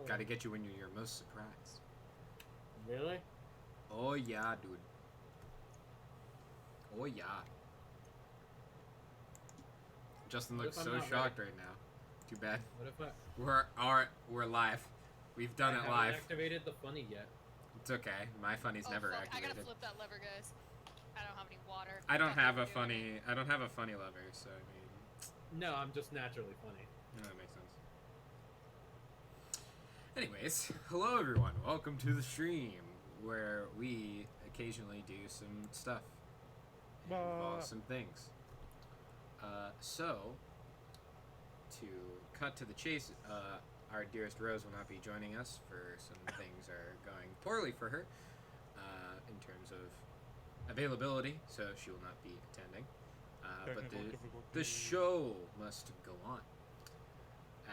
Gotta get you when you're most surprised. Really? Oh yeah, dude. Oh yeah. Justin What looks if I'm so not shocked right now. Too bad. What if I We're live. We've done it haven't live. activated the funny yet? It's okay. My funny's never fuck. activated. I gotta flip that lever, guys. I don't have any water. I don't have a doing funny. it. I don't have a funny lever, so I mean. No, I'm just naturally funny. No, that makes sense. Anyways, hello everyone. Welcome to the stream where we occasionally do some stuff, and involve some things. So, to cut to the chase, our dearest Rose will not be joining us for some things are going poorly for her in terms of availability, so she will not be attending. But the show must go on,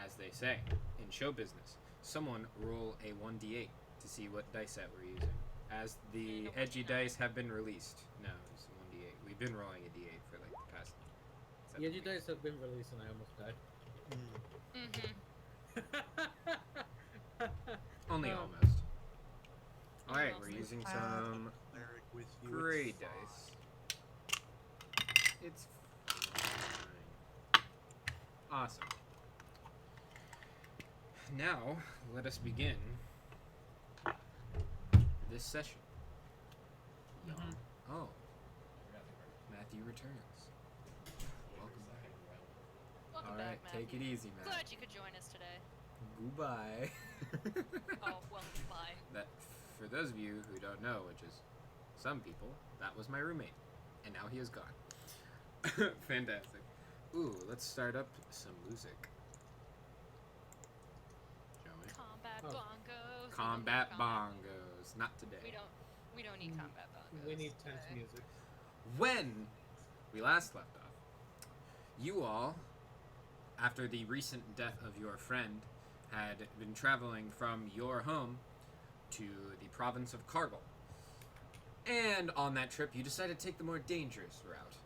as they say in show business. Someone roll a 1d8 to see what dice set we're using, as the edgy dice have been released. No, it's a 1d8. We've been rolling a d8 for like the past. The edgy dice have been released and I almost died. Only almost. Alright, we're using some gray dice. It's fine. Awesome. Now, let us begin this session. Mhm. Oh, Matthew returns. Welcome back. Welcome Alright, back, take it Matthew. easy, man. Glad you could join us today. Goodbye. Oh, well, bye. That, for those of you who don't know, which is some people, that was my roommate, and now he is gone. Fantastic. Ooh, let's start up some music. Shall we? Combat Oh. bongos. Combat We don't need bongos. Not today. We don't need combat bongos. We need tense today. music. When we last left off, you all, after the recent death of your friend, had been traveling from your home to the province of Kargle. And on that trip, you decided to take the more dangerous route,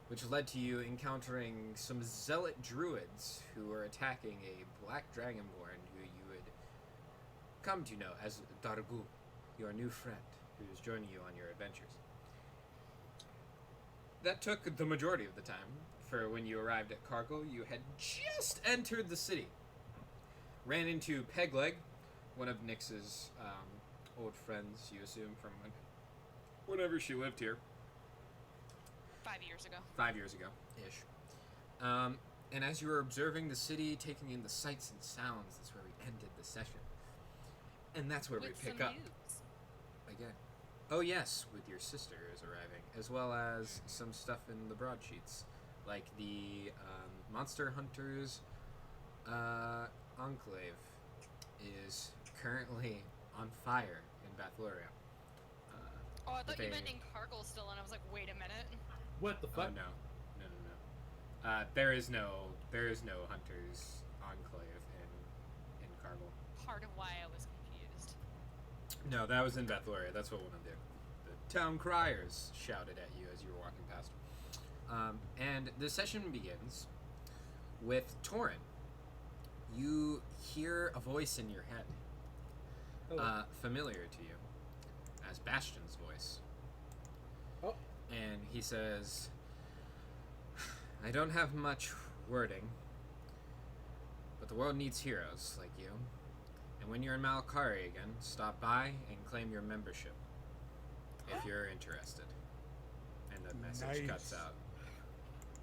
which led to you encountering some zealot druids who were attacking a black dragonborn who you would come to know as Kargle, your new friend, who is joining you on your adventures. That took the majority of the time, for when you arrived at Kargle, you had just entered the city. Ran into Pegleg, one of Nyx's old friends, you assume, from whenever she lived here. 5 years ago. 5 years ago-ish. And as you were observing the city, taking in the sights and sounds, that's where we ended the session. And that's where With we pick some up news. again. Oh yes, with your sister is arriving, as well as some stuff in the broadsheets, like the Monster Hunters Enclave is currently on fire in Bathloria. Oh, I thought you they- meant in Kargle still, and I was like, wait a minute. What the Oh fuck? no. There is no Hunters Enclave in Kargle. Part of why I was confused. No, that was in Bathloria. That's what one of the town criers shouted at you as you were walking past. And the session begins with Torin. You hear a voice in your head, Oh. familiar to you, as Bastion's voice. Oh. And he says, I don't have much wording, but the world needs heroes like you. And when you're in Malakari again, stop by and claim your membership, if you're interested. And the message Nice. cuts out.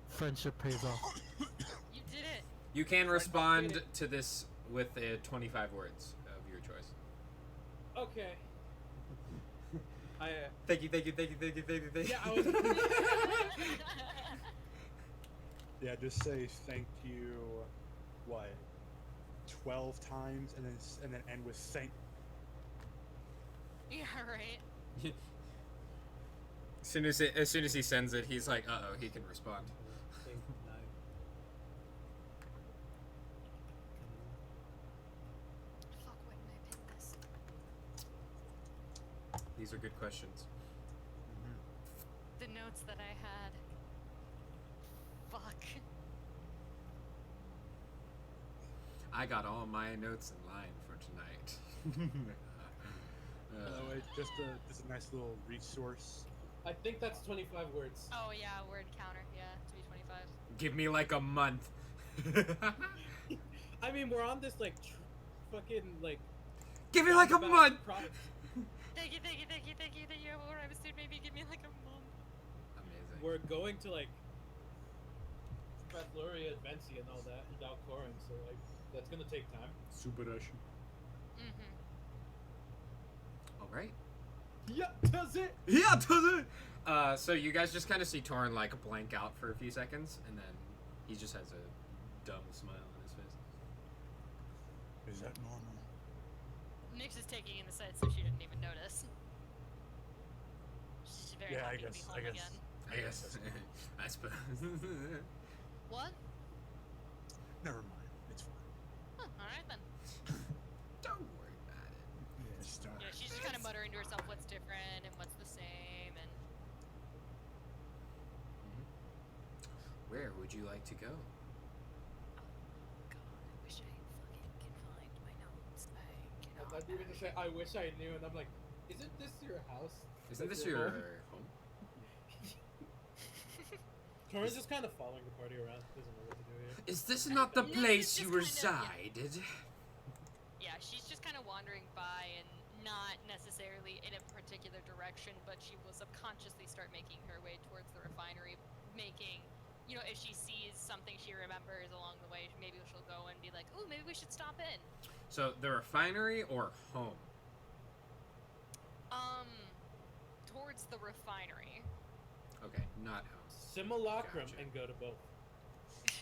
Friendship pays off. You did it. You can respond to this with 25 words of your choice. Okay. Thank you. Yeah, I was. Yeah, just say thank you. What? 12 times, and then end with thank. Yeah, right. As soon as he sends it, he's like, uh oh, he can respond. Fuck, why didn't I pick this? These are good questions. The notes that I had. Fuck. I got all my notes in line for tonight. By the way, just a nice little resource. I think that's 25 words. Oh yeah, word counter. Yeah, to be 25. Give me like a month. I mean, we're on this like fucking like. Give me like a roundabout month. product. Thank you. That you will arrive soon. Maybe give me like a month. Amazing. We're going to like Sollaria, Advency, and all that, and Dalcorin, so like that's gonna take time. Super rush. Mm-hmm. All right. Yeah, does it? Yeah, does it? So you guys just kind of see Torin like blank out for a few seconds, and then he just has a dumb smile on his face. Is that normal? Nyx is taking in the sight, so she didn't even notice. She's very Yeah, happy to be home again. I guess. I suppose. What? Never mind. It's fine. Huh, all right then. Don't worry about it. Yes, darn. Yeah, she's just kind of muttering to herself what's different and what's the same, and Where would you like to go? God, I wish I fucking can find my notes. I I cannot. thought you were gonna say, I wish I knew, and I'm like, isn't this your house? Isn't Like this your your home? home? Torin's just kind of following the party around. Doesn't know what to do here. Is this not the Nyx place is you just kind of- resided? Yeah, she's just kind of wandering by and not necessarily in a particular direction, but she will subconsciously start making her way towards the refinery, making, you know, if she sees something she remembers along the way, maybe she'll go and be like, ooh, maybe we should stop in. So the refinery or home? Towards the refinery. Okay, not home. Simulacrum Gotcha. and go to both.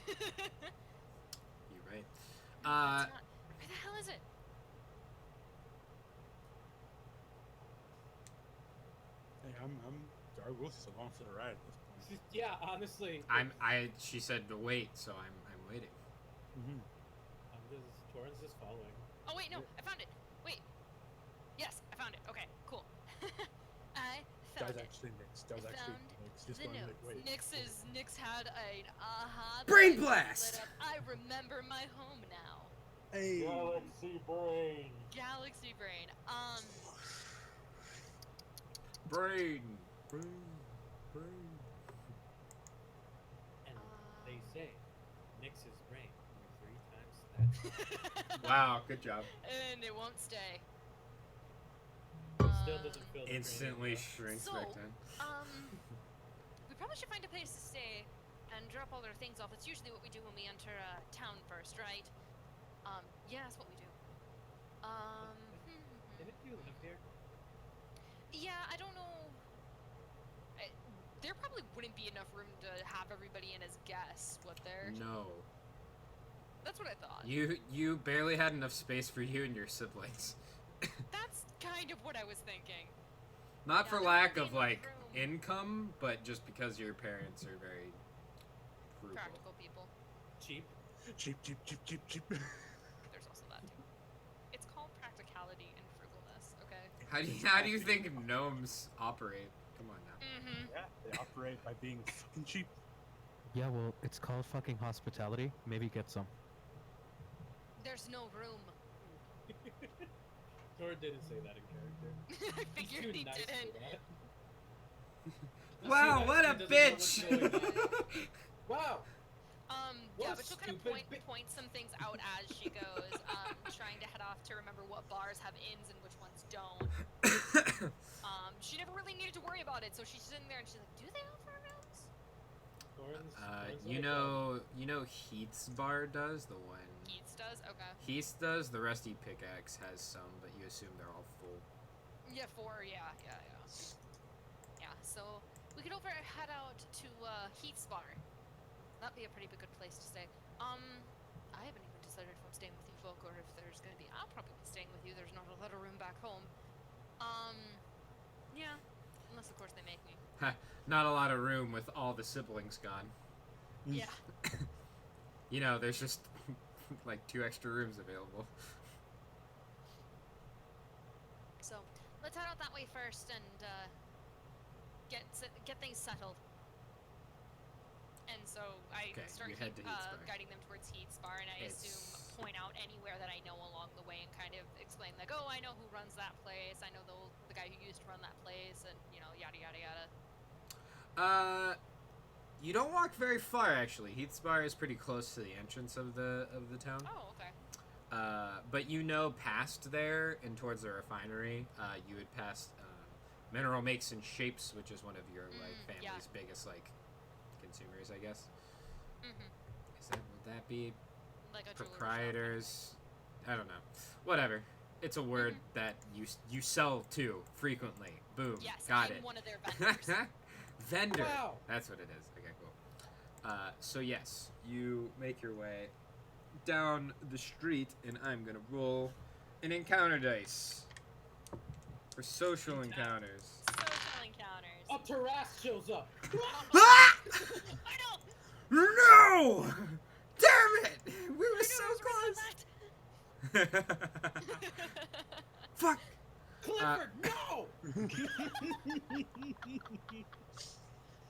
You're right. That's not, where the hell is it? Hey, I'm Kargle is along for the ride at this point. Yeah, honestly. She said to wait, so I'm waiting. Mm-hmm. Torin's just following. Oh wait, no, I found it. Wait. Yes, I found it. Okay, cool. I That found was it. actually Nyx. That was I actually found Nyx. Just the going like, notes. wait. Nyx had an aha. Brain lit blast! up. I remember my home now. Hey. Galaxy brain. Galaxy brain. Brain. And they say, Nyx's brain were 3 times that. Wow, good job. And it won't stay. Still doesn't feel the brain Instantly anymore. shrinks So- back down. We probably should find a place to stay and drop all our things off. It's usually what we do when we enter town first, right? Yeah, that's what we do. Didn't you live here? Yeah, I don't know. There probably wouldn't be enough room to have everybody in as guests, would there? No. That's what I thought. You barely had enough space for you and your siblings. That's kind of what I was thinking. Not Yeah, for there lack wouldn't of be like enough room. income, but just because your parents are very frugal. Practical people. Cheap. Cheap. There's also that too. It's called practicality and frugalness, okay? How do you think gnomes operate? Come on now. Mm-hmm. Yeah, they operate by being fucking cheap. Yeah, well, it's called fucking hospitality. Maybe get some. There's no room. Torin didn't say that in character. I He's figured too he nice didn't. for that. Wow, See, what he a doesn't know bitch! what's going on. Wow. Yeah, What but she'll kind of stupid point some things out as she goes, trying to head off to remember what bars have inns and which ones don't. She never really needed to worry about it, so she's sitting there and she's like, "Do they offer rooms?" Torin's you like, know Heath's bar does the one. Keats does. Okay. Heath does. The Rusty Pickaxe has some, but you assume they're all full. Yeah, 4. Yeah. Yeah. So we could head out to Heath's bar. That'd be a pretty good place to stay. I haven't even decided if I'm staying with you folk or if there's gonna be. I'll probably be staying with you. There's not a lot of room back home. Yeah. Unless of course they make me. Ha, not a lot of room with all the siblings gone. Yeah. You know, there's just like 2 extra rooms available. So let's head out that way first and get things settled. And so I Okay, start you head to Heath's bar. guiding them towards Heath's bar, and I assume point out anywhere that I know along the way and kind of explain like, oh, I know who runs that place. I know the guy who used to run that place, and yada yada yada. You don't walk very far actually. Heath's Bar is pretty close to the entrance of the town. Oh, okay. But past there and towards the refinery, you would pass Mineral Makes and Shapes, which is one of your family's biggest consumers, I guess. Mm-hmm. Would that be Like a proprietors? I don't know. Whatever. It's a word that you sell to frequently. Boom. Yes, Got I'm it. one of their vendors. Vendor. Wow. That's what it is. Okay, cool. So yes, you make your way down the street, and I'm gonna roll an encounter dice for social encounters. Social encounters. A Taras shows up. Ah! I know. No! Damn it! We were so That. close. Fuck. Clifford, no!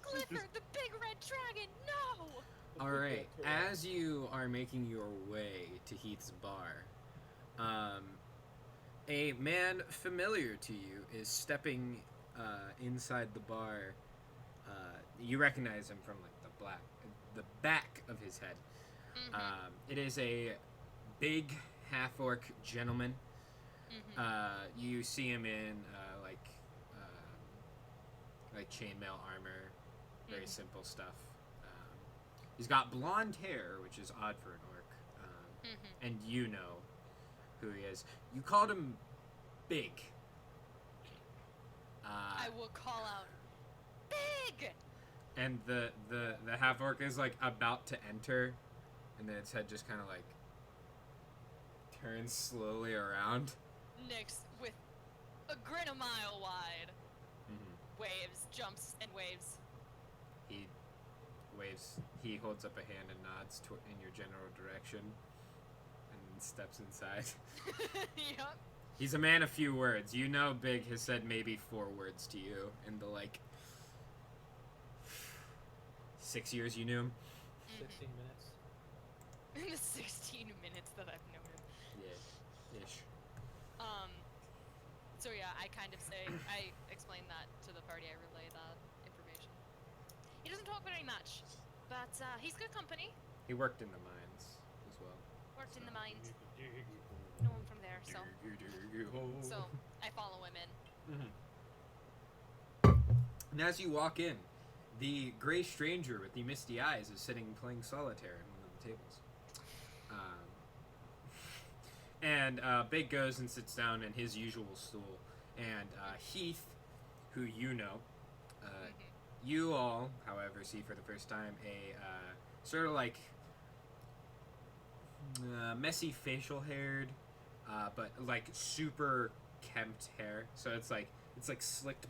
Clifford, the big red dragon. No. All right. As you are making your way to Heath's Bar, a man familiar to you is stepping inside the bar. You recognize him from the back of his head. Mm-hmm. It is a big half-orc gentleman. You see him in chainmail armor, very simple stuff. He's got blonde hair, which is odd for an orc, and you know who he is. You called him Big. I will call out, Big. And the half orc is about to enter, and then its head just kind of turns slowly around. Nyx, with a grin a mile wide, waves, jumps, and waves. He waves. He holds up a hand and nods in your general direction, and steps inside. Yup. He's a man of few words. You know Big has said maybe 4 words to you in the 6 years you knew him. 16 minutes. In the 16 minutes that I've known him. Yeah. Ish. So yeah, I explain that to the party. I relay that information. He doesn't talk very much, but he's good company. He worked in the mines as well. Worked in the mines. Know him from there, so I follow him in. And as you walk in, the gray stranger with the misty eyes is sitting playing solitaire in one of the tables. And Big goes and sits down in his usual stool. And Heath, who you know, you all, however, see for the first time a sort of messy facial haired, but super kempt hair. So it's slicked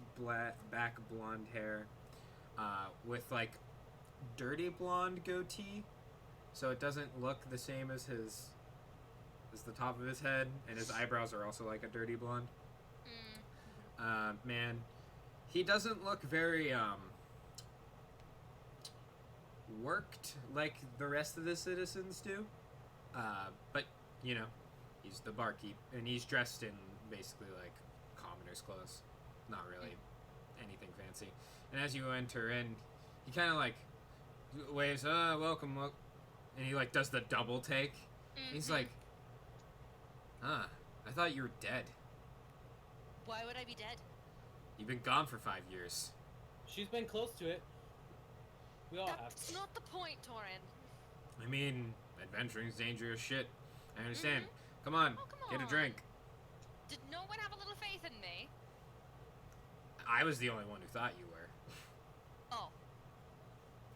back blonde hair, with dirty blonde goatee. So it doesn't look the same as the top of his head, and his eyebrows are also a dirty blonde. Man, he doesn't look very worked like the rest of the citizens do. But he's the barkeep, and he's dressed in basically commoner's clothes, not really anything fancy. And as you enter in, he kind of waves, welcome, and he does the double take. He's like, I thought you were dead. Why would I be dead? You've been gone for 5 years. She's been close to it. We all have. That's not the point, Torin. I mean, adventuring's dangerous shit. I understand. Come on, Oh, come get a on. drink. Did no one have a little faith in me? I was the only one who thought you were. Oh.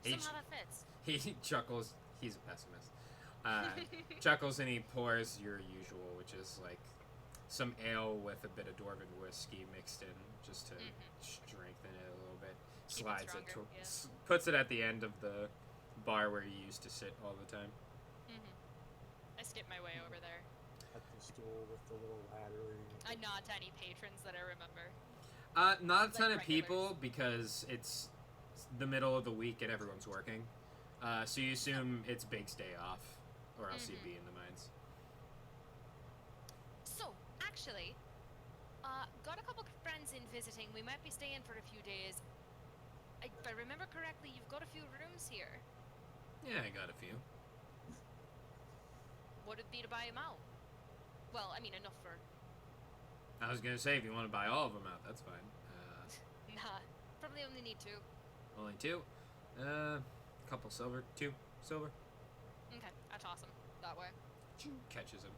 He Somehow that fits. He chuckles. He's a pessimist. Chuckles and he pours your usual, which is some ale with a bit of dwarven whiskey mixed in, just to strengthen it a little bit. Keep it Slides stronger, yeah. puts it at the end of the bar where you used to sit all the time. I skip my way over there. At the stool with the little ladder. I nod to any patrons that I remember. Not a ton of regulars. people because it's the middle of the week and everyone's working. So you assume it's Big's day off, or else he'd be in the mines. So, actually, got a couple friends in visiting. We might be staying for a few days. If I remember correctly, you've got a few rooms here. Yeah, I got a few. Would it be to buy them out? Well, I mean, enough for... I was gonna say, if you want to buy all of them out, that's fine. Nah, probably only need 2. Only 2. Couple silver. 2 silver. Okay, I toss them that way. Catches him,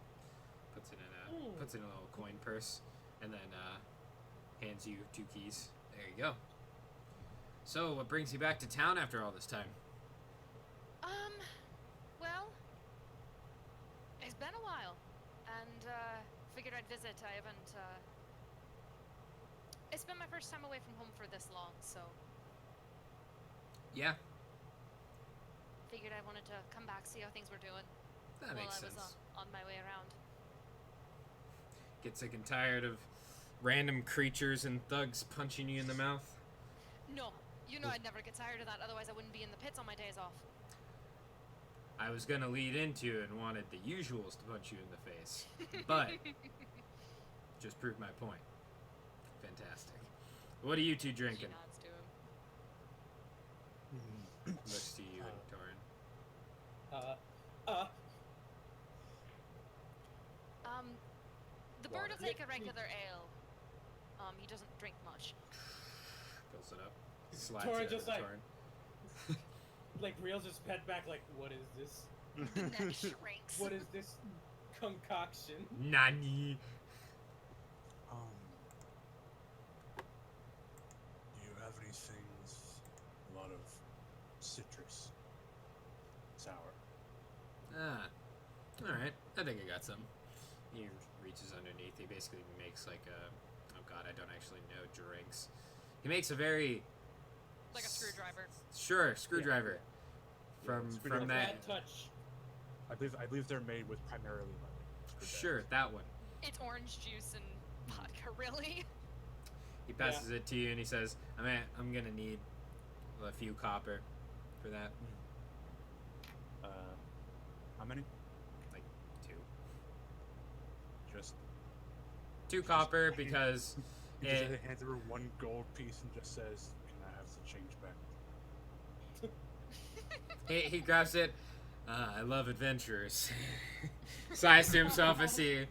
puts it in a little coin purse, and then hands you 2 keys. There you go. So, what brings you back to town after all this time? Well, it's been a while, and figured I'd visit. I haven't. It's been my first time away from home for this long, so Yeah, figured I wanted to come back, see how things were doing that while makes I was sense. on my way around. Get sick and tired of random creatures and thugs punching you in the mouth? No, you know I'd never get tired of that. Otherwise, I wouldn't be in the pits on my days off. I was gonna lead into and wanted the usuals to punch you in the face, but just proved my point. Fantastic. What are you 2 She drinking? nods to him. Looks to you and Torin. The bird will Water. take a regular ale. He doesn't drink much. Fills it up. Slides Torin it just over to like- Torin. Like, Reel's just pet back, like, what is this? The neck shrinks. What is this concoction? Nani? Do you have anything with a lot of citrus? Sour. Ah. Alright. I think I got some. He reaches underneath. He basically makes like a... Oh god, I don't actually know drinks. He makes a very... Like a screwdriver. Sure, screwdriver. From screwdriver. that... Bad touch. I believe they're made with primarily lemon. Sure, that one. It's orange juice and vodka, really? He passes it to you and he says, I'm gonna need a few copper for that. How many? Like 2. Just 2 copper because he just it, hands over 1 gold piece and just says, "Can I have some change back?" he grabs it. I love adventurers. Sighs to himself as he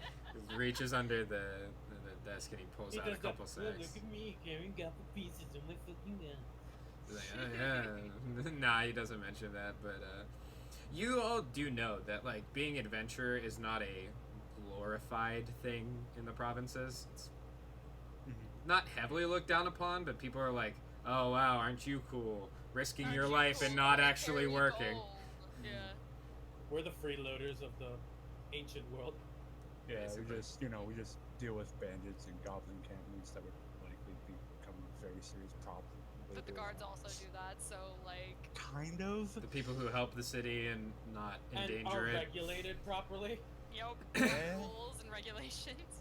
reaches under the desk and he pulls out a couple sacks. Look at me carrying couple pieces of my fucking gun. He's like, oh, yeah. Nah, he doesn't mention that, but you all do know that like being an adventurer is not a glorified thing in the provinces. It's not heavily looked down upon, but people are like, oh wow, aren't you cool? Risking Aren't your you life and cool? not I actually carry working. gold. Yeah. We're the freeloaders of the ancient world. Yeah, Basically. we just deal with bandits and goblin encampments that would likely become a very serious problem. But the later guards on. also do that, so like... Kind of. The people who help the city and not And are endanger it. regulated properly. Yep. Eh? Rules and regulations.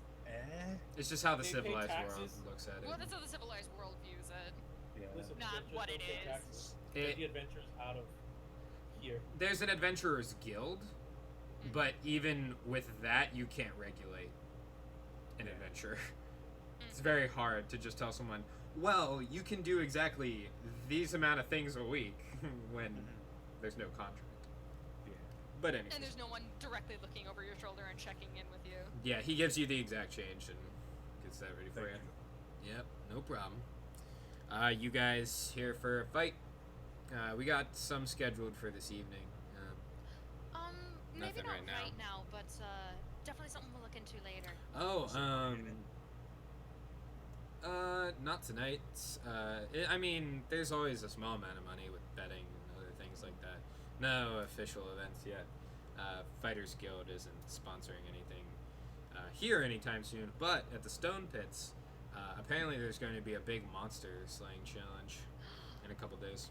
It's just how the They pay civilized world taxes. looks at Well, it. that's how the civilized world views it. Yeah. Listen, Not adventurers what don't it pay is. taxes. It- Get the adventurers out of here. There's an adventurers guild, but even with that, you can't regulate an Yeah. adventure. It's very hard to just tell someone, well, you can do exactly these amount of things a week when there's no contract. Yeah. But anyway, And there's no one directly looking over your shoulder and checking in with you. yeah, he gives you the exact change and gets that ready for Thank you. Yep, no problem. You guys here for a fight? We got some scheduled for this evening. Maybe Nothing not right now. but definitely something we'll look into later. Not tonight. I mean, there's always a small amount of money with betting and other things like that. No official events yet. Fighters Guild isn't sponsoring anything here anytime soon, but at the Stone Pits, apparently there's going to be a big monster slaying challenge in a couple days.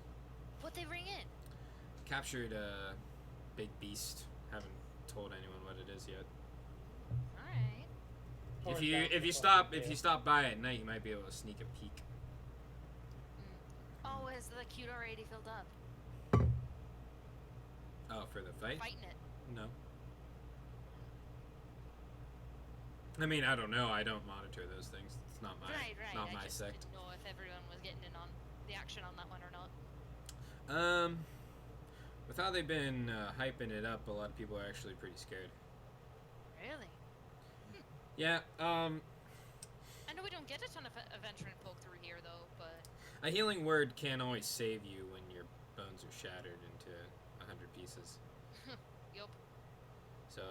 What they bring in? Captured a big beast. Haven't told anyone what it is yet. All right. If you stop by at night, you might be able to sneak a peek. Oh, is the queue already filled up? Oh, for the fight? Fighting it. No. I mean, I don't know. I don't monitor those things. It's not my Right. not I my just sect. didn't know if everyone was getting in on the action on that one or not. With how they've been hyping it up, a lot of people are actually pretty scared. Really? Yeah. I know we don't get a ton of veteran folk through here though, but A healing word can't always save you when your bones are shattered into 100 pieces. yup. So,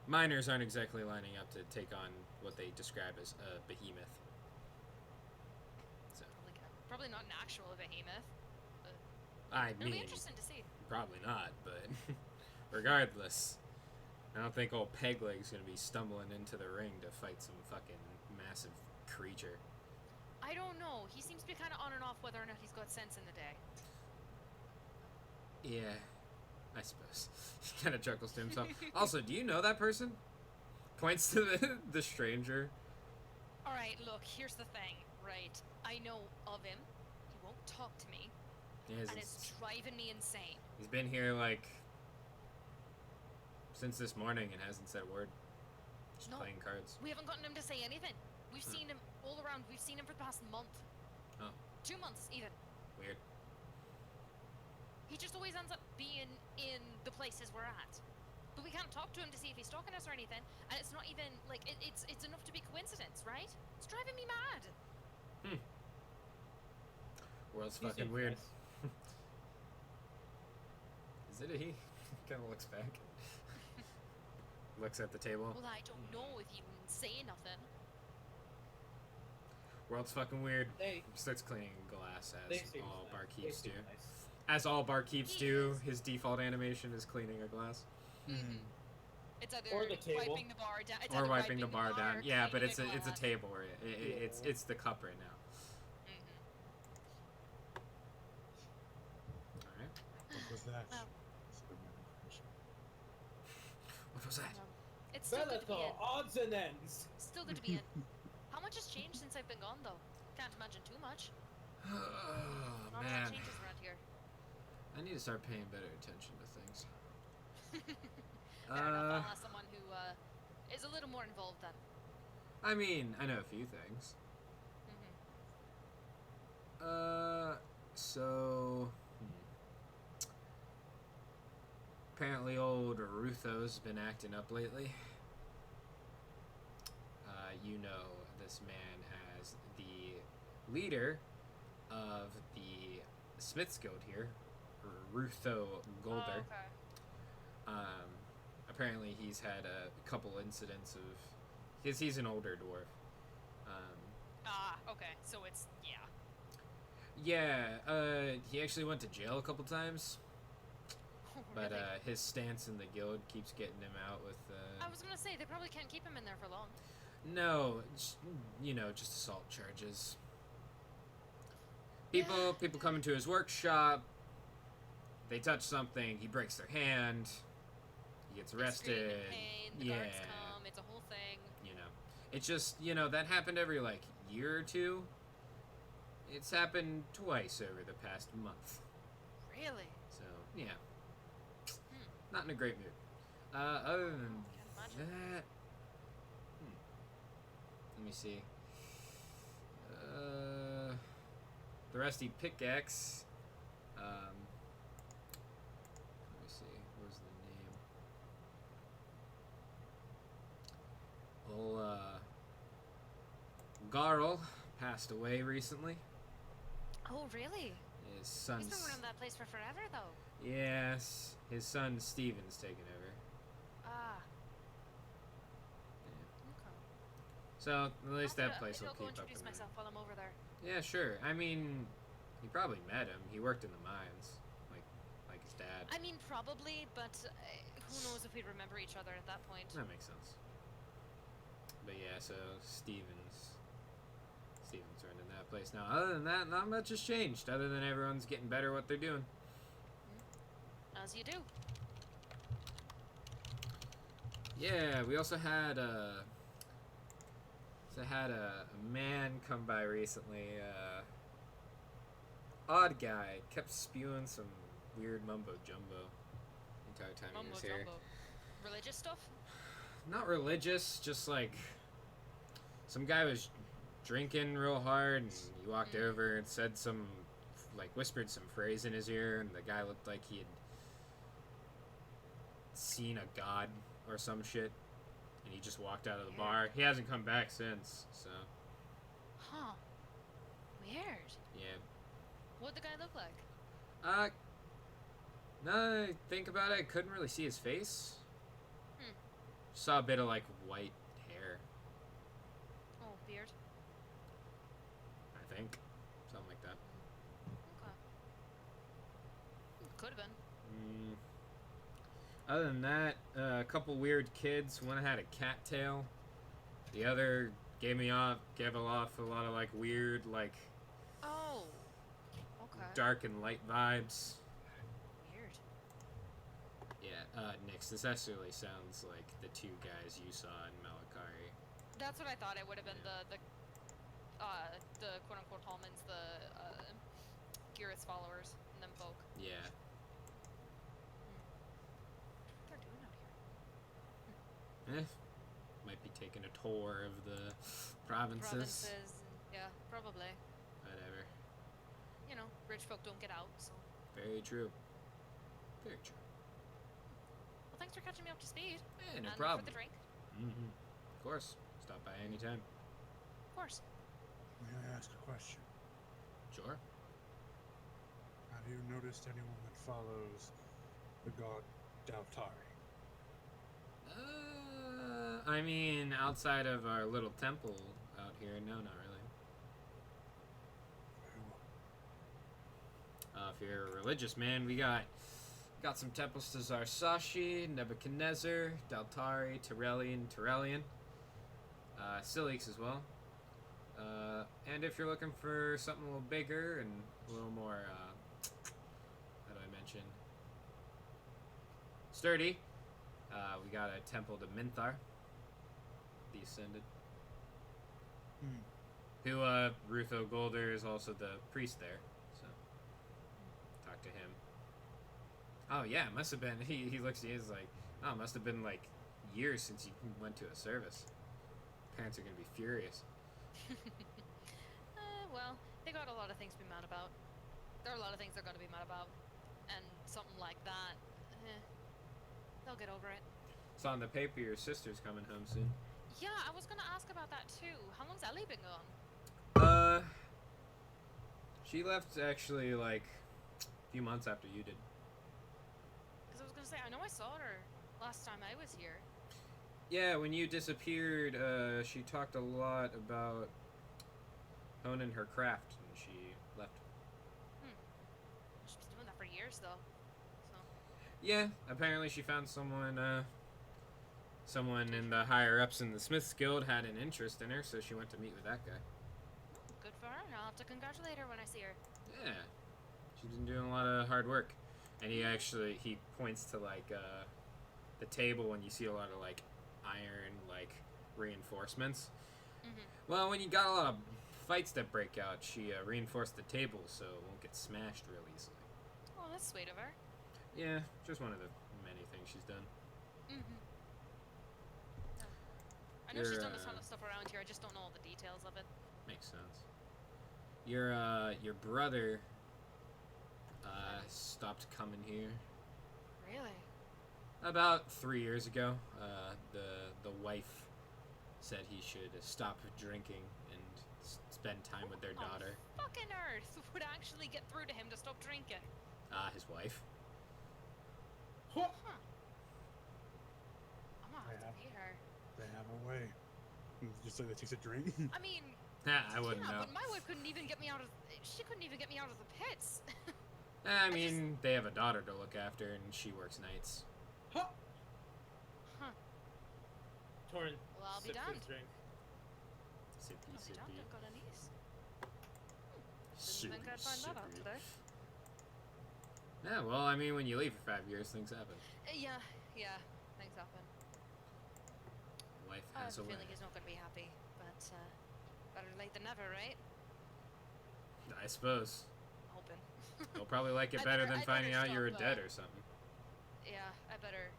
miners aren't exactly lining up to take on what they describe as a behemoth. So, Probably not an actual behemoth. But I it'll be mean, interesting to see. probably not, but regardless, I don't think old Pegleg's gonna be stumbling into the ring to fight some fucking massive creature. I don't know. He seems to be kind of on and off whether or not he's got sense in the day. Yeah, I suppose. He kind of chuckles to himself. Also, do you know that person? Points to the stranger. All right, look. Here's the thing, right? I know of him. He won't talk to me, Yes, and it's driving me insane. he's been here like since this morning and hasn't said a word. Just No. playing cards. We haven't gotten him to say anything. We've Huh. seen him all around. We've seen him for the past month. Oh. 2 months, even. Weird. He just always ends up being in the places we're at. But we can't talk to him to see if he's stalking us or anything. And it's not even, like, it's enough to be coincidence, right? It's driving me mad. World's You fucking seem weird. nice. Is it a he? Kind of looks back. Looks at the table. Well, I don't know if you can say nothing. World's fucking weird. They Starts cleaning glass they as seem all nice. barkeeps They do. seem nice. As all barkeeps He do, is. his default animation is cleaning a glass. It's either Or the table. wiping the bar down. It's Or either wiping the bar down. or Yeah, but cleaning it's a glass. table. It's the cup right now. All right. What was that? Well. What was that? It's still good to be Bellator, in. odds and ends. Still good to be in. How much has changed since I've been gone, though? Can't imagine too much. Oh Not a lot man, of changes around here. I need to start paying better attention to things. Fair enough. I'll ask someone who is a little more involved then. I mean, I know a few things. So apparently old Rutho's been acting up lately. You know this man as the leader of the Smiths Guild here, Rutho Golder. Oh, okay. Apparently he's had a couple incidents of, because he's an older dwarf. Okay. So it's, yeah. Yeah, he actually went to jail a couple times, but Really? his stance in the guild keeps getting him out with. I was gonna say, they probably can't keep him in there for long. No, just assault charges. People come into his workshop. They touch something. He breaks their hand. He gets They scream in arrested. pain, the Yeah, guards come, it's a whole thing. it's just that happened every like year or two. It's happened twice over the past month. Really? So yeah, not in a great mood. Other than Can't imagine. that, let me see. The rusty pickaxe. Let me see. What was the name? Old Garl passed away recently. Oh, really? His He's son's. been running that place for forever, though. Yes, his son Steven's taken over. Ah. Yeah. Okay. So at least that place Maybe will I'll go keep up. introduce and myself while I'm over there. Yeah, sure. I mean, you probably met him. He worked in the mines, like his dad. I mean, probably, but who knows if we'd remember each other at that point. That makes sense. But yeah, so Steven's running that place now. Other than that, not much has changed. Other than everyone's getting better at what they're doing. As you do. Yeah, we also had a man come by recently. Odd guy, kept spewing some weird mumbo jumbo the entire time he Mumbo was here. jumbo. Religious stuff? Not religious, just like some guy was drinking real hard, and he walked over and said some, like, whispered some phrase in his ear, and the guy looked like he had seen a god or some shit, and he just walked out of the bar. He hasn't come back since, so. Huh. Weird. Yeah. What'd the guy look like? Now that I think about it, I couldn't really see his face. Hmm. Saw a bit of, like, white hair, Oh, beard. I think. Something like that. Okay. Could have been. Other than that, a couple weird kids. One had a cattail. The other gave off a lot of, like, weird, like, Oh. Okay. dark and light vibes. Weird. Yeah, Nix, this actually sounds like the two guys you saw in Malakari. That's what I thought. It would have been the quote unquote Hallmans, the Gareth's followers, and them folk. Yeah. What they're doing out here? Might be taking a tour of the provinces. Yeah, probably. Whatever. You know, rich folk don't get out, so. Very true. Very true. Well, thanks for catching me up to speed. Yeah, no and problem. for the drink. Mm-hmm. Of course. Stop by anytime. Of course. May I ask a question? Sure. Have you noticed anyone that follows the god Daltari? I mean, outside of our little temple out here, no, not really. Very well. If you're a religious man, we got some temples to Zarsashi, Nebuchadnezzar, Daltari, Turelian, Silix as well. And if you're looking for something a little bigger and a little more, how do I mention? Sturdy, we got a temple to Minthar, the Ascended. Who, Rutho Golder is also the priest there, so talk to him. Oh yeah, it must have been, he looks at you, he's like, oh, it must have been like years since you went to a service. Parents are gonna be furious. Well, they got a lot of things to be mad about. There are a lot of things they're gonna be mad about. And something like that, they'll get over it. Saw in the paper your sister's coming home soon. Yeah, I was gonna ask about that too. How long's Ellie been gone? She left actually like a few months after you did. Because I was gonna say, I know I saw her last time I was here. Yeah, when you disappeared, she talked a lot about honing her craft, and she left. She's been doing that for years though. So. Yeah, apparently she found someone in the higher ups in the Smiths Guild had an interest in her, so she went to meet with that guy. Good for her. I'll have to congratulate her when I see her. Yeah, she's been doing a lot of hard work, and he points to like the table, and you see a lot of like iron like reinforcements. Well, when you got a lot of fights that break out, she reinforced the table so it won't get smashed real easily. Oh, that's sweet of her. Yeah, just one of the many things she's done. I know she's done a ton of stuff around here. I just don't know all the details of it. Makes sense. Your brother stopped coming here Really? about 3 years ago. The wife said he should stop drinking and spend time with their daughter. On fucking earth would actually get through to him to stop drinking. His wife. Huh. I'm gonna have to pay her. They have a way. Just like that takes a drink. I mean, I wouldn't know. but my wife couldn't even get me out of. She couldn't even get me out of the pits. I mean, they have a daughter to look after, and she works nights. Huh. Huh. Torn. Well, I'll be sips his damned. drink. Sippy, I'll be damned. I've got a niece. Didn't think I'd find that out today. Yeah, well, I mean, when you leave for 5 years, things happen. Yeah, things happen. Life I has have a a way. feeling he's not going to be happy, but better late than never, right? I suppose. Hoping. He'll probably like it I better better- than I finding better out you were stop, dead or something. Yeah, I better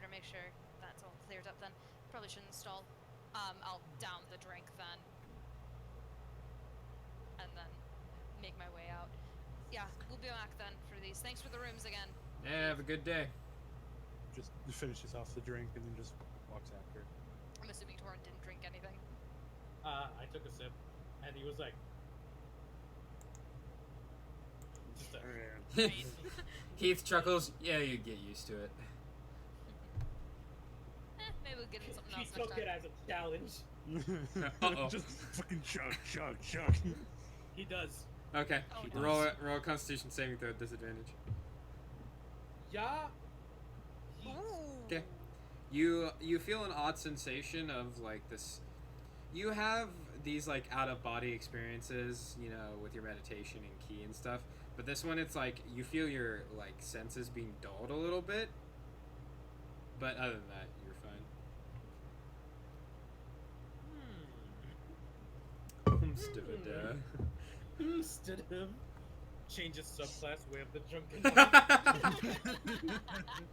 make sure that's all cleared up then. Probably shouldn't stall. I'll down the drink then. And then make my way out. Yeah, we'll be back then for these. Thanks for the rooms again. Yeah, have a good day. Just finishes off the drink and then just walks after. I'm assuming Torin didn't drink anything. I took a sip, and he was like, just a, Right. Heath chuckles. Yeah, you get used to it. Maybe we'll get him something he else next took time. it as a challenge. Uh-oh. Just fucking chug. He does. Okay, Oh, He no. does. roll a Constitution saving throw at disadvantage. Yeah. He, Ooh. Okay. You feel an odd sensation of like this. You have these like out of body experiences, you know, with your meditation and key and stuff. But this one, it's like you feel your like senses being dulled a little bit. But other than that, you're fine. Instead of changes subclass way of the drunken.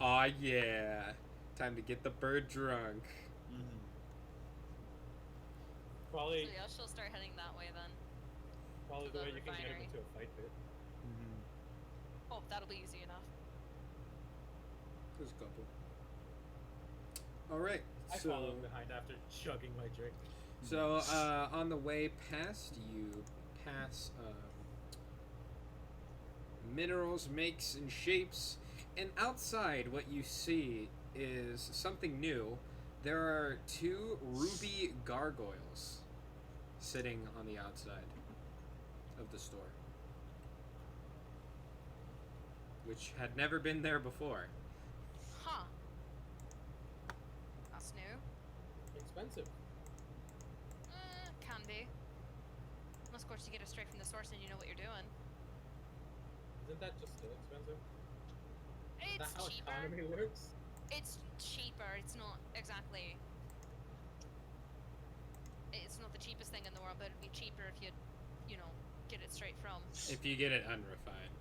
Aw, yeah. Time to get the bird drunk. Probably, So yeah, she'll start heading that way then. probably the the way you can get him refinery. into a fight bit. Oh, that'll be easy enough. There's a couple. Alright, I so... followed behind after chugging my drink. So, on the way past, you pass minerals, makes, and shapes. And outside, what you see is something new. There are 2 ruby gargoyles sitting on the outside of the store, which had never been there before. Huh. That's new. Expensive. Can be. Unless, of course, you get it straight from the source and you know what you're doing. Isn't that just still expensive? Is It's that how cheaper. economy works? It's cheaper. It's not exactly. It's not the cheapest thing in the world, but it'd be cheaper if you know, get it straight from. If you get it unrefined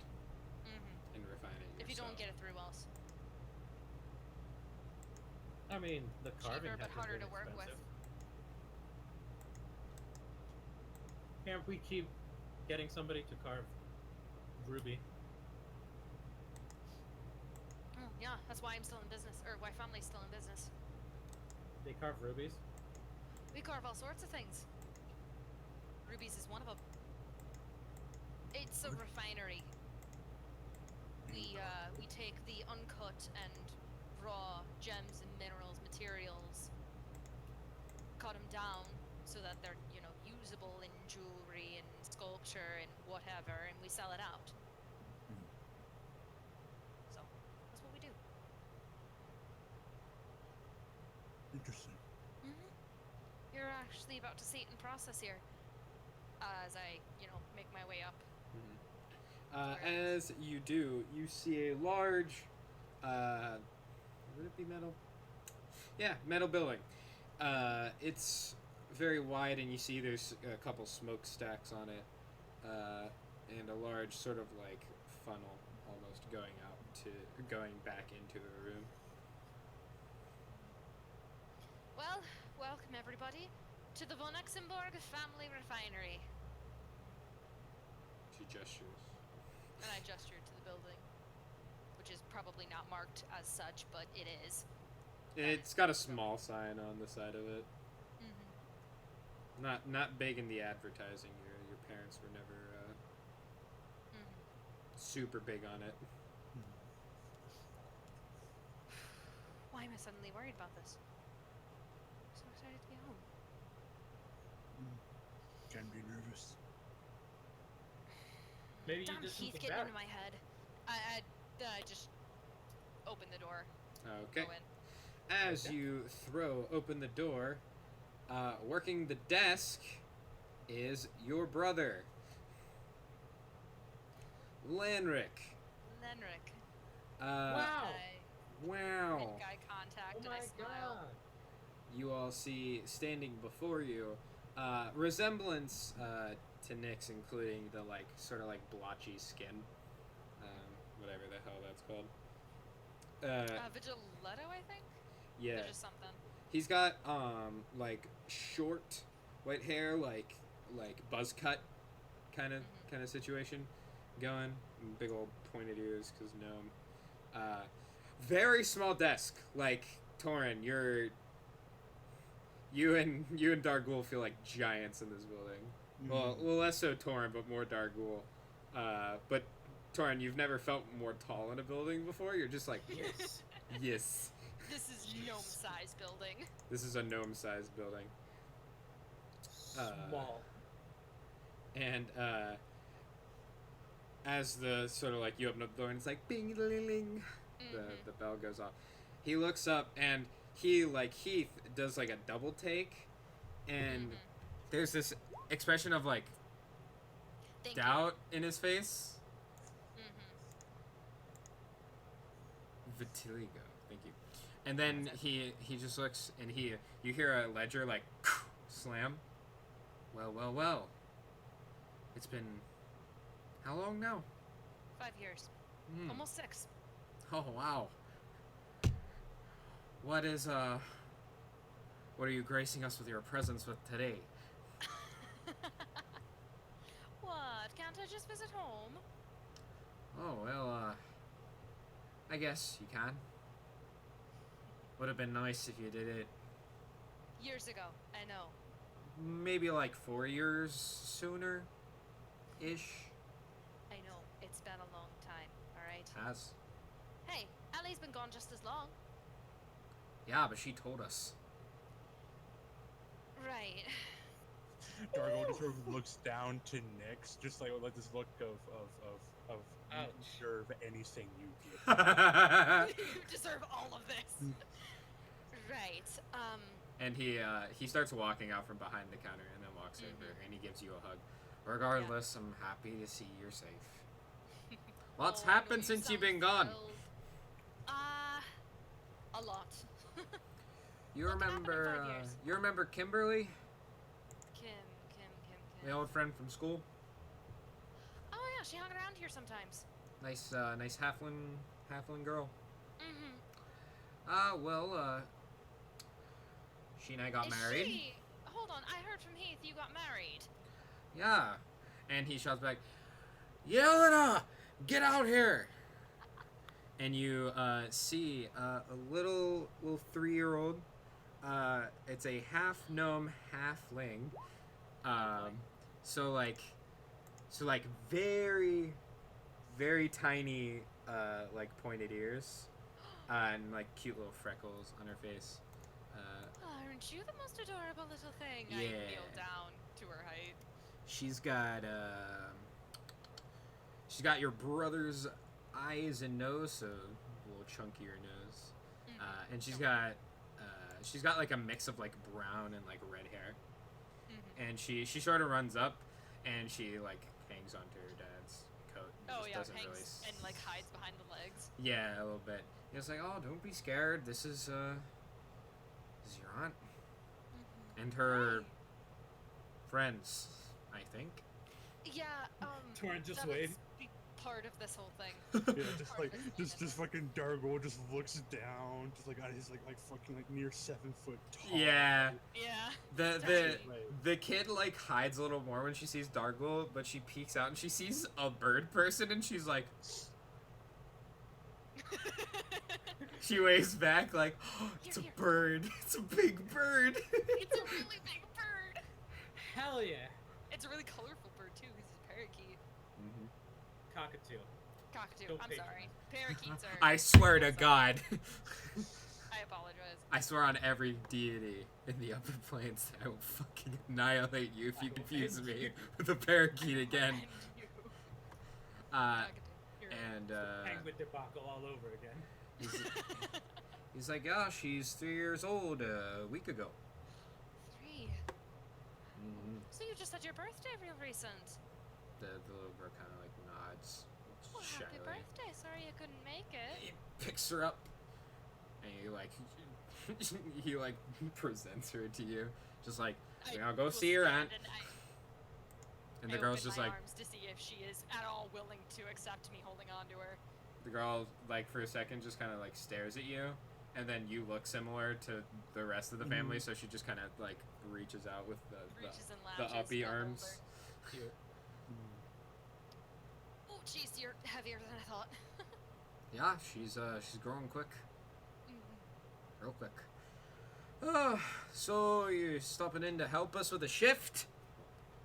Mm-hmm. and refine it yourself. If you don't get it through us. I mean, the carving Cheaper, but has harder been to work with. expensive. Can't we keep getting somebody to carve ruby? Oh, yeah, that's why I'm still in business, or why family's still in business. They carve rubies? We carve all sorts of things. Rubies is one of them. It's a refinery. We take the uncut and raw gems and minerals, materials, cut them down so that they're, you know, usable in jewelry and sculpture and whatever, and we sell it out. So, that's what we do. Interesting. Mm-hmm. You're actually about to see it in process here. As I, you know, make my way up. As you do, you see a large, would it be metal? Yeah, metal building. It's very wide, and you see there's a couple smokestacks on it, and a large sort of like funnel almost going back into the room. Well, welcome everybody to the von Exenborg Family Refinery. She gestures. And I gestured to the building, which is probably not marked as such, but it is. It's got a small sign on the side of it. Mm-hmm. Not big in the advertising. Your parents were never Mm-hmm. super big on it. Why am I suddenly worried about this? I'm so excited to be home. Can be nervous. Maybe Damn you did Heath something getting bad. into my head. I just open the door. Okay. Go in. As Okay. you throw open the door, working the desk is your brother, Lanric. Lenric. Wow! I Wow. make eye contact Oh and my I smile. god! You all see standing before you resemblance to Nyx, including the like sort of like blotchy skin, whatever the hell that's called. Vigiletto, I think? Yeah. There's just something. He's got like short white hair, like buzz cut kind of situation going. Big old pointed ears because gnome. Very small desk. Like Torin, you and Dargul feel like giants in this building. Well, less so Torin, but more Dargul. But Torin, you've never felt more tall in a building before. You're just like, Yes. yes. This is gnome-sized building. This is a gnome-sized building. Small. And as the sort of like you open up the door and it's like bing ling ling, the bell goes off. He looks up and he like Heath does like a double take, and there's this expression of like Thank doubt in his face. You. Vitiligo, thank you. And then he just looks and you hear a ledger like slam. Well. It's been how long now? 5 years. Almost 6. Oh wow. What are you gracing us with your presence with today? What? Can't I just visit home? Oh well, I guess you can. Would have been nice if you did it Years ago, I know. maybe like 4 years sooner ish. I know. It's been a long time, alright? Has. Hey, Ellie's been gone just as long. Yeah, but she told us. Right. Dargo just sort of looks down to Nyx, just like this look of you Ouch. deserve anything you give. You deserve all of this. Right. And he starts walking out from behind the counter and then walks over and he gives you a hug. Regardless, I'm happy to see you're safe. Lots Oh, happened you since you've sound been gone. thrilled. A lot. You What happened in 5 remember years? you remember Kimberly, Kim. the old friend from school? Oh yeah, she hung around here sometimes. Nice halfling girl. Mm-hmm. Well, she and I got married. Hold on, I heard from Heath you got married. Yeah. And he shouts back, Yelena, get out here! And you see a little 3-year-old. It's a half gnome, halfling. So like very, very tiny, like pointed ears, and like cute little freckles on her face. Aren't you the most adorable little thing? Yeah. I kneel down to her height. She's got your brother's eyes and nose, so a little chunkier nose. And she's got like a mix of like brown and like red hair. And she sort of runs up and she like hangs onto her dad's coat. And Oh just yeah, doesn't hangs really and like hides behind the legs. Yeah, a little bit. It's like, oh, don't be scared. This is your aunt and her friends, I think. Yeah, Torrent just that wait. must be part of this whole thing. Yeah, just like just fucking Dargo just looks down, just like on his like fucking like near 7 foot tall. Yeah. Yeah. The kid like hides a little more when she sees Dargul, but she peeks out and she sees a bird person and she's like, she waves back like, oh, it's a Here. bird. It's a big bird. It's a really big bird. Hell yeah. It's a really colorful bird too, because it's a parakeet. Cockatoo. Cockatoo. Don't I'm patronize. sorry. Parakeets are. I swear to God. I apologize. I swear on every deity in the upper planes, I will fucking annihilate you if you I will confuse end me you. with a parakeet again. And you. Uh, Cockatoo. You're and Penguin debacle all over again. he's like, yeah, she's 3 years old a week ago. 3. So you just had your birthday real recent. The little girl kind of like nods Well, happy shyly. birthday. Sorry you couldn't make it. He picks her up and he like presents her to you, just like, I'll go will see your stand aunt. And I the girl's open just my like, arms to see if she is at all willing to accept me holding on to her. the girl like for a second just kind of like stares at you, and then you look similar to the rest of the family, so she just kind of like reaches out with Reaches and the latches, uppy the arms. holder. Cute. Oh, jeez, you're heavier than I thought. Yeah, she's growing quick, Mhm. real quick. So you're stopping in to help us with a shift,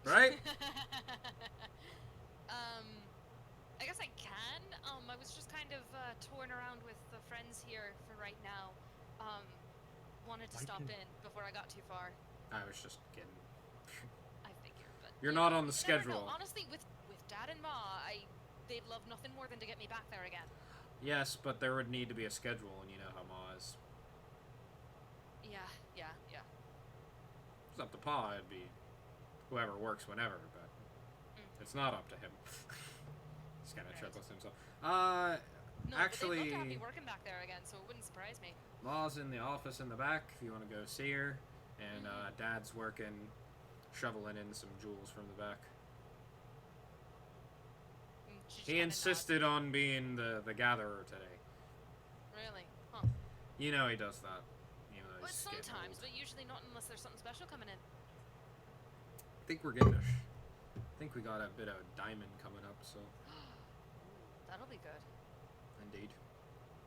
right? I guess I can. I was just kind of touring around with the friends here for right now. Wanted to Why stop did- in before I got too far. I was just kidding. I figured, but You're you not know, on the you never know. schedule. Honestly, with Dad and Ma, they'd love nothing more than to get me back there again. Yes, but there would need to be a schedule, and you know how Ma is. Yeah. It's up to Pa. It'd be whoever works whenever, but it's not up to him. He's kind of Right. chuckles to himself. No, but Actually, they'd love to have me working back there again, so it wouldn't surprise me. Ma's in the office in the back if you want to go see her, and Dad's working, shoveling in some jewels from the back. She just He kinda insisted on being the gatherer today. nods. Really? Huh. You know he does that. You know But he's getting sometimes, old. but usually not unless there's something special coming in. I think we're getting I think we got a bit of diamond coming up, so That'll be good. indeed.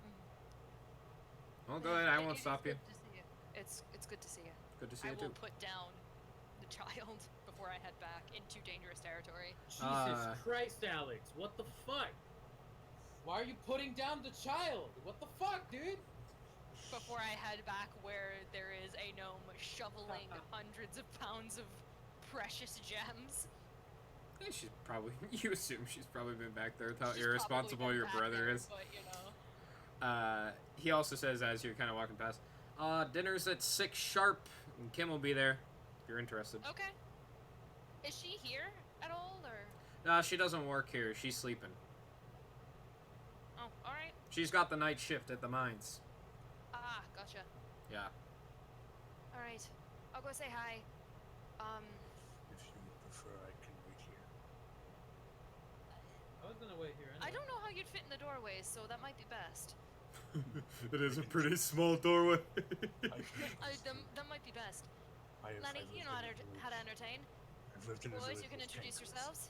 Mhm. Well, go ahead. I It won't is stop you. good to see you. It's good to see you. Good to see I you will too. put down the child before I head back into dangerous territory. Jesus Christ, Alex! What the fuck? Why are you putting down the child? What the fuck, dude? Before I head back where there is a gnome shoveling hundreds of pounds of precious gems. Yeah, she's probably. You assume she's probably been back there with how She's irresponsible probably been your back brother there, is. But, you know. He also says as you're kind of walking past, dinner's at 6 sharp, and Kim will be there if you're interested. Okay. Is she here at all, or? Nah, she doesn't work here. She's sleeping. Oh, all right. She's got the night shift at the mines. Ah, gotcha. Yeah. All right. I'll go say hi. If you prefer, I can wait here. I was gonna wait here. I don't know how you'd fit in the doorways, so that might be best. It is a pretty small doorway. That might be best. I have Lenny, lived you in know a how to village. entertain. I've lived in a Boys, village you can with introduce tankers. yourselves.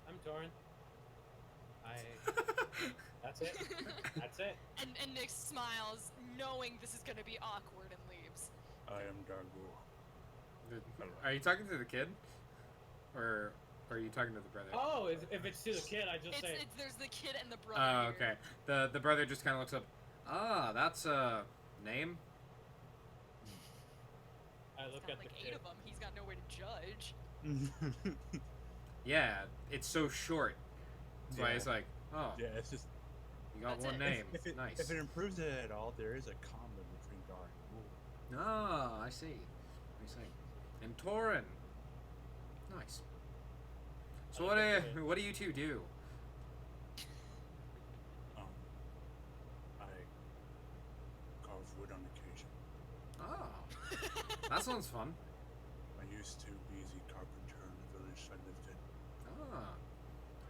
I'm Torin. That's it. That's it. And Nick smiles, knowing this is gonna be awkward, and leaves. I am Kargle. Are you talking to the kid? Or are you talking to the brother? Oh, if it's to the kid, I just say. There's the kid and the brother. Oh, here. okay. The brother just kind of looks up. Ah, that's a name? I He's look got at like the 8 kid. of them. He's got nowhere to judge. Yeah, it's so short. That's why Yeah. it's like, oh, Yeah, it's just you got That's one it. name. if Nice. it improves it at all, there is a combo between Dar and Wool. Ah, I see. I see. And Torin. Nice. So what do you two do? I carve wood on occasion. Oh, that sounds fun. I used to be the carpenter in the village I lived in. Ah.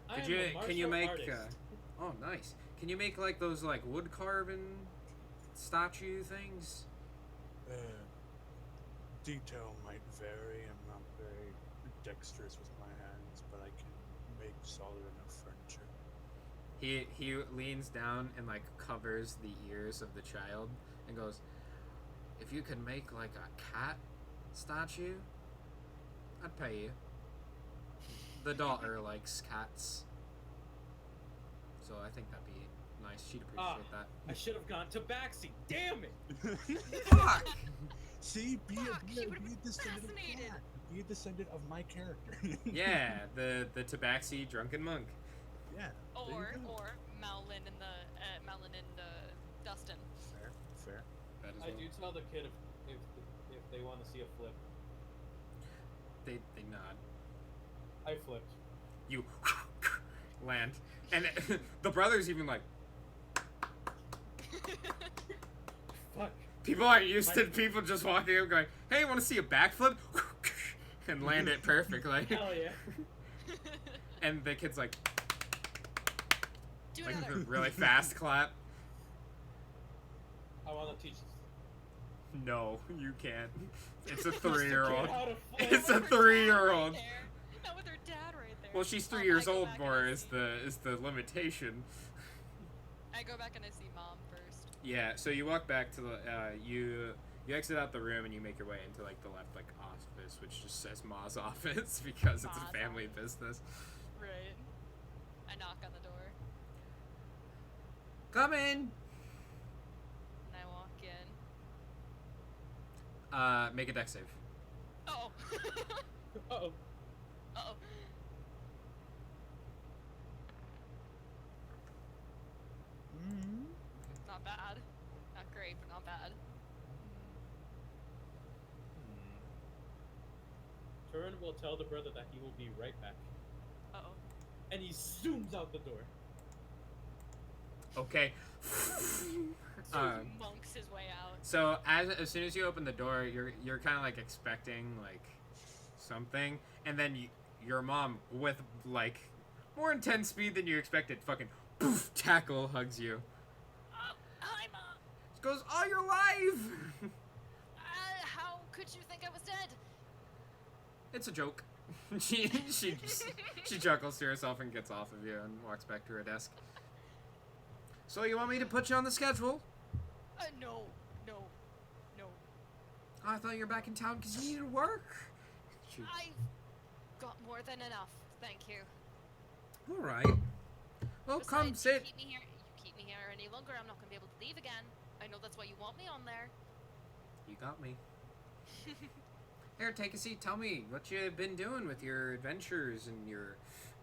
I Could am you a can you martial make artist. oh nice. Can you make like those like wood carving statue things? Detail might vary. I'm not very dexterous with my hands, but I can make solid enough furniture. He leans down and like covers the ears of the child and goes, "If you could make like a cat statue, I'd pay you." The daughter likes cats, so I think that'd be nice. She'd appreciate that. I should have gone to Baxi. Damn it! Fuck! See, be Fuck, a he would've been descendant of fascinated. that. Be a descendant of my character. Yeah, the tabaxi drunken monk. Yeah. there you go. Or Malin and Dustin. Fair. That is I do tell the kid if they want to see a flip. They nod. I flipped. You land, and the brother's even like, Fuck. people aren't used to people just walking up going, "Hey, want to see a backflip?" and land it perfectly. Hell yeah. And the kid's like Do a another. really fast clap. I want to teach. No, you can't. It's a Teach the kid 3-year-old. how to flip. It's a Not with her dad 3-year-old. right there. Not with her dad right there. Well, she's 3 I years go old back and more I is see- the limitation. I go back and I see mom first. Yeah, so you walk back to the you exit out the room and you make your way into like the left like office, which just says Ma's office because it's Ma's a family business. Right. I knock on the door Come in. and I walk in. Make a deck save. Oh. Uh-oh. Uh-oh. Mm-hmm. Not bad. Not great, but not bad. Turin will tell the brother that he will be right back. Uh-oh. And he zooms out the door. Okay. Monks his way out. So as soon as you open the door, you're kind of like expecting like something, and then your mom with like more intense speed than you expected, fucking poof, tackle hugs you. Hi, Mom. She goes, "Oh, you're alive!" How could you think I was dead? It's a joke. she chuckles to herself and gets off of you and walks back to her desk. So you want me to put you on the schedule? No. No. No. I thought you were back in town because you needed work. I've got more than enough, thank you. All right. Well, come Besides, sit. You keep me here any longer, I'm not gonna be able to leave again. I know that's why you want me on there. You got me. Here, take a seat. Tell me what you've been doing with your adventures and your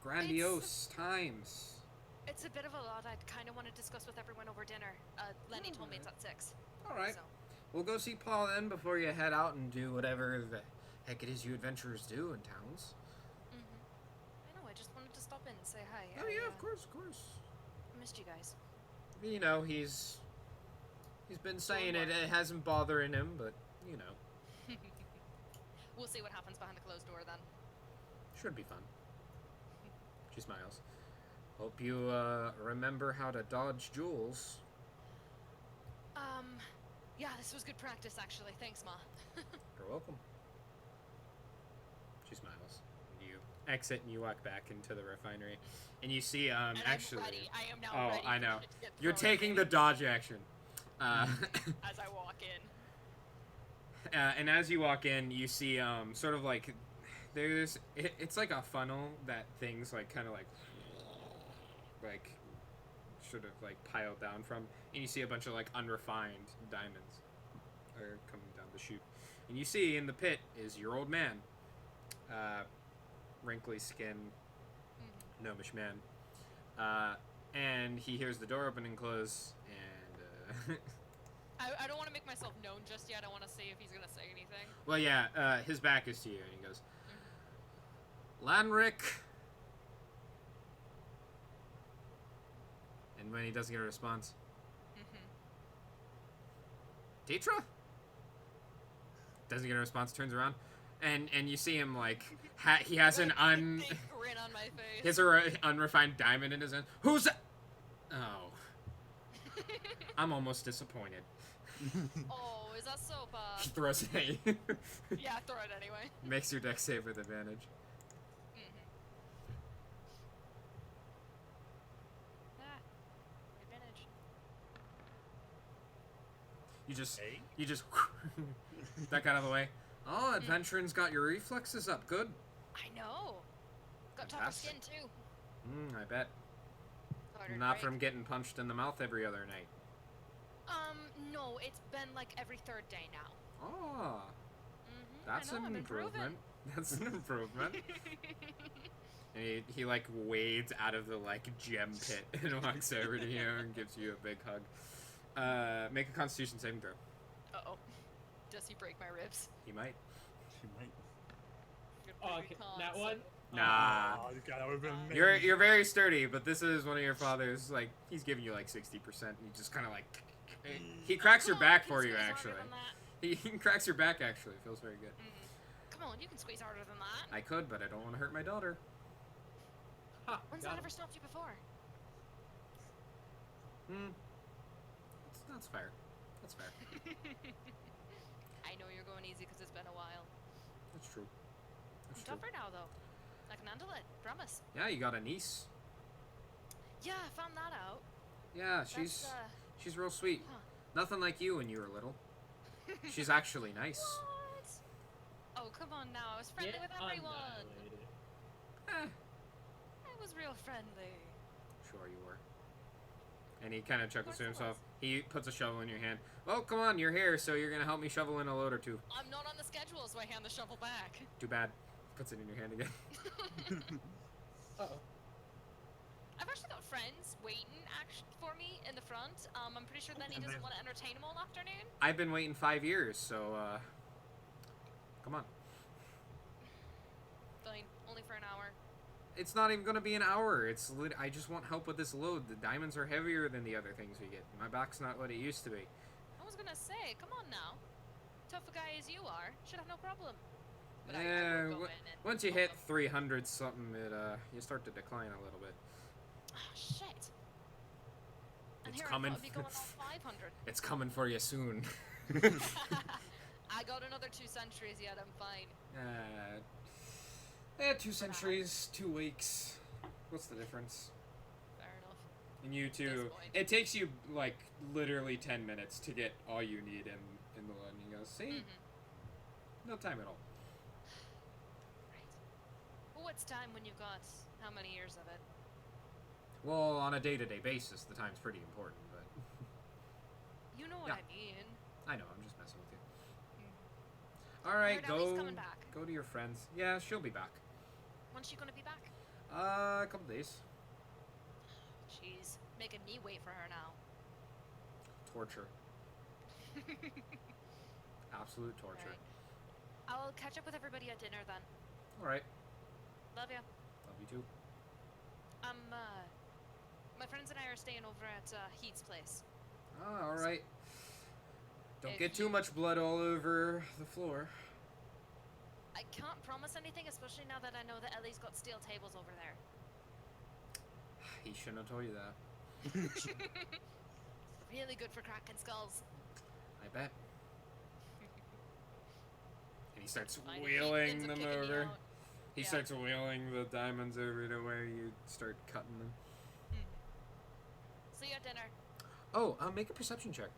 grandiose times. It's a bit of a lot I kind of want to discuss with everyone over dinner. Lenny told me it's at 6. All right. So, We'll go see Paul then before you head out and do whatever the heck it is you adventurers do in towns. I know, I just wanted to stop in and say hi. Oh yeah, of course, of course. I missed you guys. You know, he's been saying it hasn't bothering him, but you know, We'll see what happens behind the closed door then. should be fun. She smiles. Hope you remember how to dodge jewels. Yeah, this was good practice actually. Thanks, Ma. You're welcome. She smiles. You exit and you walk back into the refinery, and you see And actually. I'm ready. I am now Oh, ready. I for know. it to get You're thrown at taking me the dodge action. as I walk in. And as you walk in, you see sort of like it's like a funnel that things like kind of like sort of like piled down from, and you see a bunch of like unrefined diamonds are coming down the chute, and you see in the pit is your old man, wrinkly skin, gnomish man, and he hears the door open and close, and I don't want to make myself known just yet. I want to see if he's gonna say anything. well, yeah, his back is to you, and he goes, Lanric. And when he doesn't get a response, Deetra? Doesn't get a response, turns around, and you see him like, he has an Big grin on my face. he has a unrefined diamond in his hand. Who's that? Oh. I'm almost disappointed. Oh, is that so bad? He throws it at you. Yeah, throw it anyway. Makes your deck save with advantage. Advantage. You just duck out of the way. Oh, adventuring's got your reflexes up. Good. I know. Got tougher Fantastic. skin too. I bet. Harder to Not break. from getting punched in the mouth every other night. No, it's been like every 3rd day now. Oh, that's I know, an I'm improving. improvement. That's an improvement. And he like wades out of the like gem pit and walks over to you and gives you a big hug. Make a Constitution saving throw. Uh-oh. Does he break my ribs? He might. She might. Good Oh, pretty okay. cons. That one? Nah. Oh, God, that would have been amazing. You're very sturdy, but this is one of your father's. Like he's giving you like 60%. And he just kind of like he cracks your Come on, back you can for you squeeze actually. harder than that. He cracks your back actually. Feels very good. Come on, you can squeeze harder than that. I could, but I don't want to hurt my daughter. Ha, When's got that him. ever stopped you before? That's fair. That's fair. I know you're going easy because it's been a while. That's true. I'm That's true. tougher now, though. I can handle it. Promise. Yeah, you got a niece. Yeah, I found that out. Yeah, That's, she's real sweet. huh. Nothing like you when you were little. She's actually nice. What? Oh, come on now. I was friendly Get with everyone. annihilated. Eh, I was real friendly. sure you were. And he kind of chuckles to course I himself. He puts a shovel in your hand. Well, come on, you're here, so you're gonna help me shovel in a load or two. I'm not on the schedule, so I hand the shovel back. Too bad. Puts it in your hand again. Uh-oh. I've actually got friends waiting for me in the front. I'm pretty sure Lenny And doesn't then- want to entertain him all afternoon. I've been waiting 5 years, so come on. Fine, only for an hour. It's not even gonna be an hour. I just want help with this load. The diamonds are heavier than the other things we get. My back's not what it used to be. I was gonna say, come on now. Tough a guy as you are, should have no problem. But I Yeah, will go in and once you help hit him. 300 something, you start to decline a little bit. Ah, shit. And It's here coming. I thought I'd be going on 500. It's coming for you soon. I got another 2 centuries yet, I'm fine. 2 centuries, 2 weeks. What's the difference? Fair enough. And you two, point. it takes you like literally 10 minutes to get all you need in the one. You go, see, no time at all. Right. Well, what's time when you've got how many years of it? Well, on a day-to-day basis, the time's pretty important. But You know what Yeah. I mean. I know, I'm just messing with you. Mm. All right, Heard Ellie's go coming back. go to your friends. Yeah, she'll be back. When's she gonna be back? A couple days. Jeez, making me wait for her now. Torture. Absolute torture. Right. I'll catch up with everybody at dinner then. All right. Love ya. Love you too. My friends and I are staying over at Heat's place. Ah, all right. Don't If get too you- much blood all over the floor. I can't promise anything, especially now that I know that Ellie's got steel tables over there. He shouldn't have told you that. Really good for cracking skulls. I bet. And he starts Fine, he wheeling ends up them kicking me over. out. He Yeah. starts wheeling the diamonds over to where you start cutting them. See you at dinner. Oh, make a perception check.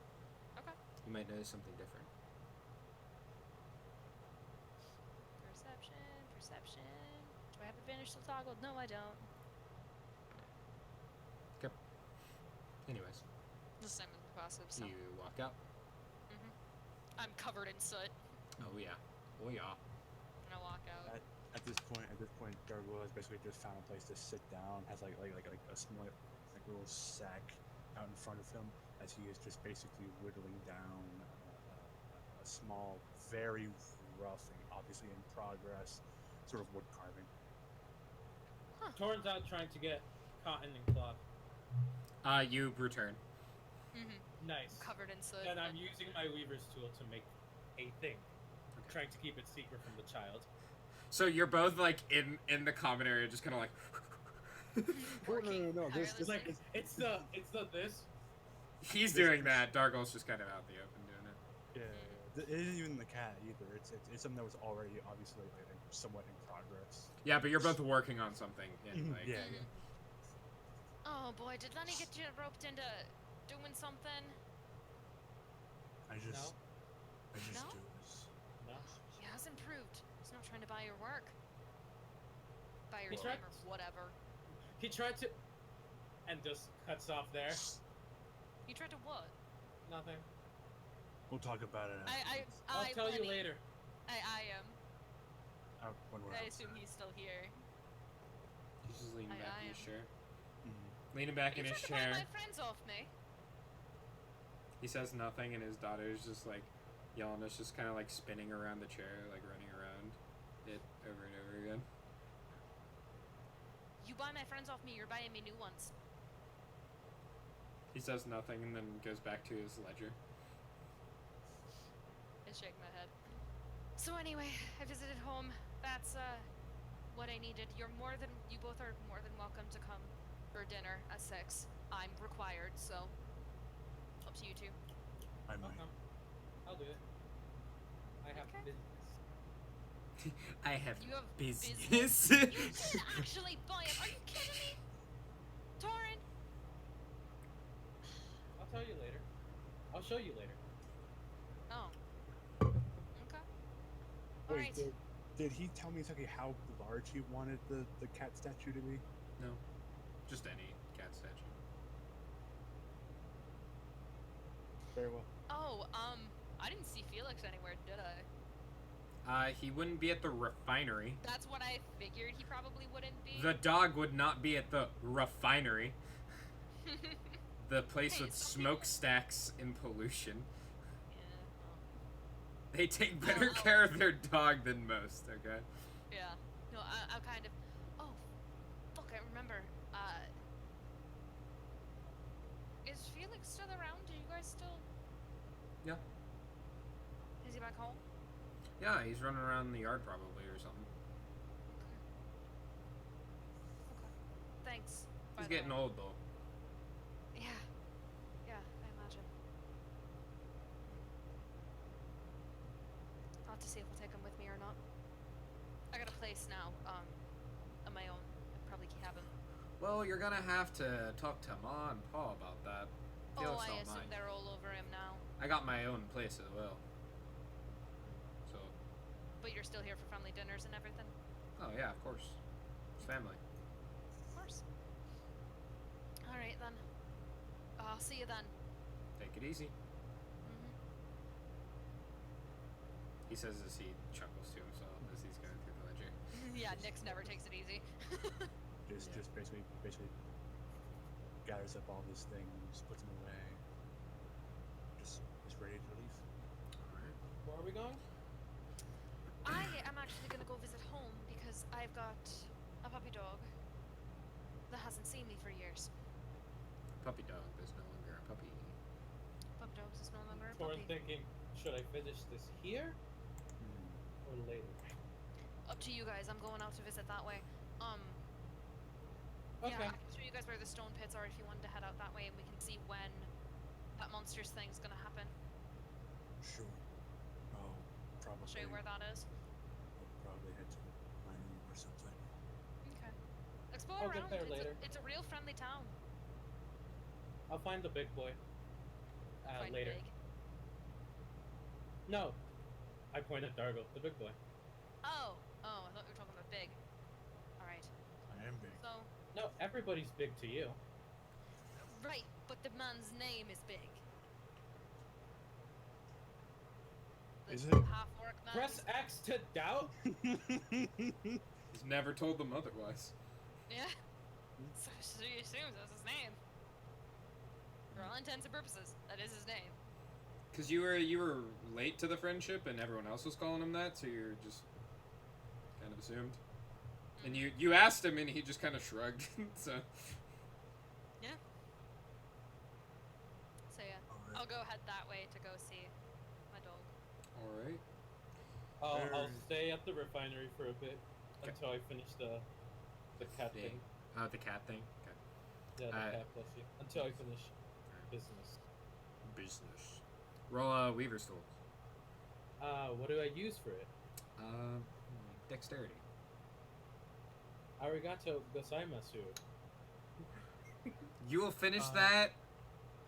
Okay. You might notice something different. Perception. Do I have advantage still toggled? No, I don't. Anyways, The same as the passive, so. you walk out. I'm covered in soot, Oh yeah. Oh yeah. and I walk out. At this point, Kargle has basically just found a place to sit down. Has like a small little sack out in front of him as he is just basically whittling down a small, very rough and obviously in progress sort of wood carving. Torn's out trying to get cotton and cloth. You return. Nice. Covered in soot. And I'm using my weaver's tool to make a thing. Trying to keep it secret from the child. So you're both like in the common area, just kind of like. Working no. This It's like tirelessly. it's the this. He's doing that. Dargle's just kind of out in the open doing it. Yeah, it isn't even the cat either. It's something that was already obviously like somewhat in progress. Yeah, but you're both working on something. And, like, Yeah. Oh boy, did Lenny get you roped into doing something? I just No? do this. No. He has improved. He's not trying to buy your work. Buy your He time tried- or whatever. He tried to, and just cuts off there. You tried to what? Nothing. We'll talk about it. I'll tell you Lenny, later. I am. When we're I outside. assume he's still here. He's just leaning I back in am. his chair. Mhm. Leaning back You in tried his to buy chair. my friends off me. He says nothing, and his daughter's just like yelling. It's just kind of like spinning around the chair, like running around it over and over again. You buy my friends off me, you're buying me new ones. He says nothing, and then goes back to his ledger. I shake my head. So anyway, I visited home. That's what I needed. You both are more than welcome to come for dinner at 6. I'm required, so up to you two. I might. Okay. I'll do it. I have Okay. business. I have You have business. You did actually buy it. Are you kidding me? Torin? I'll tell you later. I'll show you later. Oh. Okay. Wait, Alright. did he tell me exactly how large he wanted the cat statue to be? No, just any cat statue. Very well. Oh, I didn't see Felix anywhere, did I? He wouldn't be at the refinery. That's what I figured he probably wouldn't be. The dog would not be at the refinery. The place Hey, with some smokestacks and pollution. Yeah, They take better Oh. care of their dog than most, okay? yeah. No, I'm kind of... Oh, fuck, I remember. Is Felix still around? Do you guys still... Yeah. Is he back home? Yeah, he's running around the yard probably or something. Okay. Thanks. by He's the getting way. old though. Yeah. Yeah, I imagine. I'll have to see if we'll take him with me or not. I got a place now, on my own. I'd probably have him. Well, you're gonna have to talk to Ma and Pa about that. Felix I don't assume mind. they're all over him now. I got my own place as well. So, But you're still here for family dinners and everything? oh yeah, of course. It's family. Of course. Alright then. I'll see you then. Take it easy. Mm-hmm. He says as he chuckles to himself as he's going through the ledger. Yeah, Nyx never takes it easy. Just Yeah. just basically gathers up all these things, puts them away. Just ready to leave. Alright. Where are we going? I am actually gonna go visit home because I've got a puppy dog that hasn't seen me for years. Puppy dog is no longer a puppy. Puppy dogs is no longer a Torn puppy. thinking, should I finish this here or later? Up to you guys. I'm going out to visit that way. Okay. Yeah, I can show you guys where the stone pits are if you wanted to head out that way, and we can see when that monsters thing's gonna happen. Sure. Oh, probably. I'll show you where that is. I'll probably head to my room or something. Okay. Explore I'll get around. there later. It's a real friendly town. I'll find the big boy. Quite Later. big. No. I point at Dargo, the big boy. Oh, I thought you were talking about big. All right. I am big. So, No, everybody's big to you. right, but the man's name is big. The Is it? half-orc man. Press X to doubt? He's never told them otherwise. Yeah. So he assumes that's his name. For all intents and purposes, that is his name. Cause you were late to the friendship and everyone else was calling him that, so you're just kind of assumed. And you asked him and he just kind of shrugged. So Yeah. So yeah, Alright. I'll go head that way to go see my dog. all right. I'll Very- stay at the refinery for a bit Okay. until I finish the cat thing. The cat thing. Okay. Yeah, the Uh, cat, bless you. Until I finish business. Business. Roll Weaver's tools. What do I use for it? Dexterity. Arigato gozaimasu. You will finish that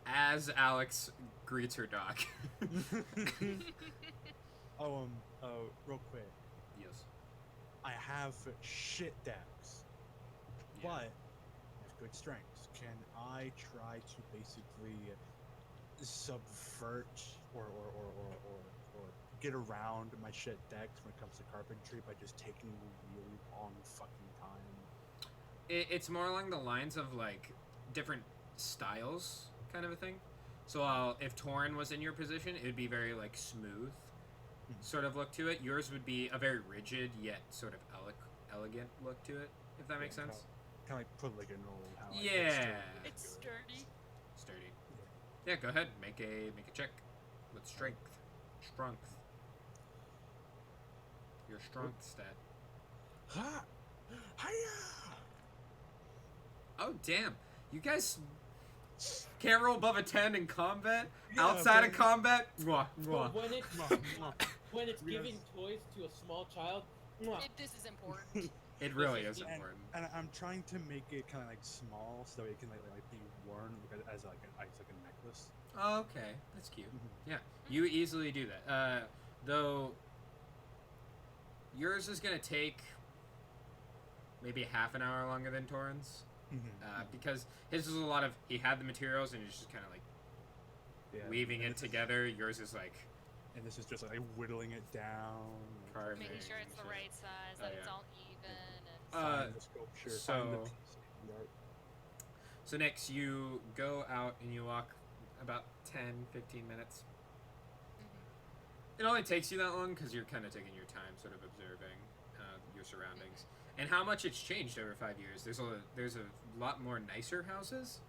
as Alex greets her dog. Oh, real quick. Yes. I have shit decks, Yeah. but I have good strengths. Can I try to basically subvert or get around my shit decks when it comes to carpentry by just taking a really long fucking time? It's more along the lines of like different styles, kind of a thing. So if Torin was in your position, it would be very like smooth, sort of look to it. Yours would be a very rigid yet sort of elegant look to it, if that makes sense. Kind of like put like an old how I Yeah. fixed It's sturdy. Sturdy. Yeah, go ahead. Make a check with strength. Your strength stat. Ha! Hiya! Oh damn! You guys Can't roll above a 10 in combat. Yeah, Outside of but- combat, mwah, mwah. But when it's when it's Yes. giving toys to a small child, mwah. This is important. It really This is is- important. And I'm trying to make it kind of like small so it can like be worn as like a necklace. Oh, okay, that's cute. Mhm. Yeah, you easily do that. Though yours is gonna take maybe half an hour longer than Torin's, because his is a lot of he had the materials and he's just kind of like Yeah, weaving and it this is- together. Yours is like and this is just like whittling it down. carving. Making sure it's the shit. right size, Oh, that it's yeah. all even, and Find the sculpture, find the so- piece of the art. So next you go out and you walk about 10, 15 minutes. It only takes you that long because you're kind of taking your time, sort of observing your surroundings and how much it's changed over 5 years. There's a lot more nicer houses,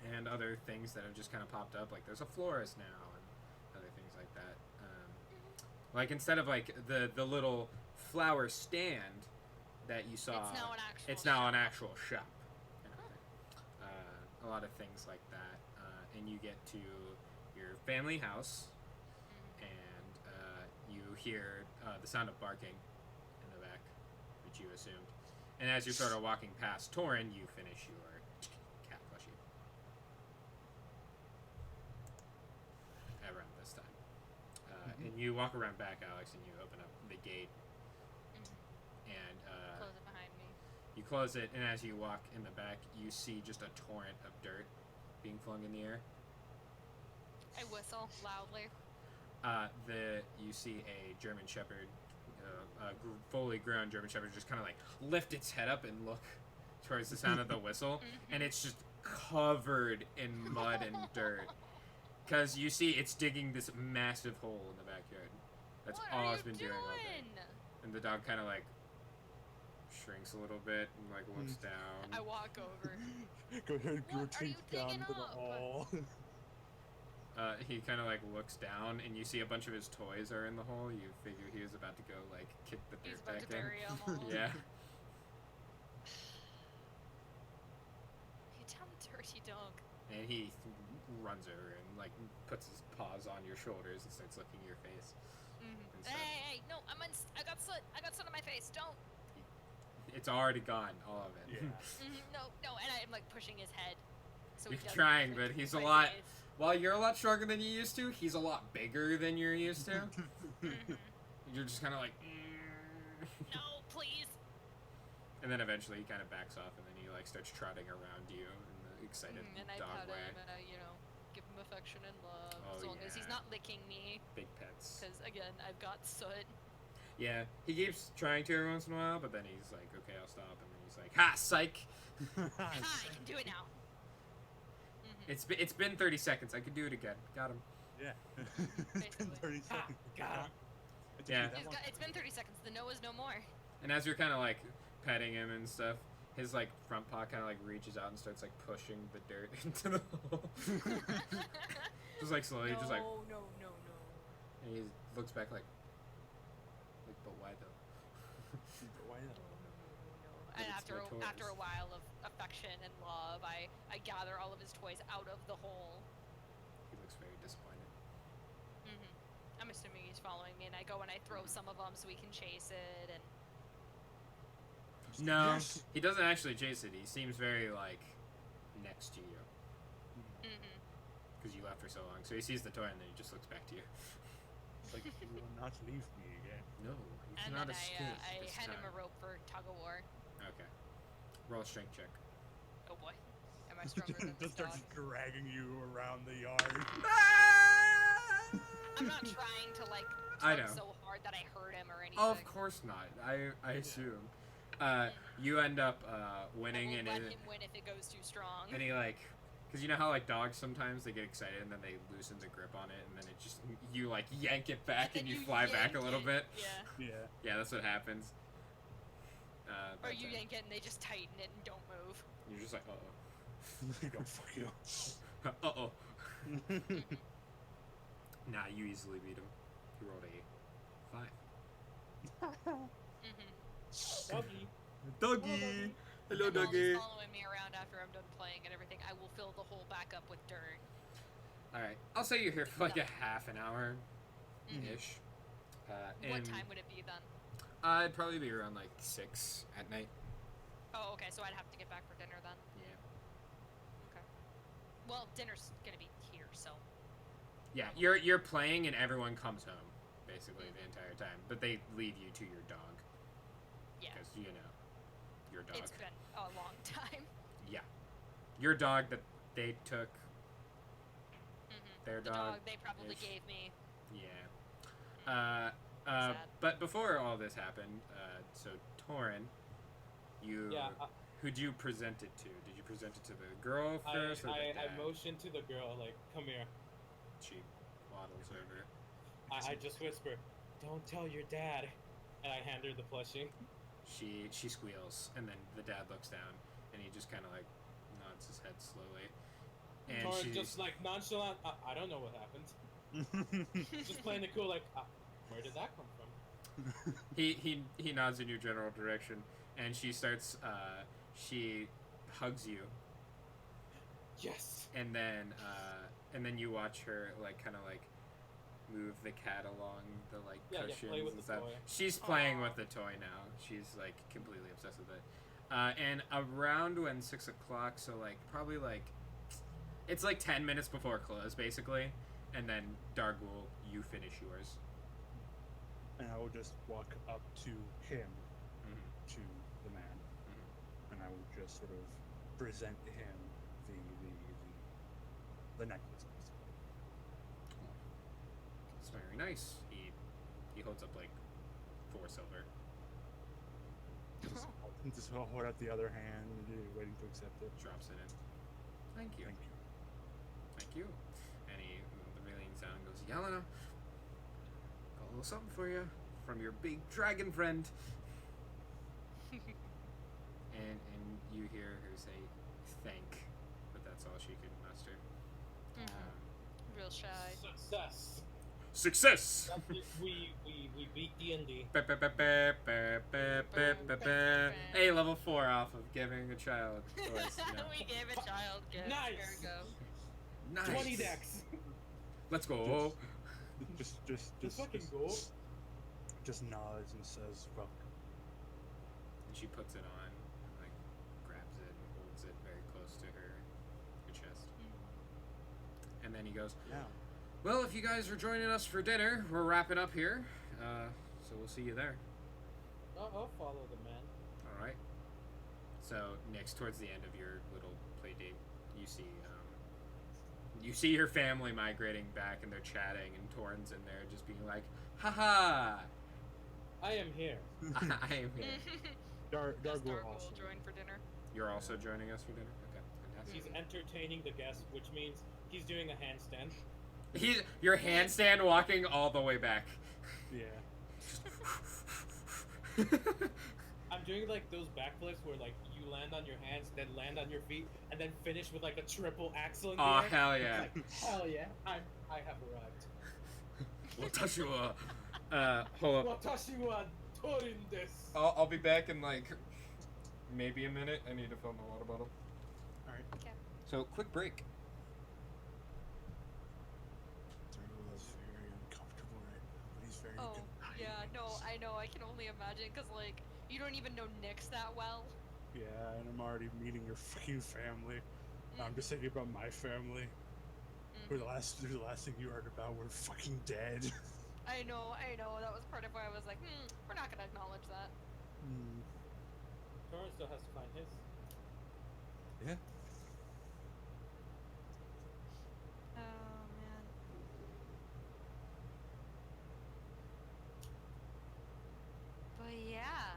and other things that have just kind of popped up. Like there's a florist now and other things like that. Like instead of like the little flower stand that you saw, it's now an actual. it's now shop. an actual shop. Kind of thing. A lot of things like that, and you get to your family house. And you hear the sound of barking in the back, which you assumed. And as you're sort of walking past Torin, you finish your cat plushie. Around this time. And you walk around back, Alex, and you open up the gate. And Close it behind me. you close it, and as you walk in the back, you see just a torrent of dirt being flung in the air. I whistle loudly. You see a German Shepherd, fully grown German Shepherd, just kind of like lift its head up and look towards the sound of the whistle, and it's just covered in mud and dirt. Because you see it's digging this massive hole in the backyard. That's What all are it's you been doing all day. And the dog kind of like shrinks a little bit and like looks down. I walk over. Go ahead, What are you rotate down digging to the up? hall. He kind of like looks down, and you see a bunch of his toys are in the hole. You figure he was about to go like kick the He's dirt about back to bury them all. in. Yeah. You damn dirty dog. And he runs over and like puts his paws on your shoulders and starts licking your face. And stuff. Hey, no, I got soot. I got soot on my face. Don't. It's already gone, all of it. Yeah. No, and I'm like pushing his head. So You're he doesn't trying, like, but he's my a lot- face. While you're a lot stronger than you used to, he's a lot bigger than you're used to. You're just kind of like, No, please. and then eventually he kind of backs off, and then he like starts trotting around you in the excited And I dog pet way. him and I, give him affection and love. Oh, as long as he's yeah. not licking me. Big pets. Because, again, I've got soot. Yeah, he keeps trying to every once in a while, but then he's like, okay, I'll stop, and then he's like, ha, psych. Ha, I can do it now. It's been 30 seconds. I could do it again. Got him. Yeah. Basically. 30 Ha, seconds. got him. It took you Yeah. that long? It's been 30 seconds. The no is no more. And as you're kind of like petting him and stuff, his like front paw kind of like reaches out and starts like pushing the dirt into the hole. Just like slowly, no, just like, no. and he looks back like, but why though? But why not? And it's after my after a toys. while of affection and love, I gather all of his toys out of the hole. He looks very disappointed. I'm assuming he's following me, and I go and I throw some of them so we can chase it. And No, Yes. he doesn't actually chase it. He seems very like next to you because you left for so long. So he sees the toy and then he just looks back to you. It's like, you will not leave me again. No, you and cannot then escape I this hand time. him a rope for tug of war. Okay, roll a strength check. Oh boy, am I stronger than this Just dog? starts dragging you around the yard. I'm not trying to like I tug know. so hard that I hurt him or anything. Of course not. I assume. You end up winning, I and will let it, him win if it goes too strong. and he like, because you know how like dogs sometimes they get excited and then they loosen the grip on it, and then it just you like yank it back and then you fly back a yank little it. bit. Yeah. Yeah. Yeah, that's what happens. Or But, you yank it and they just tighten it and don't move. You're just like, Go fuck you. uh-oh. Nah, you easily beat him. You rolled a 5. Doggy. Doggy! Hello, and while doggy. he's following me around after I'm done playing and everything, I will fill the hole back up with dirt. Alright, I'll say you're here for like a half an hour ish. What time would it be then? I'd probably be around like 6 at night. Oh, okay, so I'd have to get back for dinner then. Yeah. Okay. Well, dinner's gonna be here, so. Yeah, you're playing and everyone comes home basically the entire time, but they leave you to your dog. Yeah. Because you know, your dog. It's been a long time. Yeah, your dog that they took. Their The dog. they probably gave me. Yeah. Sad. But before all this happened, so Torin, you. Yeah. Who'd you present it to? Did you present it to the girl first or the I dad? motioned to the girl, like, come here. She waddles over. I just whisper, don't tell your dad. And I hand her the plushie. She squeals, and then the dad looks down, and he just kind of like nods his head slowly. And Or she's just like nonchalant, I don't know what happened. Just playing it cool, like, where did that come from? he nods in your general direction, and she starts. She hugs you, Yes. and then you watch her like kind of like move the cat along the like Yeah, cushions play with and the stuff. toy. She's playing Aw. with the toy now. She's like completely obsessed with it. And around when 6 o'clock, so like probably like it's like 10 minutes before close basically, and then Dargul, you finish yours. And I will just walk up to him, Mhm. to the man, and I will just sort of present him the necklace. It's very nice. He holds up like 4 silver. Just hold out the other hand, waiting to accept it. Drops it in. Thank you. Thank you. Thank you. And the leans down and goes, Yelena, got a little something for you from your big dragon friend. and you hear her say, thank, but that's all she could muster. Real shy. Success. Success! That's it. We beat D&D. Hey, level 4 off of giving a child toys. No. We gave a child gifts. Nice. There we go. Nice. 20 decks. Let's go. Just fucking go. just nods and says, "Well, And she puts it on, and like grabs it and holds it very close to her chest. And then he goes, yeah." well, if you guys are joining us for dinner, we're wrapping up here. So we'll see you there. I'll follow the man. All right. So next, towards the end of your little play date, you see your family migrating back, and they're chatting, and Torin's in there just being like, "Ha I am here. I am here." Does Dargul Dargul also. join for dinner? You're also joining us for dinner. Okay, He's fantastic. entertaining the guests, which means he's doing a handstand. He's your handstand walking all the way back. Yeah. I'm doing like those backflips where like you land on your hands, then land on your feet, and then finish with like a triple axle in the Oh air. hell yeah! Like, hell yeah! I have arrived. Watashi wa, hold up. Watashi wa torin desu. I'll be back in like maybe a minute. I need to fill my water bottle. All right. Okay. So quick break. Dargul is very uncomfortable right now, but he's very Oh, good. yeah, no, I know. I can only imagine because, like, you don't even know Nyx that well. Yeah, and I'm already meeting your fucking family. I'm just thinking about my family. Who the last thing you heard about were fucking dead. I know. That was part of why I was like, we're not gonna acknowledge that. Torin still has to find his. Yeah. Oh man. But yeah,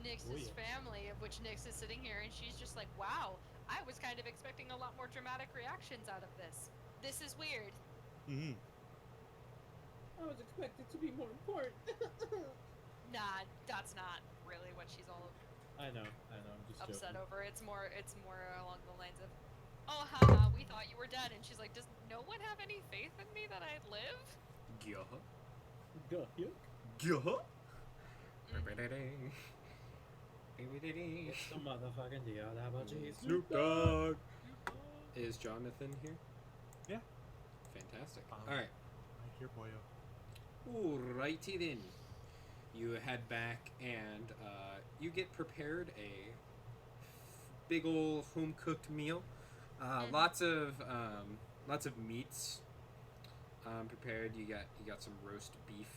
Nyx's Oh, yeah. family, of which Nyx is sitting here, and she's just like, wow, I was kind of expecting a lot more dramatic reactions out of this. This is weird. Mm-hmm. I was expected to be more important. Nah, that's not really what she's all I know. I'm just upset joking. over. It's more along the lines of, oh haha, we thought you were dead, and she's like, does no one have any faith in me that I'd live? Gyoh. Go, you. Gyoh. It's the motherfucking deal. How about you? Snoop Dogg. Is Jonathan here? Yeah. Fantastic. Um, All right. Right here, boyo. Alrighty then. You head back and you get prepared a big ol' home cooked meal. Lots of meats prepared. You got some roast beef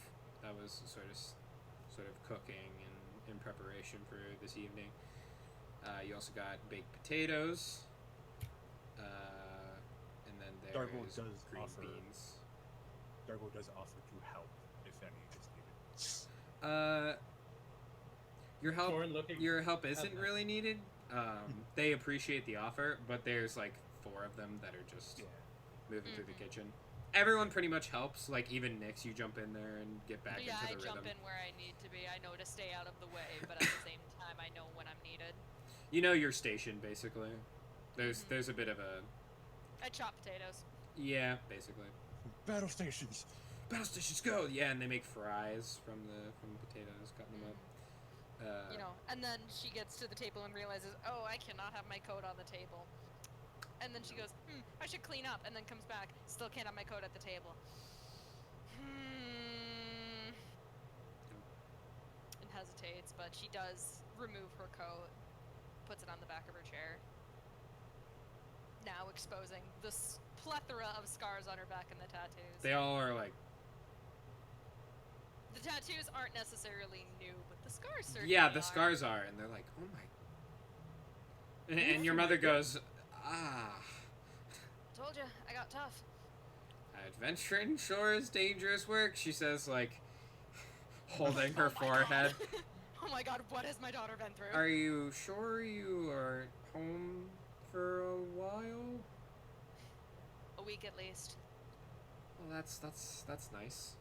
that was sort of cooking and in preparation for this evening. You also got baked potatoes. And then Kargle there's does green offer- beans. Kargle does offer to help if any is needed. Your help isn't Okay. really needed. They appreciate the offer, but there's like 4 of them that are just Yeah. moving through the kitchen. Everyone pretty much helps. Like even Nix, you jump in there and get back Yeah, into I the jump rhythm. in where I need to be. I know to stay out of the way, but at the same time, I know when I'm needed. You know your station basically. There's a bit of a I chop potatoes. yeah, basically. Battle stations. Battle stations go. Yeah, and they make fries from the potatoes, cutting them up. You know, and then she gets to the table and realizes, oh, I cannot have my coat on the table. And then she goes, I should clean up, and then comes back, still can't have my coat at the table. And hesitates, but she does remove her coat, puts it on the back of her chair. Now exposing this plethora of scars on her back and the tattoos. They all are like The tattoos aren't necessarily new, but the scars certainly yeah, the are. scars are, and they're like, oh my. And your mother goes, Told you, I got tough. Adventuring sure is dangerous work, she says, like, holding her Oh my forehead. God. Oh my god, what has my daughter been through? Are you sure you are home for a while? A week at least. Well, that's nice.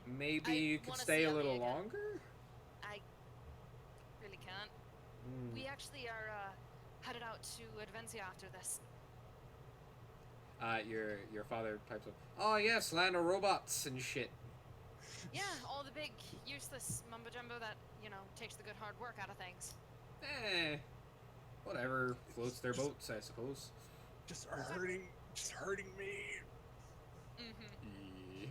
Mhm. Maybe I you could wanna stay see a Ellie little again. longer? I really can't. Mm. We actually are headed out to Advencia after this. Your father pipes up. Oh yes, land of robots and shit. Yeah, all the big, useless mumbo jumbo that, takes the good hard work out of things. Whatever floats their boats, I suppose. Just hurting me. Mm-hmm.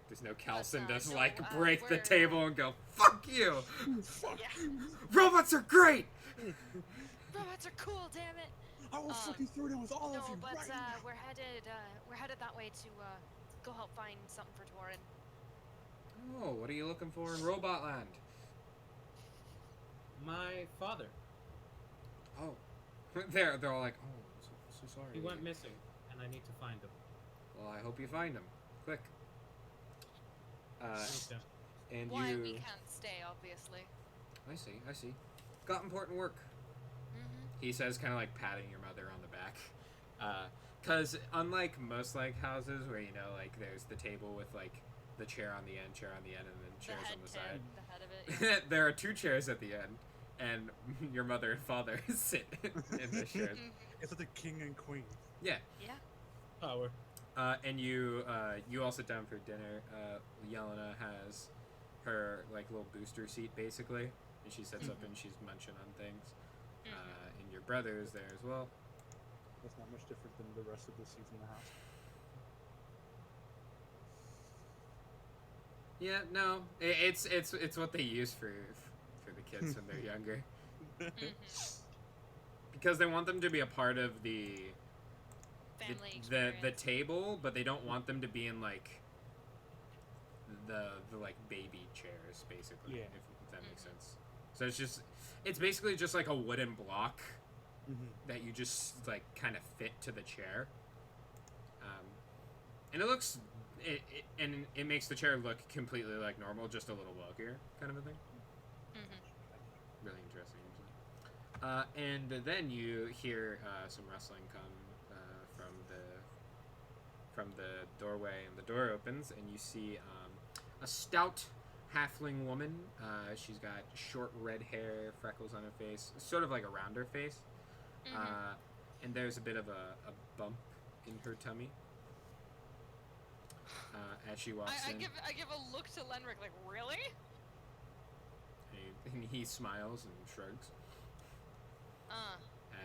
There's no Calcin to no, like break the we're- table and go, fuck you! Fuck Yeah. you. Robots are great! Robots are cool, damn it! I will fucking throw down with all of No, you but right now. we're headed that way to go help find something for Torin. Oh, what are you looking for in Robot Land? My father. Oh. They're all like, oh, so sorry. He went missing, and I need to find him. Well, I hope you find him. Quick. Okay. And Why you... we can't stay, obviously. I see. Got important work. Mm-hmm. He says, kind of like patting your mother on the back. Because unlike most like houses where, like there's the table with like the chair on the end, and then chairs on the side. The head of it. Yeah. There are 2 chairs at the end, and your mother and father sit in the chairs. It's like the king and queen. Yeah. Yeah. Power. And you all sit down for dinner. Yelena has her like little booster seat basically, and she sits up and she's munching on things. And your brother is there as well. That's not much different than the rest of the seats in the house. Yeah, no, it's what they use for the kids when they're younger, because they want them to be a part of the Family the experience. table, but they don't want them to be in like the like baby chairs basically. Yeah. If that makes sense. So it's basically just like a wooden block that you just like kind of fit to the chair, and it looks. It makes the chair look completely like normal, just a little bulkier, kind of a thing. Really interesting. And then you hear some rustling come from the doorway, and the door opens, and you see a stout halfling woman. She's got short red hair, freckles on her face, sort of like around her face, and there's a bit of a bump in her tummy. As she walks I in, give a look to Lenric like, really? he And he smiles and shrugs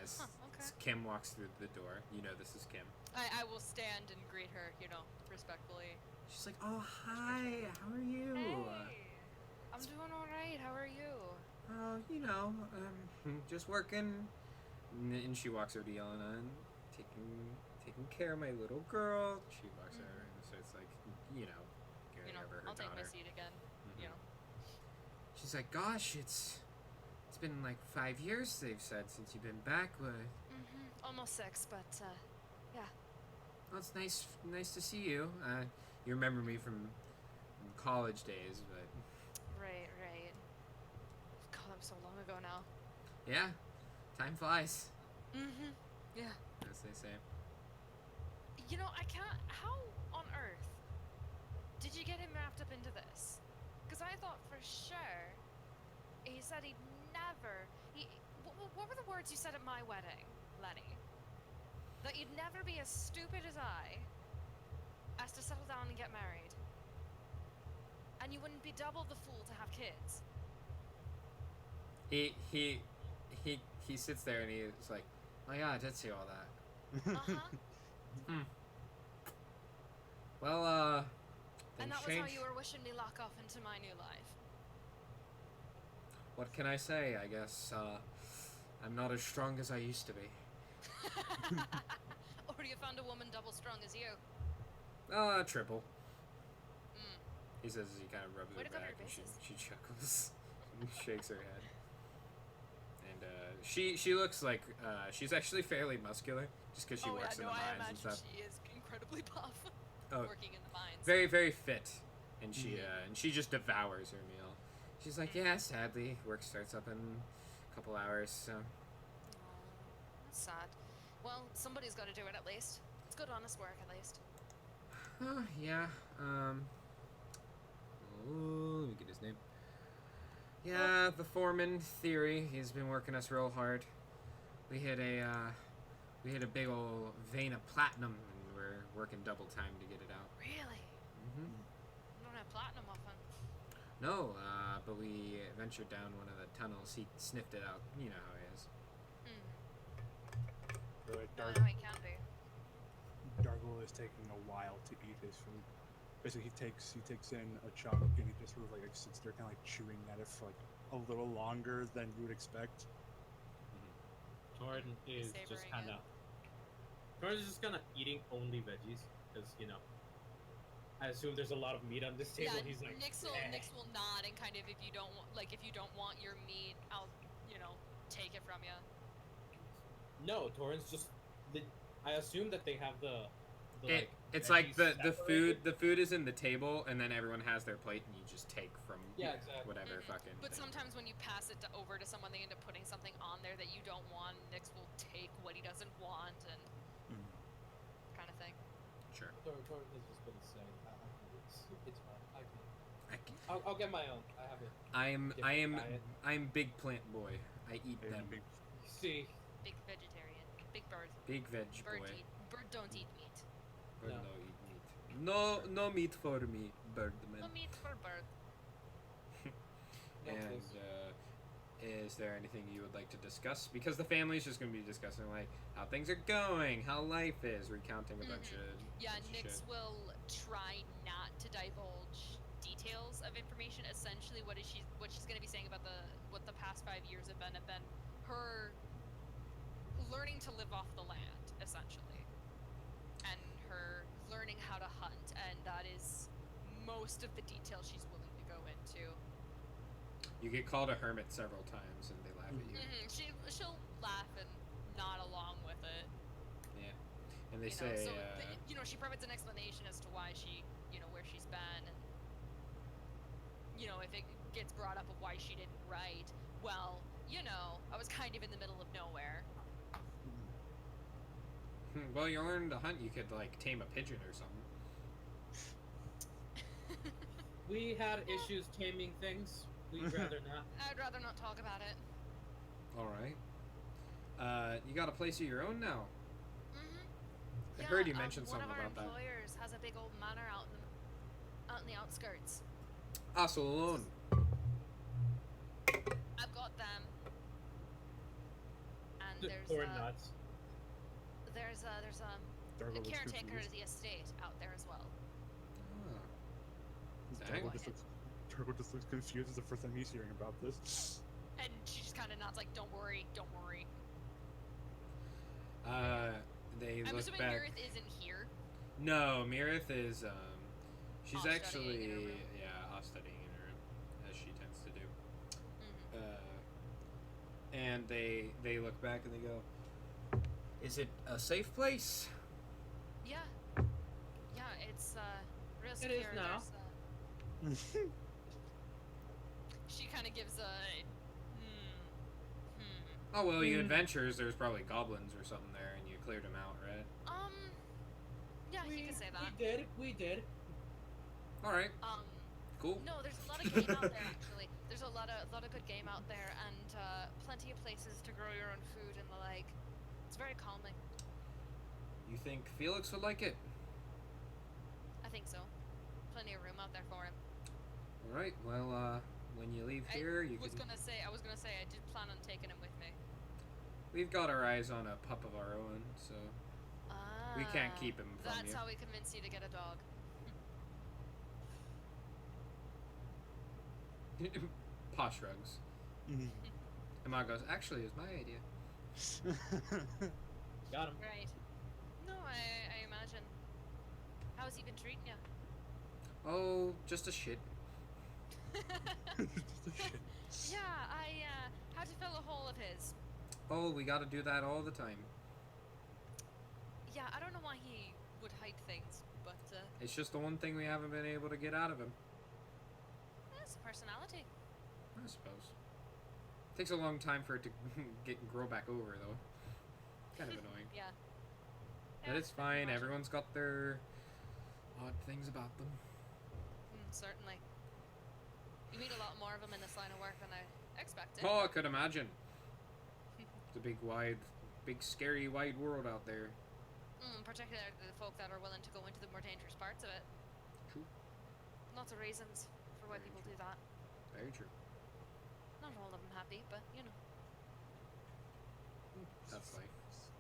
as Okay. Kim walks through the door. You know this is Kim. I will stand and greet her, respectfully. She's like, "Oh, hi. How are you?" Hey, I'm doing all right. How are you? Just working. And she walks over to Yelena and taking care of my little girl. She walks over and starts like, caring over her I'll take daughter. my seat again. Mhm. She's like, "Gosh, it's been like 5 years, they've said, since you've been back. Almost 6, but yeah. Well, it's nice to see you. You remember me from college days, but Right. God, that was so long ago now. yeah, time flies, Yeah. as they say." I can't. How on earth did you get him wrapped up into this? Because I thought for sure he said he'd never. What were the words you said at my wedding, Lenny? That you'd never be as stupid as I as to settle down and get married. And you wouldn't be double the fool to have kids. He sits there and he's like, "Oh yeah, I did say all that." Uh-huh. Well, And things that was how change. you were wishing me luck off into my new life. What can I say? I guess I'm not as strong as I used to be. Or you found a woman double strong as you. Triple. Mm. He says as he kind of rubs Way her to cover back your and she bases. chuckles and shakes her head. And she looks like she's actually fairly muscular just because she works in the I mines imagine and stuff. she is incredibly buff. Oh, Working in the mines. very very fit, and she just devours her meal. She's like, "Yeah, sadly, work starts up in a couple hours, so." Aw, that's sad. Well, somebody's got to do it at least. It's good, honest work at least. Yeah. Ooh, let me get his name. Yeah, the foreman theory. He's been working us real hard. We hit a big old vein of platinum, and we're working double time to get it out. Really? Mhm. You don't have platinum often. No, but we ventured down one of the tunnels. He sniffed it out. You know how he is. Really, No, no, it can be. Kargle is taking a while to eat his food. Basically, he takes in a chunk and he just sort of like sits there, kind of like chewing at it for like a little longer than you would expect. Torrin is just Savoring kind it. of. Torrin is just kind of eating only veggies because I assume there's a lot of meat on this table. Yeah, He's like, Nix will nod and kind of if you don't want your meat, I'll take it from you. No, Torrin's just. I assume that they have the It's like veggies the separated. food is in the table, and then everyone has their plate, and you just take from Yeah, exactly. whatever Mhm. fucking. But thing. sometimes when you pass it over to someone, they end up putting something on there that you don't want. Nix will take what he doesn't want and kind of thing. Sure. Torrin is just gonna say, it's fine. I can- I'll get my own. I have it. I'm big plant boy. I eat And them. big- See, Big vegetarian. Big bird. Big veg Bird boy. Bird don't eat meat. Bird No. no eat meat. No meat for me, birdman. No meat for bird. no, And please. is there anything you would like to discuss? Because the family's just going to be discussing like how things are going, how life is, recounting a bunch of Yeah, bunch of Nix shit. will try not to divulge details of information. Essentially, what she's going to be saying about what the past 5 years have been her learning to live off the land, essentially, and her learning how to hunt, and that is most of the details she's willing to go into. You get called a hermit several times, and they laugh at you. She'll laugh and nod along with it. Yeah, and they You say, know, so she provides an explanation as to why she, where she's been, and if it gets brought up of why she didn't write, well, I was kind of in the middle of nowhere. well, you learned to hunt. You could like tame a pigeon or something. We had issues taming things. We'd rather not. I'd rather not talk about it. All right. You got a place of your own now. Mm-hmm. I heard you mention something one of our about that. employers has a big old manor out in the outskirts. Hustle alone. there's Or nuts. there's Dargo a looks caretaker confused. of the estate out there as well. Oh. Dargo Dang. just looks confused. It's the first time he's hearing about this. And she just kind of nods like, "Don't worry, don't worry." They I'm look assuming back. Mirith isn't here. No, Mirith is she's Off studying actually in her room. off studying in her room, as she tends to do. Mm-hmm. And they look back and they go, "Is it a safe place?" Yeah, yeah, it's real It secure. is now. There's, she kind of gives a Oh well, you Hmm. adventurers. There's probably goblins or something there, and you cleared them out, right? Yeah, you could say that. We did. All right, cool. No, there's a lot of game out there actually. There's a lot of good game out there, and plenty of places to grow your own food and the like. It's very calming. You think Felix would like it? I think so. Plenty of room out there for him. All right. Well, when you leave here, you I was can. gonna say I did plan on taking him with me. We've got our eyes on a pup of our own, so we can't keep him from That's you. how we convince you to get a dog. Pa shrugs. Mhm. Emma goes, "Actually, it was my idea." Got him. Right. No, I imagine. How's he been treating you? Oh, just a shit. Just a shit. Yeah, I had to fill a hole of his. Oh, we got to do that all the time. Yeah, I don't know why he would hide things, but It's just the one thing we haven't been able to get out of him. it's a personality. I suppose. Takes a long time for it to grow back over, though. Kind of annoying. Yeah. But Yeah, it's I can fine. imagine. Everyone's got their odd things about them. Certainly. You meet a lot more of them in this line of work than I expected. Oh, I could imagine. It's a big, scary, wide world out there. Particularly the folk that are willing to go into the more dangerous parts of it. True. Lots of reasons for why people do that. Very true. Not all of them happy, but you know. That's life.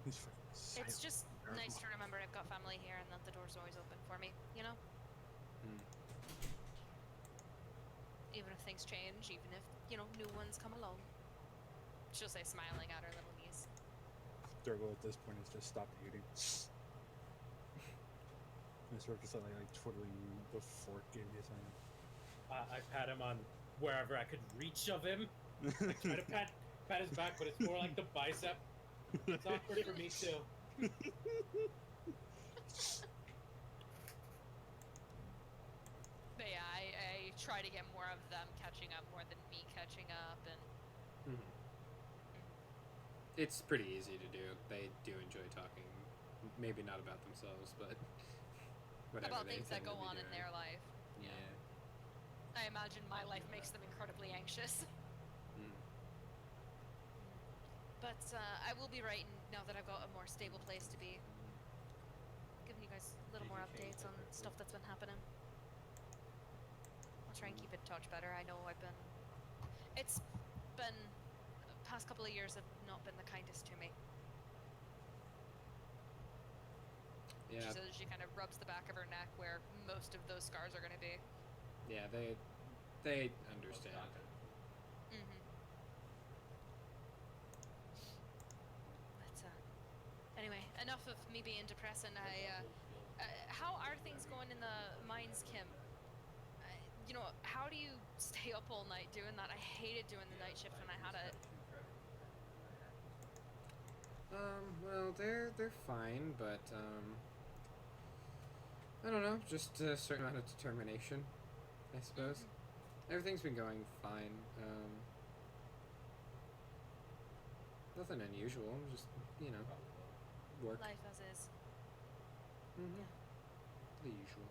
He's fucking It's silent. just nice to remember I've got family here and that the door's always open for me, you know? Hmm. Even if things change, even if, you know, new ones come along. She'll say, smiling at her little niece. Dargo at this point has just stopped eating. And sort of just like twiddling the fork in his hand. I pat him on wherever I could reach of him. I try to pat his back, but it's more like the bicep. It's awkward for me too. But yeah, I try to get more of them catching up more than me catching up, and It's pretty easy to do. They do enjoy talking. Maybe not about themselves, but whatever about they things that tend go to be on in doing. their life. Yeah. I imagine my life makes them incredibly anxious. Mm. But I will be writing now that I've got a more stable place to be. Giving you guys a little more updates on stuff that's been happening. I'll try and keep in touch better. I know it's been, the past couple of years have not been the kindest to me. Yeah. She says she kind of rubs the back of her neck where most of those scars are going to be. Yeah. They understand. Mm-hmm. But anyway, enough of me being depressing. How are things going in the mines, Kim? You know, how do you stay up all night doing that? I hated doing the night shift when I had it. Well, they're fine, but I don't know, just a certain amount of determination, I suppose. Everything's been going fine. Nothing unusual, just, you know, work. Life as is. Mm-hmm. The usual.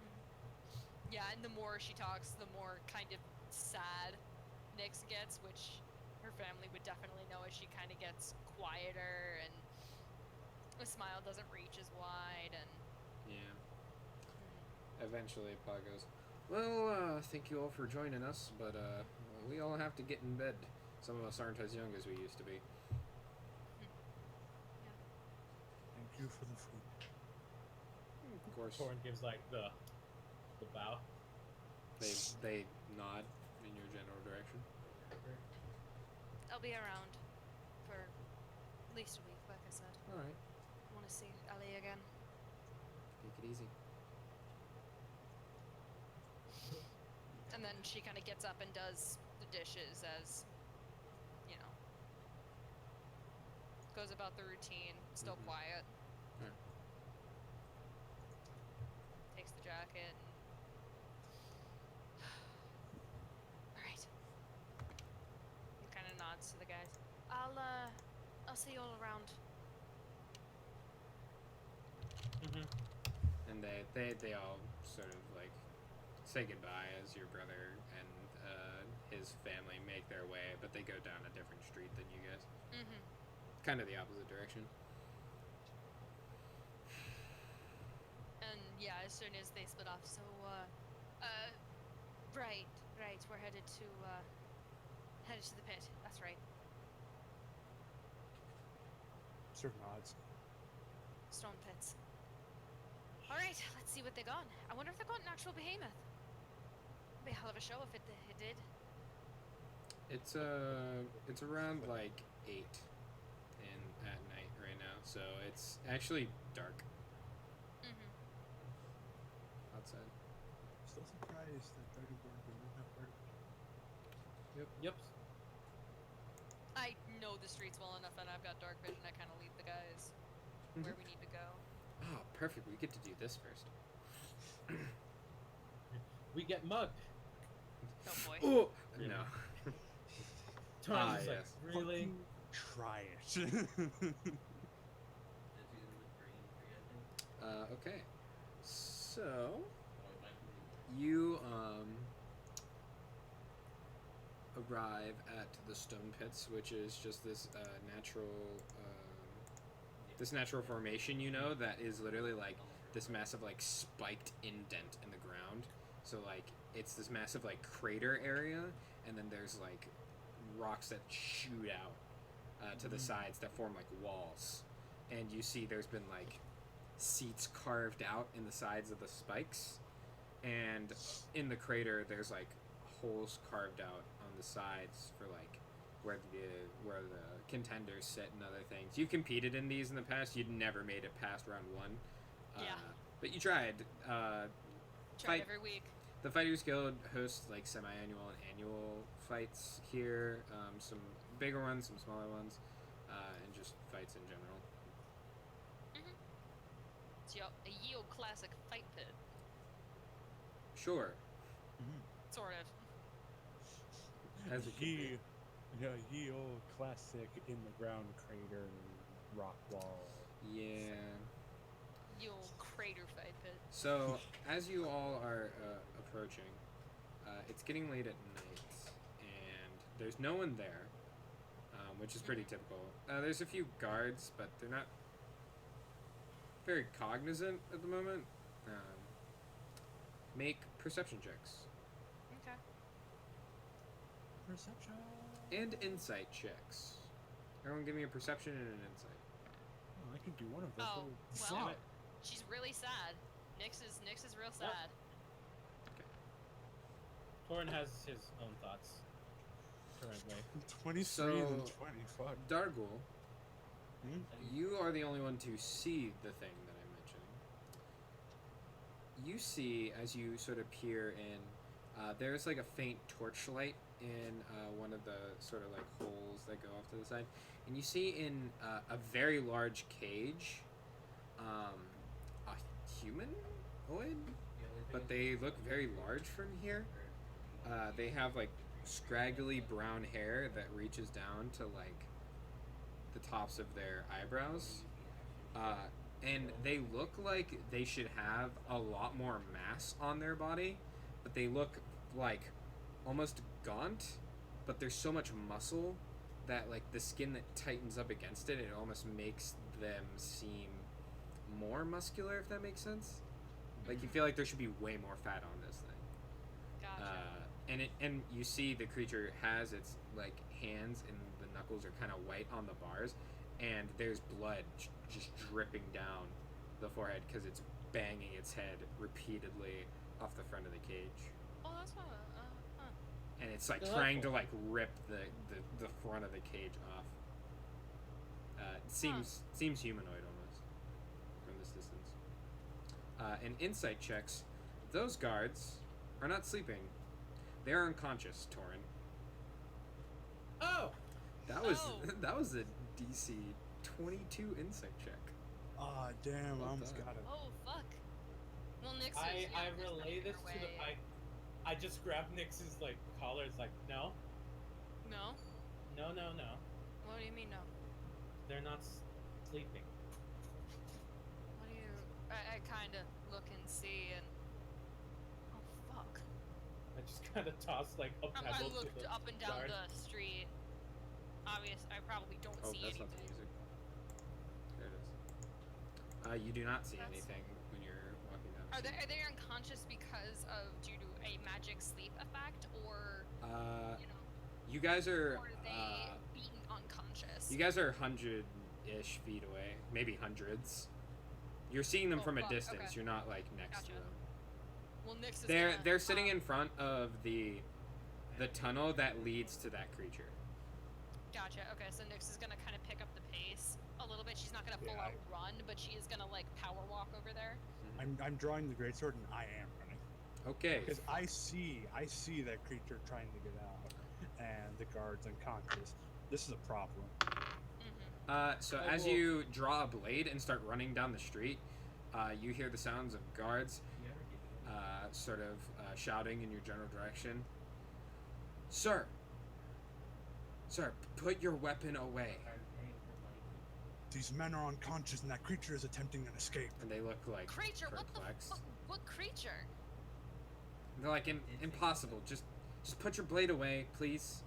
Yeah, and the more she talks, the more kind of sad Nyx gets, which her family would definitely know as she kind of gets quieter and the smile doesn't reach as wide and... Yeah. Eventually, Pa goes, "Well, thank you all for joining us, but we all have to get in bed. Some of us aren't as young as we used to be." you for the food. Of course. Torn gives like the bow. They nod in your general direction. I'll be around for at least a week, like I said. All right. I want to see Ellie again. Take it easy. And then she kind of gets up and does the dishes as, you know, goes about the routine, still Mhm. quiet. Alright. Takes the jacket and... Alright. And kind of nods to the guys. I'll see you all around. Mm-hmm. And they all sort of like say goodbye as your brother and his family make their way, but they go down a different street than you guys. Mm-hmm. Kind of the opposite direction. And yeah, as soon as they split off, so, right, we're headed to the pit. That's right. Sir nods. Stone pits. Alright, let's see what they got. I wonder if they got an actual behemoth. Be a hell of a show if it did. It's around like 8 at night right now, so it's actually dark Mm-hmm. outside. Still surprised that Dragonborn didn't have part of Yep. I know the streets well enough and I've got dark vision. I kind of lead the guys where we need to go. Oh, perfect. We get to do this first. We get mugged. Oh boy. Oh Really? no. Torn's like, yes. really? Try it. Okay. So you arrive at the stone pits, which is just this natural formation, you know, that is literally like this massive like spiked indent in the ground. So like it's this massive like crater area, and then there's like rocks that shoot out to the sides that form like walls, and you see there's been like seats carved out in the sides of the spikes, and in the crater there's like holes carved out on the sides for like where the contenders sit and other things. You competed in these in the past. You'd never made it past round 1. Yeah. But you tried. Tried Fight- every week. The Fighters Guild hosts like semi-annual and annual fights here. Some bigger ones, some smaller ones, and just fights in general. It's a Yale classic fight pit. Sure. Sort of. As it could be. Ye old classic in the ground crater rock wall. Yeah. Yale crater fight pit. So, as you all are approaching, it's getting late at night, and there's no one there, which is pretty typical. There's a few guards, but they're not very cognizant at the moment. Make perception checks. Okay. Perception. And insight checks. Everyone give me a perception and an insight. Oh, I can do one of those. Oh, Damn well, it. she's really sad. Nyx is real sad. Torn has his own thoughts currently. 23 So- and 20. Fuck. Dargul, Hmm? you are the only one to see the thing that I'm mentioning. You see, as you sort of peer in, there's like a faint torchlight in one of the sort of like holes that go off to the side. And you see in a very large cage a humanoid, but they look very large from here. They have like scraggly brown hair that reaches down to like the tops of their eyebrows, and they look like they should have a lot more mass on their body, but they look like almost gaunt, but there's so much muscle that like the skin that tightens up against it almost makes them seem more muscular, if that makes sense. Like you feel like there should be way more fat on this thing. Gotcha. And you see the creature has its like hands, and the knuckles are kind of white on the bars, and there's blood just dripping down the forehead because it's banging its head repeatedly off the front of the cage. Oh, that's not. And it's like Delightful. trying to like rip the front of the cage off. It seems humanoid almost from this distance. And insight checks, those guards are not sleeping. They are unconscious, Torin. Oh! That was Oh. that was a DC 22 insight check. Ah, damn, Well I almost done. got it. Oh fuck. Well, Nix. I is relay this to the way. I just grab Nix's like collar. It's like no. No. What do you mean no? They're not sleeping. What do you? I kind of look and see and. Oh fuck. I just kind of toss like a I pebble to looked the up and down guard. the street. I probably don't Oh, see that's not anything. the music. There it is. You do not see That's- anything when you're walking down. Are the they unconscious because of due to a magic sleep effect, or street. you know, You guys are. or are they beaten unconscious? You guys are 100-ish feet away, maybe hundreds. You're seeing them Oh, from a fuck, distance. okay. You're not like next to Gotcha. them. Well, Nix is They're gonna, sitting in front of the tunnel that leads to that creature. Gotcha. Okay, so Nix is gonna kind of pick up the pace a little bit. She's not gonna full Yeah, out run, but she is gonna like power walk over there. I'm drawing the greatsword and I am running Okay. because I see that creature trying to get out, and the guard's unconscious. This is a problem. So I as will- you draw a blade and start running down the street, you hear the sounds of guards sort of shouting in your general direction. Sir, put your weapon away. These men are unconscious, and that creature is attempting an escape. And they look like Creature, what the perplexed. fuck? What creature? They're like, impossible. Just put your blade away, please.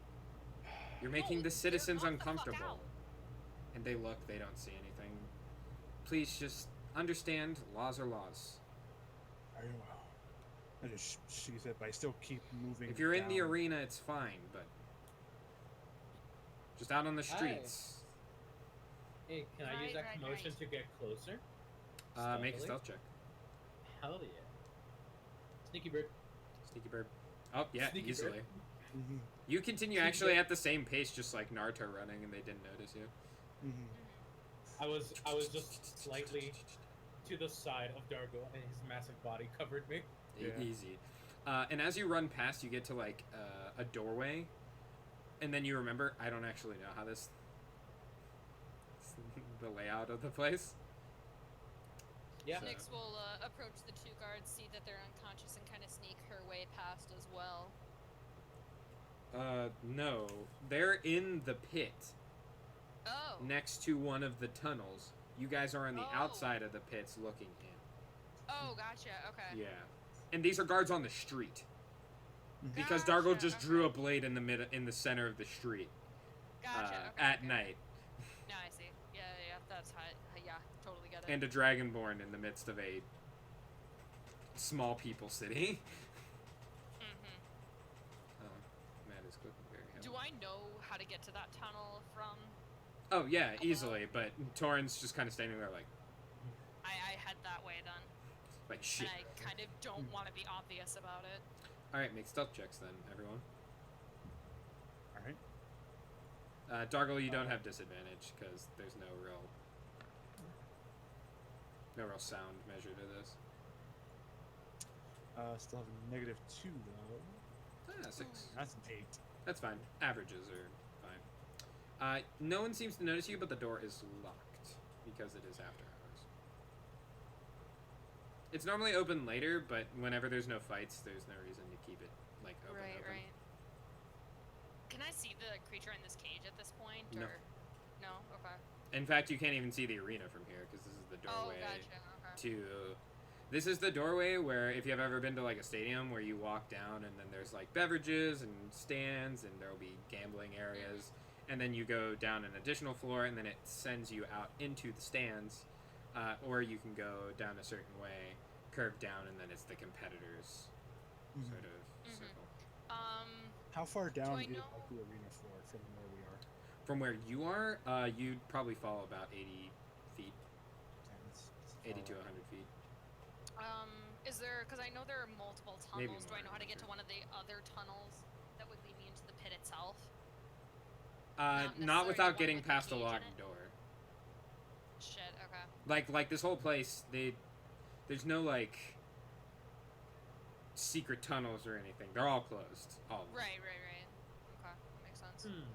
You're making No, the citizens they're knocked the fuck uncomfortable. out. And they look, they don't see anything. Please just understand, laws are laws. Very well. I just she's it, but I still keep moving. If you're in the down. arena, it's fine, but just out on the streets, Hey, can I use Right, that right, commotion right. to get closer? make a Stealthily? stealth check. Hell yeah. Sneaky bird. Sneaky bird. Oh, yeah, Sneaky bird. easily. Mhm, You continue Sneaky actually bird. at the same pace, just like Naruto running, and they didn't notice you. mhm. I was just slightly to the side of Dargo, and his massive body covered me. Yeah. Easy. And as you run past, you get to like a doorway, and then you remember, I don't actually know how this, the layout of the place. Yeah. So- Nix will approach the two guards, see that they're unconscious, and kind of sneak her way past as well. No, they're in the pit Oh. next to one of the tunnels. You guys are on the Oh. outside of the pits looking in. Oh, gotcha. Okay. Yeah, and these are guards on the street because Gotcha, Dargle just drew a okay. blade in the center of the street Gotcha. Okay, at okay. night, No, I see. Yeah, that's how. Yeah, totally get it. and a dragonborn in the midst of a small people city. Matt is clicking very heavily. Do I know how to get to that tunnel from? Oh yeah, easily. But Torrin's just kind of standing there like I head that way then, shit. and I kind of don't want to be obvious about it. All right, make stealth checks then, everyone. All right. Dargle, you don't have disadvantage because there's no real sound measure to this. Still have a -2 though. 6. That's an 8. That's fine. Averages are fine. No one seems to notice you, but the door is locked because it is after hours. It's normally open later, but whenever there's no fights, there's no reason to keep it like open. Right, open. right. Can I see the creature in this cage at this point, No. or no? Okay. In fact, you can't even see the arena from here because this is the Oh, doorway gotcha. Okay. to. This is the doorway where, if you've ever been to like a stadium where you walk down and then there's like beverages and stands and there'll be gambling areas, and then you go down an additional floor and then it sends you out into the stands, or you can go down a certain way, curve down, and then it's the competitors sort of Mhm. circle. How far down I is know- like the arena floor from where we are? From where you are, you'd probably fall about 80 feet, Damn, it's 80 to far 100 feet. Is there? Because I know there are multiple Maybe tunnels. Do I know how to get to more, one of the other tunnels that would lead me into the pit itself? Not necessarily without one getting with the past a cage in locked it? door. Shit. Okay. Like this whole place, there's no like secret tunnels or anything. They're all closed. All of them. Right. Okay, that makes sense. Hmm.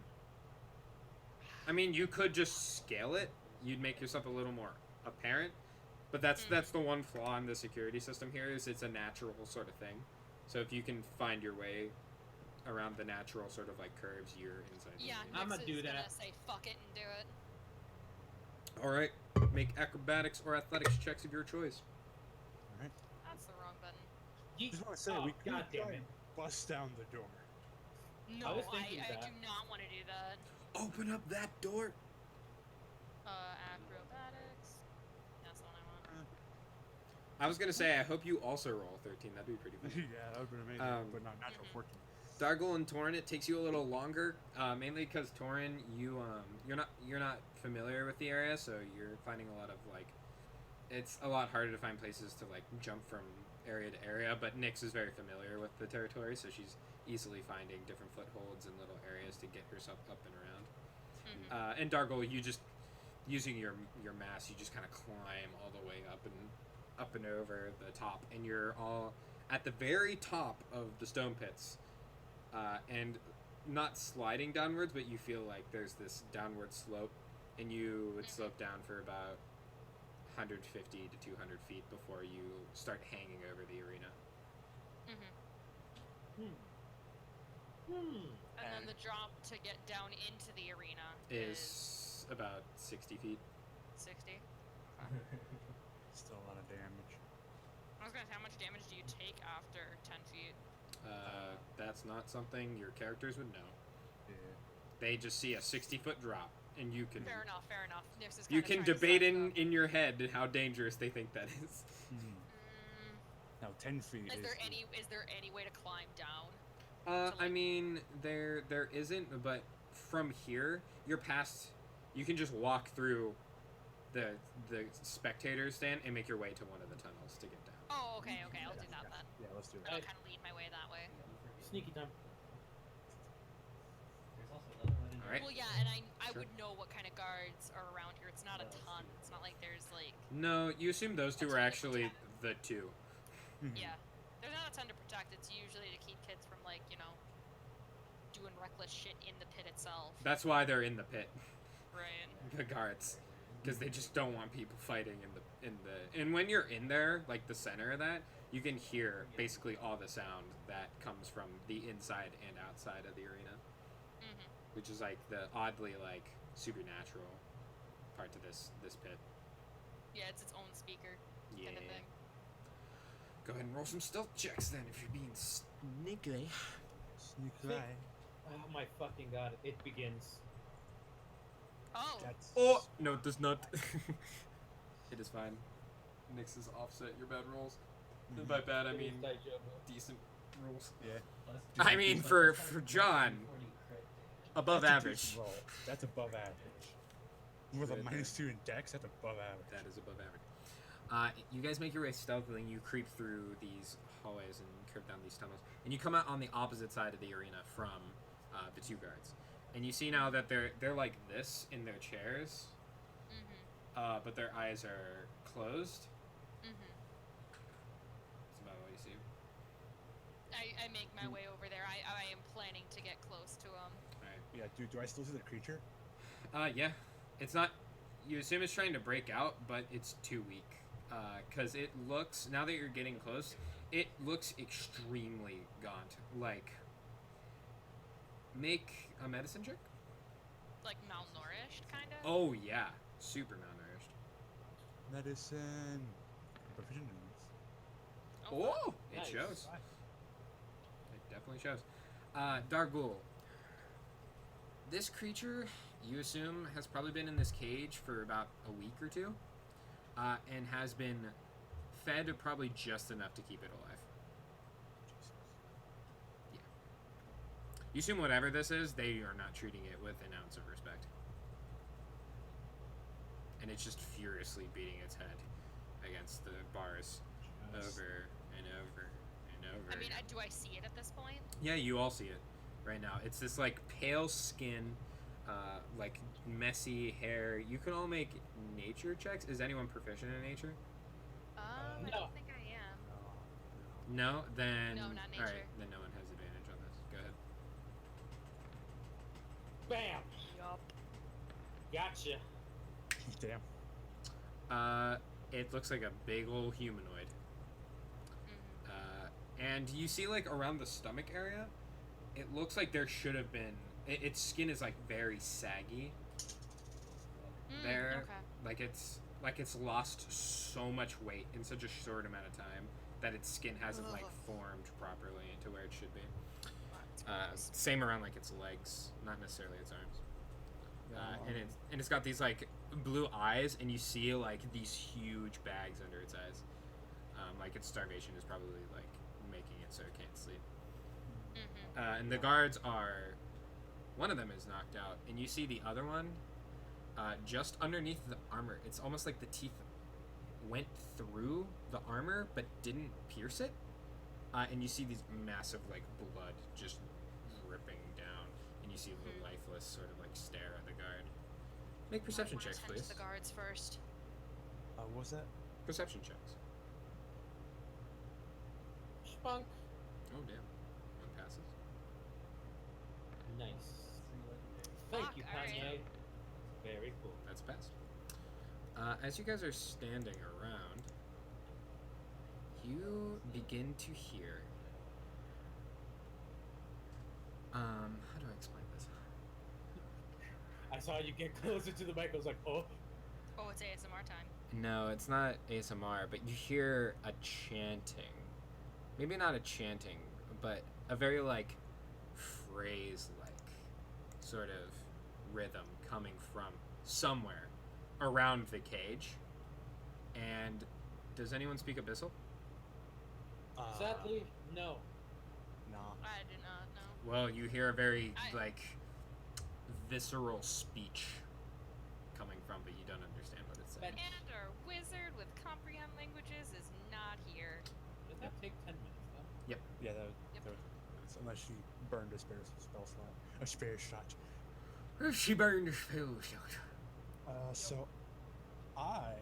I mean, you could just scale it. You'd make yourself a little more apparent. But that's the one flaw in the security system here is it's a natural sort of thing. So if you can find your way around the natural sort of like curves, you're inside. the Yeah, arena. I'ma Nix do is gonna that. say fuck it and do it. All right, make acrobatics or athletics checks of your choice. That's the wrong button. Yeet. Just want to say, Oh, we could God damn try it. and bust down the door. No, was thinking I that. do not want to do that. Open up that door. Acrobatics. That's the one I want. I was gonna say, I hope you also roll 13. That'd be pretty funny. Yeah, that would be amazing, but not natural Mhm. 14. Dargle and Torin, it takes you a little longer, mainly because Torin, you're not familiar with the area, so you're finding a lot of like, it's a lot harder to find places to like jump from area to area. But Nyx is very familiar with the territory, so she's easily finding different footholds and little areas to get herself up and around. Mm-hmm. And Dargle, you just using your mass, you just kind of climb all the way up and over the top, and you're all at the very top of the stone pits. And not sliding downwards, but you feel like there's this downward slope, and you would slope down for about 150 to 200 feet before you start hanging over the arena. And then the drop to get down into the arena Is about 60 feet. 60. Still a lot of damage. I was gonna say, how much damage do you take after 10 feet? That's not something your characters would know. Yeah. They just see a 60-foot drop, and you can Fair enough. Nyx is you kinda can trying to debate size it up. in your head how dangerous they think that is. Now 10 feet Is there any way to climb down? I mean, there isn't, but from here, you're past. You can just walk through the spectator stand and make your way to one of the tunnels to get down. Oh, okay. I'll do that then. Yeah, let's do I'll that. kind of lead my way that way. Sneaky time. All right. Well, yeah, and I Sure. would know what kind of guards are around here. It's not a ton. It's not like there's like No, you assume those two That's were what they actually protect. the two. yeah. There's not a ton to protect. It's usually to keep kids from like doing reckless shit in the pit itself. That's why they're in the pit, Right. the guards, because they just don't want people fighting and when you're in there, like the center of that, you can hear basically all the sound that comes from the inside and outside of the arena, which is like the oddly like supernatural part to this pit. Yeah, it's its own speaker Yeah. kind of thing. Go ahead and roll some stealth checks then if you're being sneaky. Sneak eye. Oh my fucking god! It begins. Oh. That's... Oh no, it does not. It is fine. Nyx is offset your bad rolls. And by bad I mean decent rolls. Yeah. I mean for John, above That's a average. decent roll. That's above average. With a Right there. -2 in dex, that's above average. That is above average. You guys make your way stealthily, and you creep through these hallways and curve down these tunnels, and you come out on the opposite side of the arena from the two guards. And you see now that they're like this in their chairs, but their eyes are closed. That's about all you see. I make my way over there. I am planning to get close to him. All right. Yeah, do I still see the creature? Yeah. It's not. You assume it's trying to break out, but it's too weak. Because it looks, now that you're getting close, it looks extremely gaunt. Like, make a medicine check? Like malnourished, kind of. Oh, yeah. Super malnourished. Medicine. Proficient in this. Oh! It Nice. shows. It definitely shows. Dargul. This creature, you assume, has probably been in this cage for about a week or two. And has been fed probably just enough to keep it alive. You assume whatever this is, they are not treating it with an ounce of respect. And it's just furiously beating its head against the bars over and over and over. I mean, do I see it at this point? Yeah, you all see it right now. It's this like pale skin, like messy hair. You can all make nature checks. Is anyone proficient in nature? I No. don't think I am. No? Then... No, not Alright, nature. then no one has advantage on this. Go ahead. Bam! Yup. Gotcha. Damn. It looks like a big old humanoid. Mm-hmm. And you see, like, around the stomach area, it looks like there should have been... its skin is, like, very saggy. There. Okay. Like it's lost so much weight in such a short amount of time that its skin hasn't, like, Ugh. formed properly into where it should be. That's gross. Same around, like, its legs, not necessarily its arms. Yeah, And it's got these like blue eyes, and you see like these huge bags under its eyes. Like its starvation is probably like making it so it can't sleep. Mm-hmm. And the guards are, one of them is knocked out, and you see the other one, just underneath the armor. It's almost like the teeth went through the armor but didn't pierce it. And you see these massive like blood just dripping down, and you see the lifeless sort of like stare at the guard. Make perception checks, Tend please. to the guards first. What was that? Perception checks. Spunk. Oh damn, one passes. Nice. Thank Fuck, you, alright. Kanye. Very cool. That's passed. As you guys are standing around, you begin to hear. How do I explain this? I saw you get closer to the mic. I was like, oh. Oh, it's ASMR time. No, it's not ASMR, but you hear a chanting. Maybe not a chanting, but a very like phrase-like sort of rhythm coming from somewhere around the cage. And does anyone speak Abyssal? Sadly, no. Nah. I do not know. Well, you hear a very I- like visceral speech coming from, but you don't understand what it's saying. And our wizard with comprehend languages is not here. Did that take 10 minutes though? Yeah, that was, Yep. that was unless she burned a spell slot. A spare shot. She burned her fuse. So I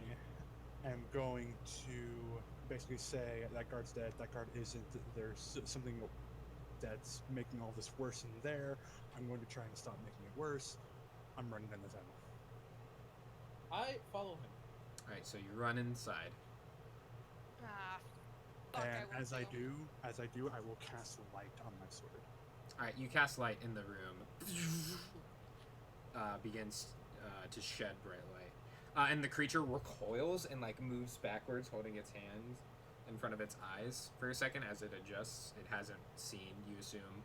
am going to basically say that guard's dead. That guard isn't. There's something that's making all this worse in there. I'm going to try and stop making it worse. I'm running down the tunnel. I follow him. Alright, so you run inside. Ah, fuck, And I will as I too. do, I will cast light on my sword. Alright, you cast light in the room. Begins to shed bright light. And the creature recoils and like moves backwards, holding its hands in front of its eyes for a second as it adjusts. It hasn't seen, you assume,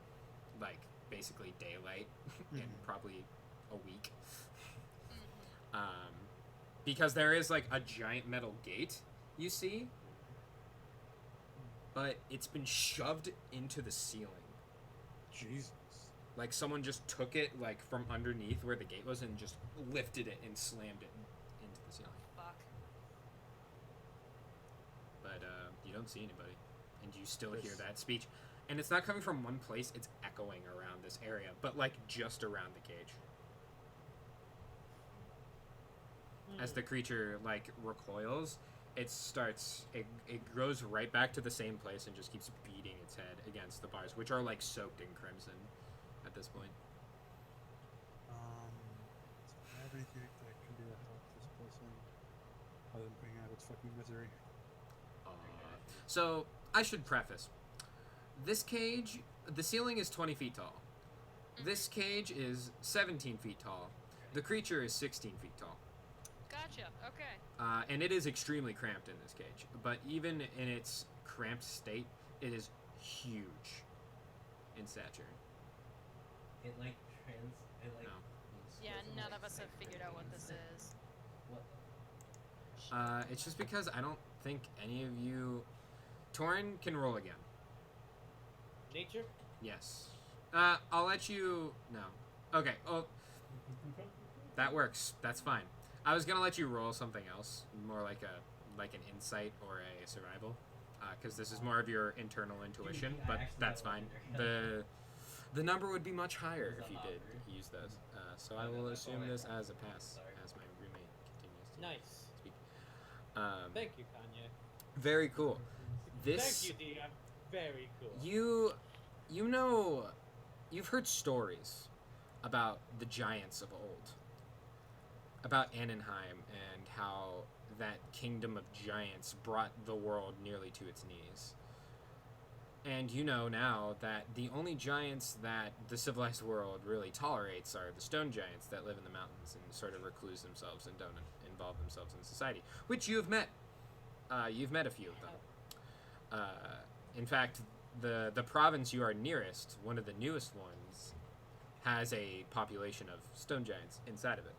like basically daylight in probably a week. Because there is like a giant metal gate, you see, but it's been shoved into the ceiling. Jesus. Like someone just took it like from underneath where the gate was and just lifted it and slammed it into the ceiling. Fuck. But you don't see anybody, and you still hear Yes. that speech. And it's not coming from one place; it's echoing around this area, but like just around the cage. As the creature like recoils, it goes right back to the same place and just keeps beating its head against the bars, which are like soaked in crimson at this point. Do I have anything that can do to help this person other than bring out its fucking misery? So I should preface: this cage, the ceiling is 20 feet tall. This cage is 17 feet tall. The creature is 16 feet tall. Gotcha. Okay. And it is extremely cramped in this cage. But even in its cramped state, it is huge in stature. It like No. Yeah, none of us have figured out what this is. What? It's just because I don't think any of you... Torin can roll again. Nature? Yes. I'll let you. No. Okay. Oh, that works. That's fine. I was gonna let you roll something else, more like an insight or a survival, because this is more of your internal intuition. I But actually that's got one fine. in there. The number would be much higher Was if the you did hopper? use those. So Oh, I no, will that's assume all this right. as a pass, Sorry. as my roommate continues to Nice. speak. Thank you, Kanye. Very cool. This Thank you, DM. Very cool. you know, you've heard stories about the giants of old, about Annenheim and how that kingdom of giants brought the world nearly to its knees. And you know now that the only giants that the civilized world really tolerates are the stone giants that live in the mountains and sort of recluse themselves and don't involve themselves in society, which you have met. You've met a few of them. In fact, the province you are nearest, one of the newest ones, has a population of stone giants inside of it.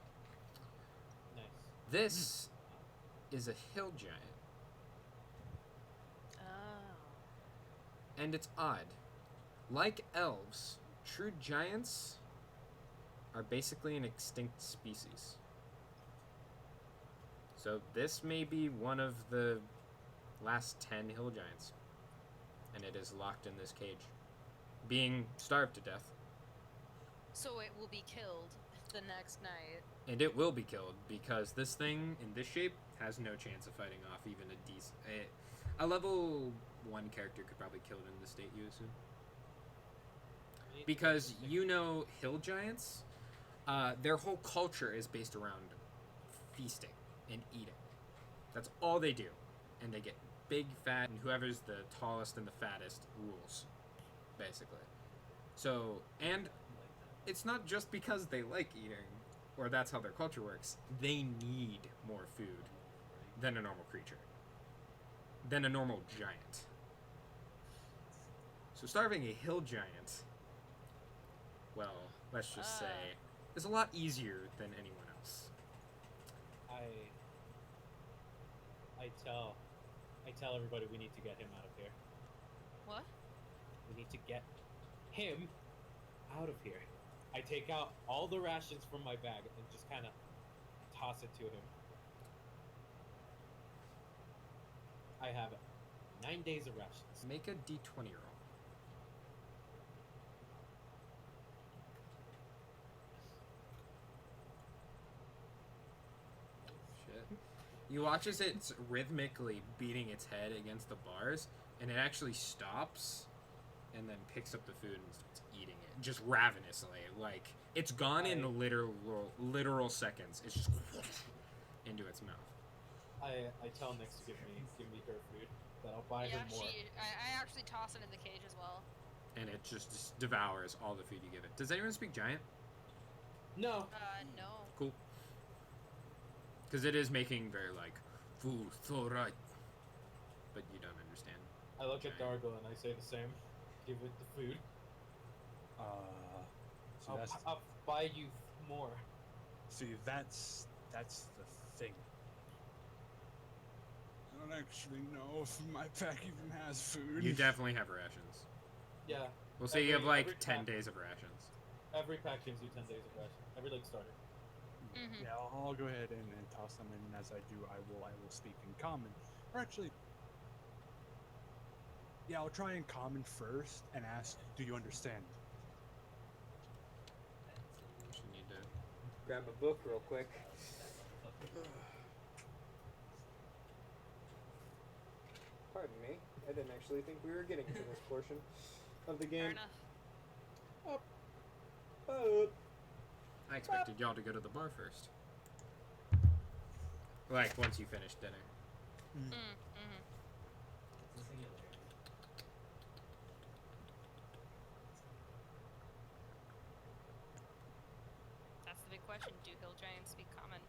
Nice. This is a hill giant, Oh. and it's odd. Like elves, true giants are basically an extinct species. So this may be one of the last 10 hill giants, and it is locked in this cage, being starved to death. So it will be killed the next night. And it will be killed because this thing in this shape has no chance of fighting off even a level 1 character could probably kill it in the state you assume. Because you know hill giants, their whole culture is based around feasting and eating. That's all they do. And they get big, fat, and whoever's the tallest and the fattest rules, basically. So, and it's not just because they like eating, or that's how their culture works. They need more food than a normal creature, than a normal giant. So starving a hill giant, well, let's just say, is a lot easier than anyone else. I tell everybody we need to get him out of here. What? We need to get him out of here. I take out all the rations from my bag and just kind of toss it to him. I have 9 days of rations. Make a d20 roll. Shit. You watch as it's rhythmically beating its head against the bars, and it actually stops, and then picks up the food and starts eating it, just ravenously. Like it's gone in literal seconds. It's just into its mouth. I tell Nix to give me her food. That I'll buy Yeah, her more. I actually toss it in the cage as well. And it just devours all the food you give it. Does anyone speak giant? No. No. Cool. Because it is making very like food so right, but you don't understand. I look at Giant. Kargle and I say the same. Give it the food. So I'll buy you more. see, that's the thing. I don't actually know if my pack even has food. You definitely have rations. Yeah. We'll say you have Every like 10 pack- days of rations. Every pack gives you 10 days of ration. Every like starter. Mhm. Yeah, I'll go ahead and toss them in. As I do, I will speak in common. Or actually, yeah, I'll try in common first and ask, "Do you understand?" You should need to grab a book real quick. Pardon me. I didn't actually think we were getting to this portion of the Fair game. enough. I expected y'all to go to the bar first. Like, once you finish dinner. Mm-hmm. It's a singularity. That's the big question. Do hill giants speak common?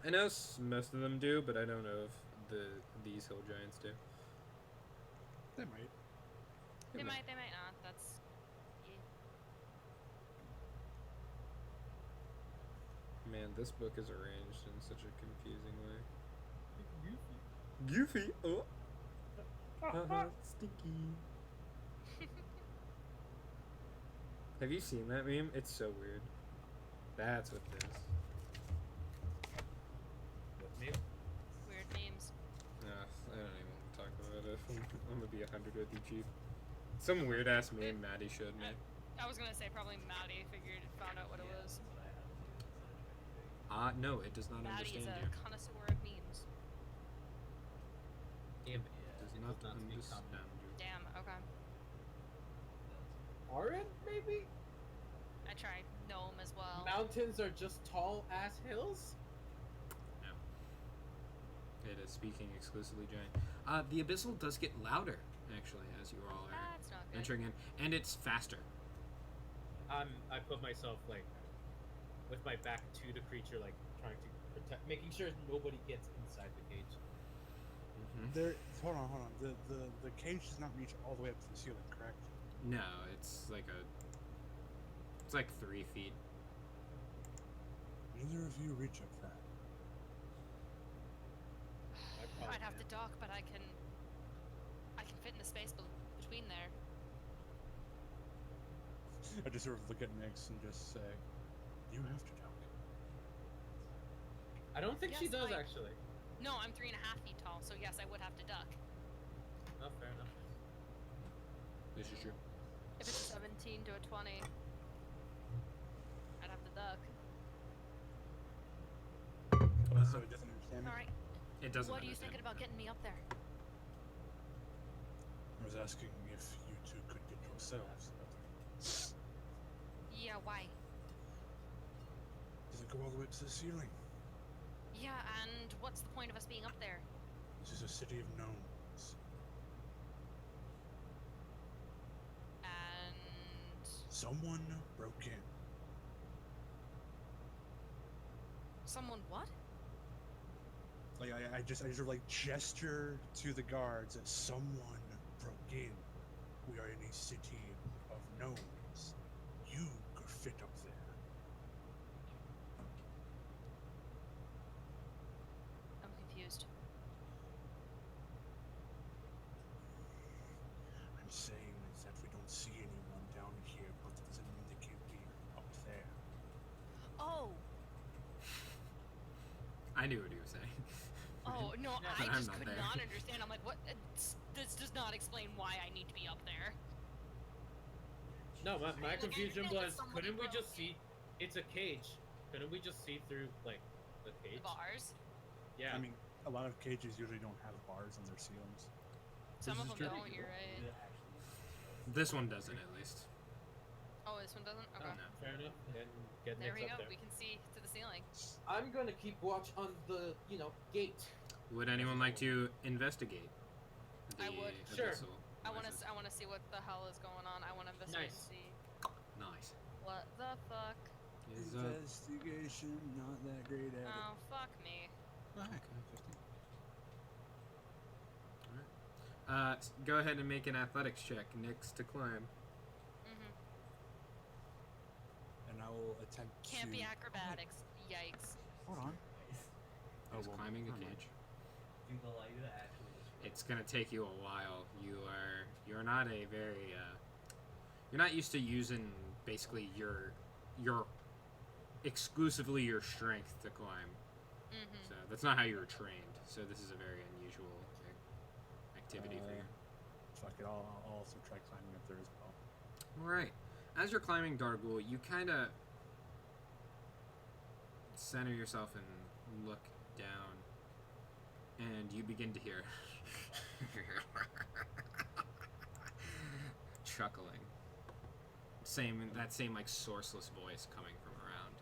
I know most of them do, but I don't know if these hill giants do. They might. They might not. That's. Yeah. Man, this book is arranged in such a confusing way. Goofy. Oh. Haha, sticky. Have you seen that meme? It's so weird. That's what it is. With me? Weird memes. I don't even want to talk about it. I'm gonna be 100 with you, Chief. Some weird ass meme Maddie showed me. I was gonna say probably Maddie found out what it was. No, it does not Maddie is understand a you. connoisseur of memes. Damn. Does it not does not speak understand common. you. Damn. Okay. Aren't maybe? I tried gnome as well. Mountains are just tall ass hills? No. It is speaking exclusively giant. The abyssal does get louder, actually, as you all are That's not good. entering in, and it's faster. I put myself like with my back to the creature, like trying to protect, making sure nobody gets inside the cage. Mm-hmm. There. Hold on. The cage does not reach all the way up to the ceiling, correct? No, it's like 3 feet. Neither of you reach up that. I'd have to dock, but I can fit in the space between there. I just sort of look at Nyx and just say, "You have to duck." I don't think she Yes, does actually. No, I'm 3.5 feet tall, so yes, I would have to duck. Oh, fair enough. This is true. If it's a 17 to a 20, I'd have to duck. So it doesn't understand me. All right. It doesn't What are you understand. thinking about getting me up there? I was asking if you two could get yourselves. Yeah, why? Does it go all the way to the ceiling? Yeah, and what's the point of us being up there? This is a city of gnomes. And Someone broke in. someone what? Like I just sort of like gesture to the guards that someone broke in. We are in a city of gnomes. You could fit up there. I'm confused. I'm saying is that we don't see anyone down here, but that doesn't mean they can't be up there. Oh, I knew what he was saying. oh no, Yeah, I I'm just not could there. not understand. I'm like, what? This does not explain why I need to be up there. No, my Like, I confusion understand that was, somebody couldn't we broke just in. see? It's a cage. Couldn't we just see through like the The cage? bars. Yeah. I mean, a lot of cages usually don't have bars on their ceilings. Some This of is them true. don't. You're right. This one doesn't, at least. Oh, this one doesn't. Oh, Okay. No. fair enough. Then get There Nyx we go. up there. We can see to the ceiling. I'm gonna keep watch on the, gate. Would anyone like to investigate the I would. Sure. abyssal I want to. noises? I want to see what the hell is going on. I want to investigate Nice. and see Nice. what the fuck. Is Investigation, not that great at Oh fuck me. Go ahead and make an athletics check next to climb. Mhm. And I will attempt Can't to... be acrobatics. Yikes. Hold on. Is climbing a never mind. cage. Dude, allow you to actually just It's gonna take you a while. You're not a very you're not used to using basically your exclusively your strength to climb. Mhm. So that's not how you were trained. So this is a very unusual activity for you. Fuck it, I'll also try climbing up there as well. All right. As you're climbing Dargul, you kind of center yourself and look down, and you begin to hear chuckling. That same like sourceless voice coming from around.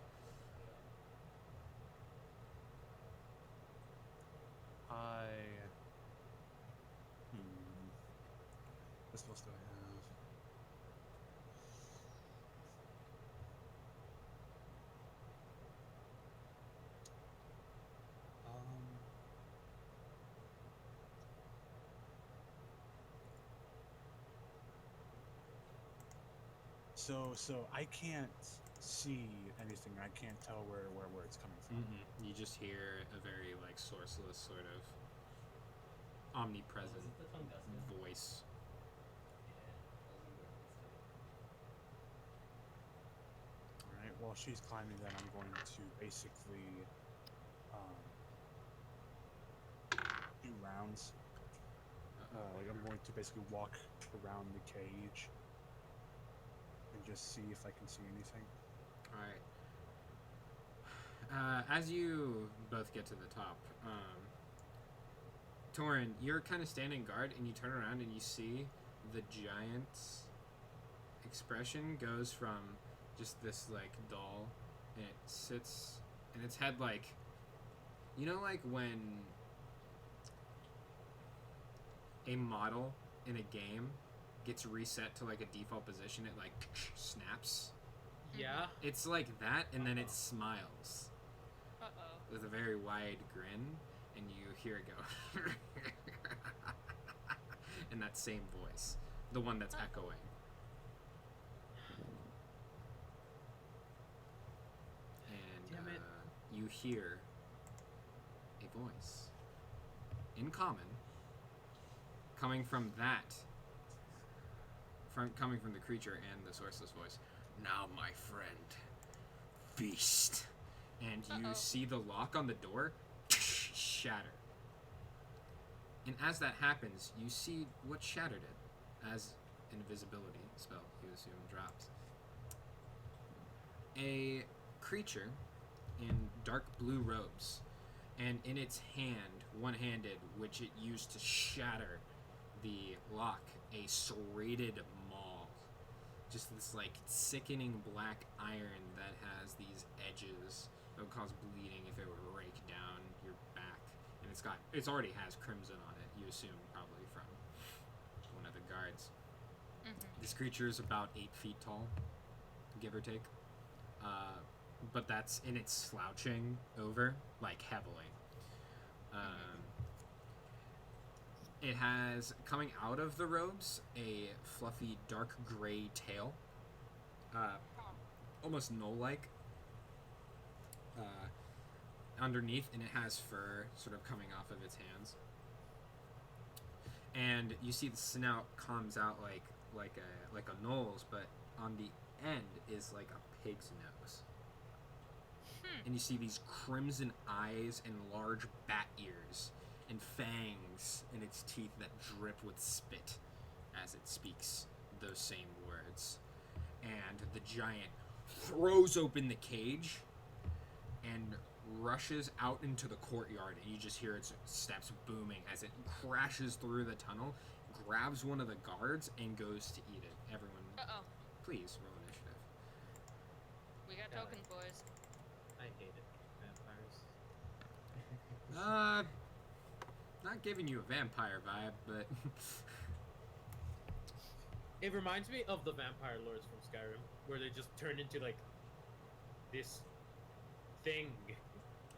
What else do I have? So I can't see anything. I can't tell where it's coming from. You just hear a very like sourceless sort of omnipresent Was it the Tunguska? voice. Yeah, that was in Western she's climbing, then I'm going to basically do rounds. Like I'm going to basically walk around the cage and just see if I can see anything. All right. As you both get to the top, Torin, you're kind of standing guard, and you turn around and you see the giant's expression goes from just this like doll, and it sits, and its head like, you know, like when a model in a game gets reset to like a default position, it like snaps. Yeah. It's like that, and then it smiles Uh-oh. with a very wide grin, and you hear it go in that same voice, the one that's echoing. And Damn it. you hear a voice in common coming from coming from the creature and the sourceless voice. Now, my friend, feast. And you see the lock on the door shatter. And as that happens, you see what shattered it, as an invisibility spell, you assume, drops. A creature in dark blue robes, and in its hand, one-handed, which it used to shatter the lock, a serrated maul. Just this like sickening black iron that has these edges that would cause bleeding if it were raked down your back. And it already has crimson on it, you assume, probably from one of the guards. Mm-hmm. This creature is about 8 feet tall, give or take. But that's in its slouching over, like heavily. It has, coming out of the robes, a fluffy dark gray tail. Almost gnoll-like. Underneath, and it has fur sort of coming off of its hands. And you see the snout comes out like a gnoll's, but on the end is like a pig's nose. And you see these crimson eyes and large bat ears and fangs in its teeth that drip with spit as it speaks those same words. And the giant throws open the cage and rushes out into the courtyard, and you just hear its steps booming as it crashes through the tunnel, grabs one of the guards, and goes to eat it. Everyone, please roll initiative. We got Got tokens, boys. I hate it. Vampires. Not giving you a vampire vibe, but It reminds me of the vampire lords from Skyrim, where they just turn into like this thing.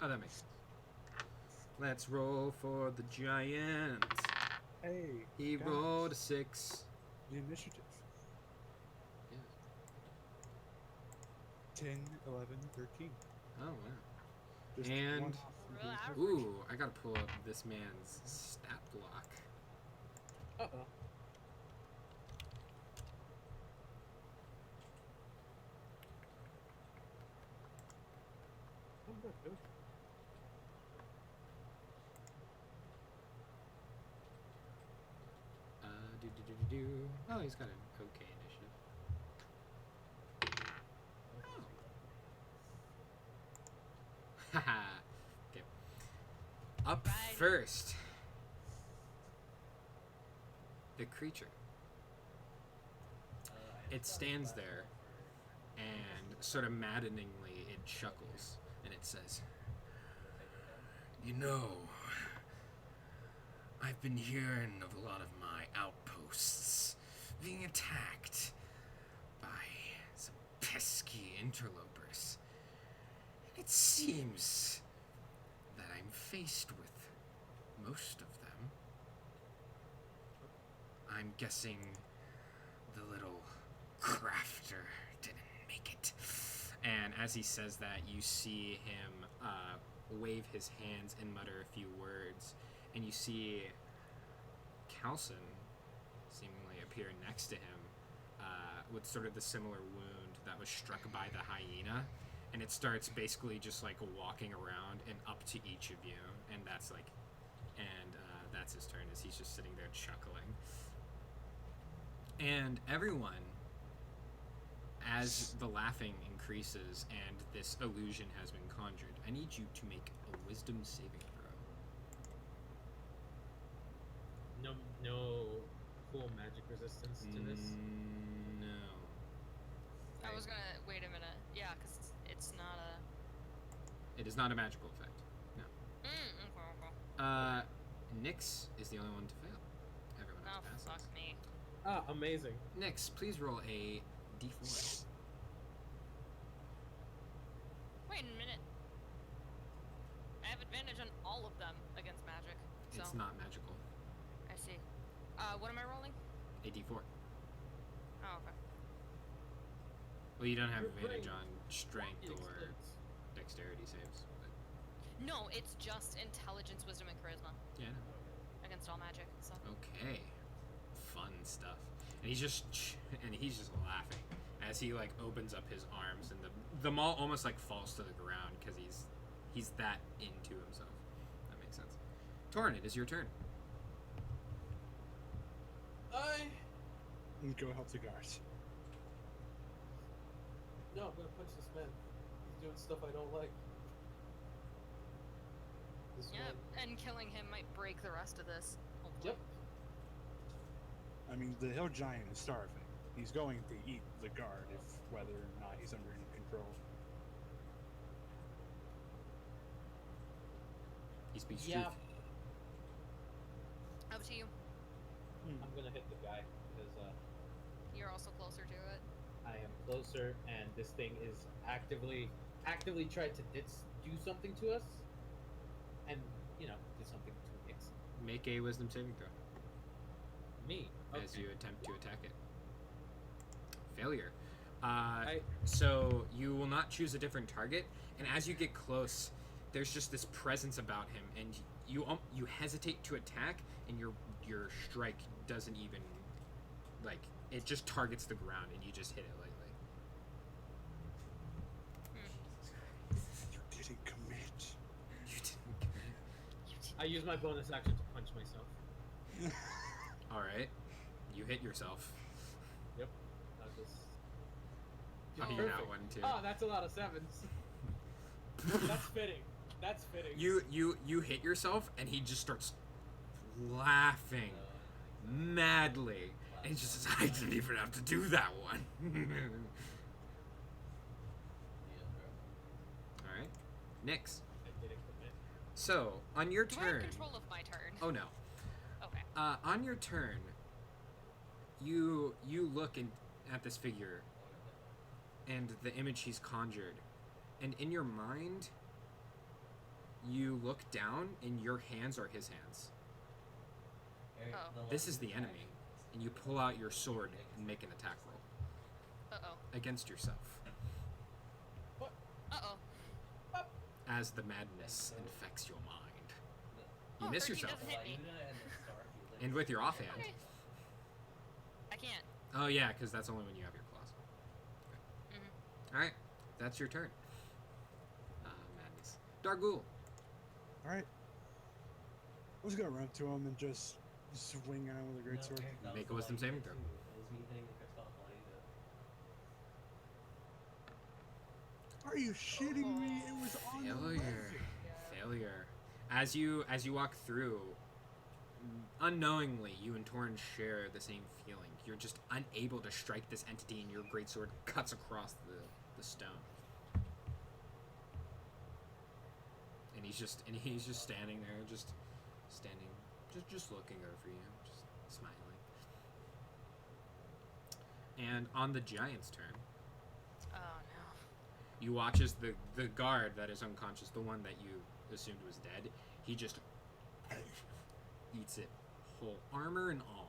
oh, that makes sense. Let's roll for the giant. Hey, He guys, rolled a 6. the initiative. Yeah. 10, 11, 13. Oh wow. Just And- one off from Real being average. perfect. Ooh, I gotta pull up this man's stat block. Uh-oh. Oh, good, good. Oh, he's got an okay initiative. Haha. Okay. Up Righty. first, the creature. It stands there, and sort of maddeningly, it chuckles, and it says, "You know, I've been hearing of a lot of my outposts being attacked by some pesky interlopers. And it seems that I'm faced with most of them. I'm guessing the little crafter didn't make it." And as he says that, you see him wave his hands and mutter a few words. And you see Calson seemingly appear next to him, with sort of the similar wound that was struck by the hyena, and it starts basically just like walking around and up to each of you, and that's like, and that's his turn as he's just sitting there chuckling. And everyone, as the laughing increases and this illusion has been conjured, I need you to make a wisdom saving throw. No cool magic resistance to this. No. I was gonna wait a minute. Yeah, because it's not a. It is not a magical effect. No. Okay. Nyx is the only one to fail. Everyone Oh, else passes. fuck me. Ah, amazing. Nyx, please roll a d4. Wait a minute. I have advantage on all of them against magic. So It's not magical. I see. What am I rolling? A d4. Oh, okay. Well, you don't have You're advantage putting on strength Fucking or explodes. dexterity saves. But No, it's just intelligence, wisdom, and charisma yeah. against all magic. So. Okay. Fun stuff. And he's just laughing as he like opens up his arms, and the mall almost like falls to the ground because he's that into himself. That makes sense. Torrin, it is your turn. Go help the guards. No, I'm gonna punch this man. He's doing stuff I don't like. This Yeah, man. and killing him might break the rest of this. Hopefully. Yep. I mean, the hill giant is starving. He's going to eat the guard if whether or not he's under any control. He speaks Yeah. truth. Up to you. I'm gonna hit the guy because You're also closer to it. I am closer, and this thing is actively tried to do something to us, and do something to Nix. Make a wisdom saving throw Me. as Okay. you attempt to attack it. Failure. I- So you will not choose a different target, and as you get close, there's just this presence about him, and you hesitate to attack, and your strike doesn't even like it just targets the ground, and you just hit it lightly. You didn't commit. You didn't commit. I use my bonus action to punch myself. All right, you hit yourself. Yep. I'll just. Oh, you Perfect. got one too. Oh, that's a lot of sevens. That's fitting. That's fitting. You hit yourself, and he just starts laughing madly, and he just says, "I didn't even have to do that one." All right, Nyx. I didn't commit. So on your Do I have turn, control of my turn? oh no, Okay. on your turn, you look at this figure, and the image he's conjured, and in your mind, you look down, and your hands are his hands. Oh. This is the enemy, and you pull out your sword and make an attack roll Uh-oh. against yourself Uh-oh. as the madness infects your mind. You Oh, miss 13 yourself, doesn't hit me. and with your offhand. Okay. I can't. Oh yeah, because that's only when you have your claws. Mhm. All right, that's your turn. Madness. Dargul. All right. I was gonna run up to him and just swing at him with a great sword. Make a wisdom saving throw. Are you shitting me? It was on the Failure. left. Failure. As you walk through, unknowingly, you and Torrin share the same feeling. You're just unable to strike this entity, and your greatsword cuts across the stone. And he's just standing there, just looking over you, just smiling. And on the giant's turn, Oh, no. you watch as the guard that is unconscious, the one that you assumed was dead, he just eats it whole, armor and all,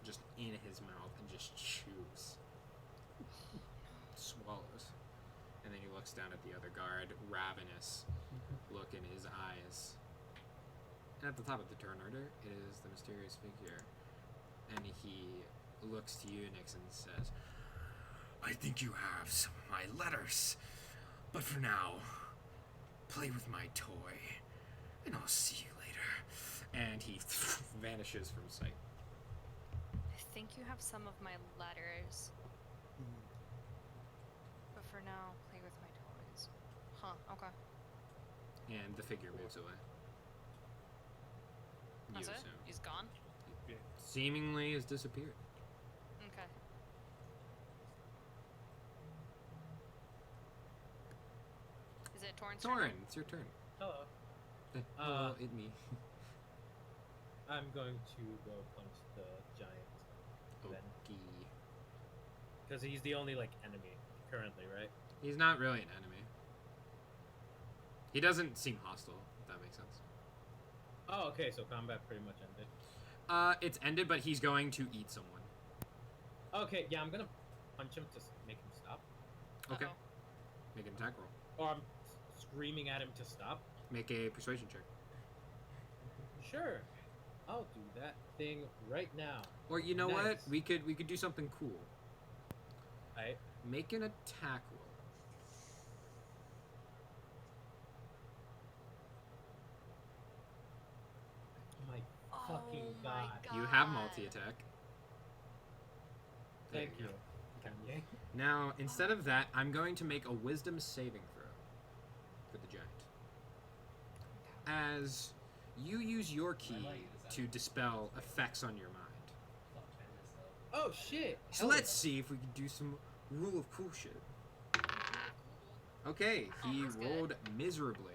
just in his mouth, and just chews. Swallows. And then he looks down at the other guard, ravenous look in his eyes. And at the top of the turn order, it is the mysterious figure. And he looks to you, Nyx, and says, I think you have some of my letters. But for now, play with my toy, and I'll see you later. And he vanishes from sight. I think you have some of my letters. But for now, play with my toys. Huh, okay. And the figure moves away. That's You it? assume. He's gone? Seemingly has disappeared. Okay. Is it Torrance? Torin, it's your turn. Hello. Hello, it me. I'm going to go punch the giant then, Okey. because he's the only like enemy currently, right? He's not really an enemy. He doesn't seem hostile, if that makes sense. Oh, okay. So combat pretty much ended. It's ended, but he's going to eat someone. Okay, yeah, I'm gonna punch him to make him stop, Okay. Uh-oh. Make an attack roll. or I'm screaming at him to stop. Make a persuasion check. Sure, I'll do that thing right now. Or you know what? Nice. We could do something cool. Alright. Make an attack roll. My Oh fucking my god. You have God. multi-attack. There Thank you, go. Kanye. Now, instead of that, I'm going to make a wisdom saving throw for the giant. As you use your key to dispel effects on your mind. Oh shit. So Hell let's yeah. see if we can do some rule of cool shit. Okay, he that's good. rolled miserably.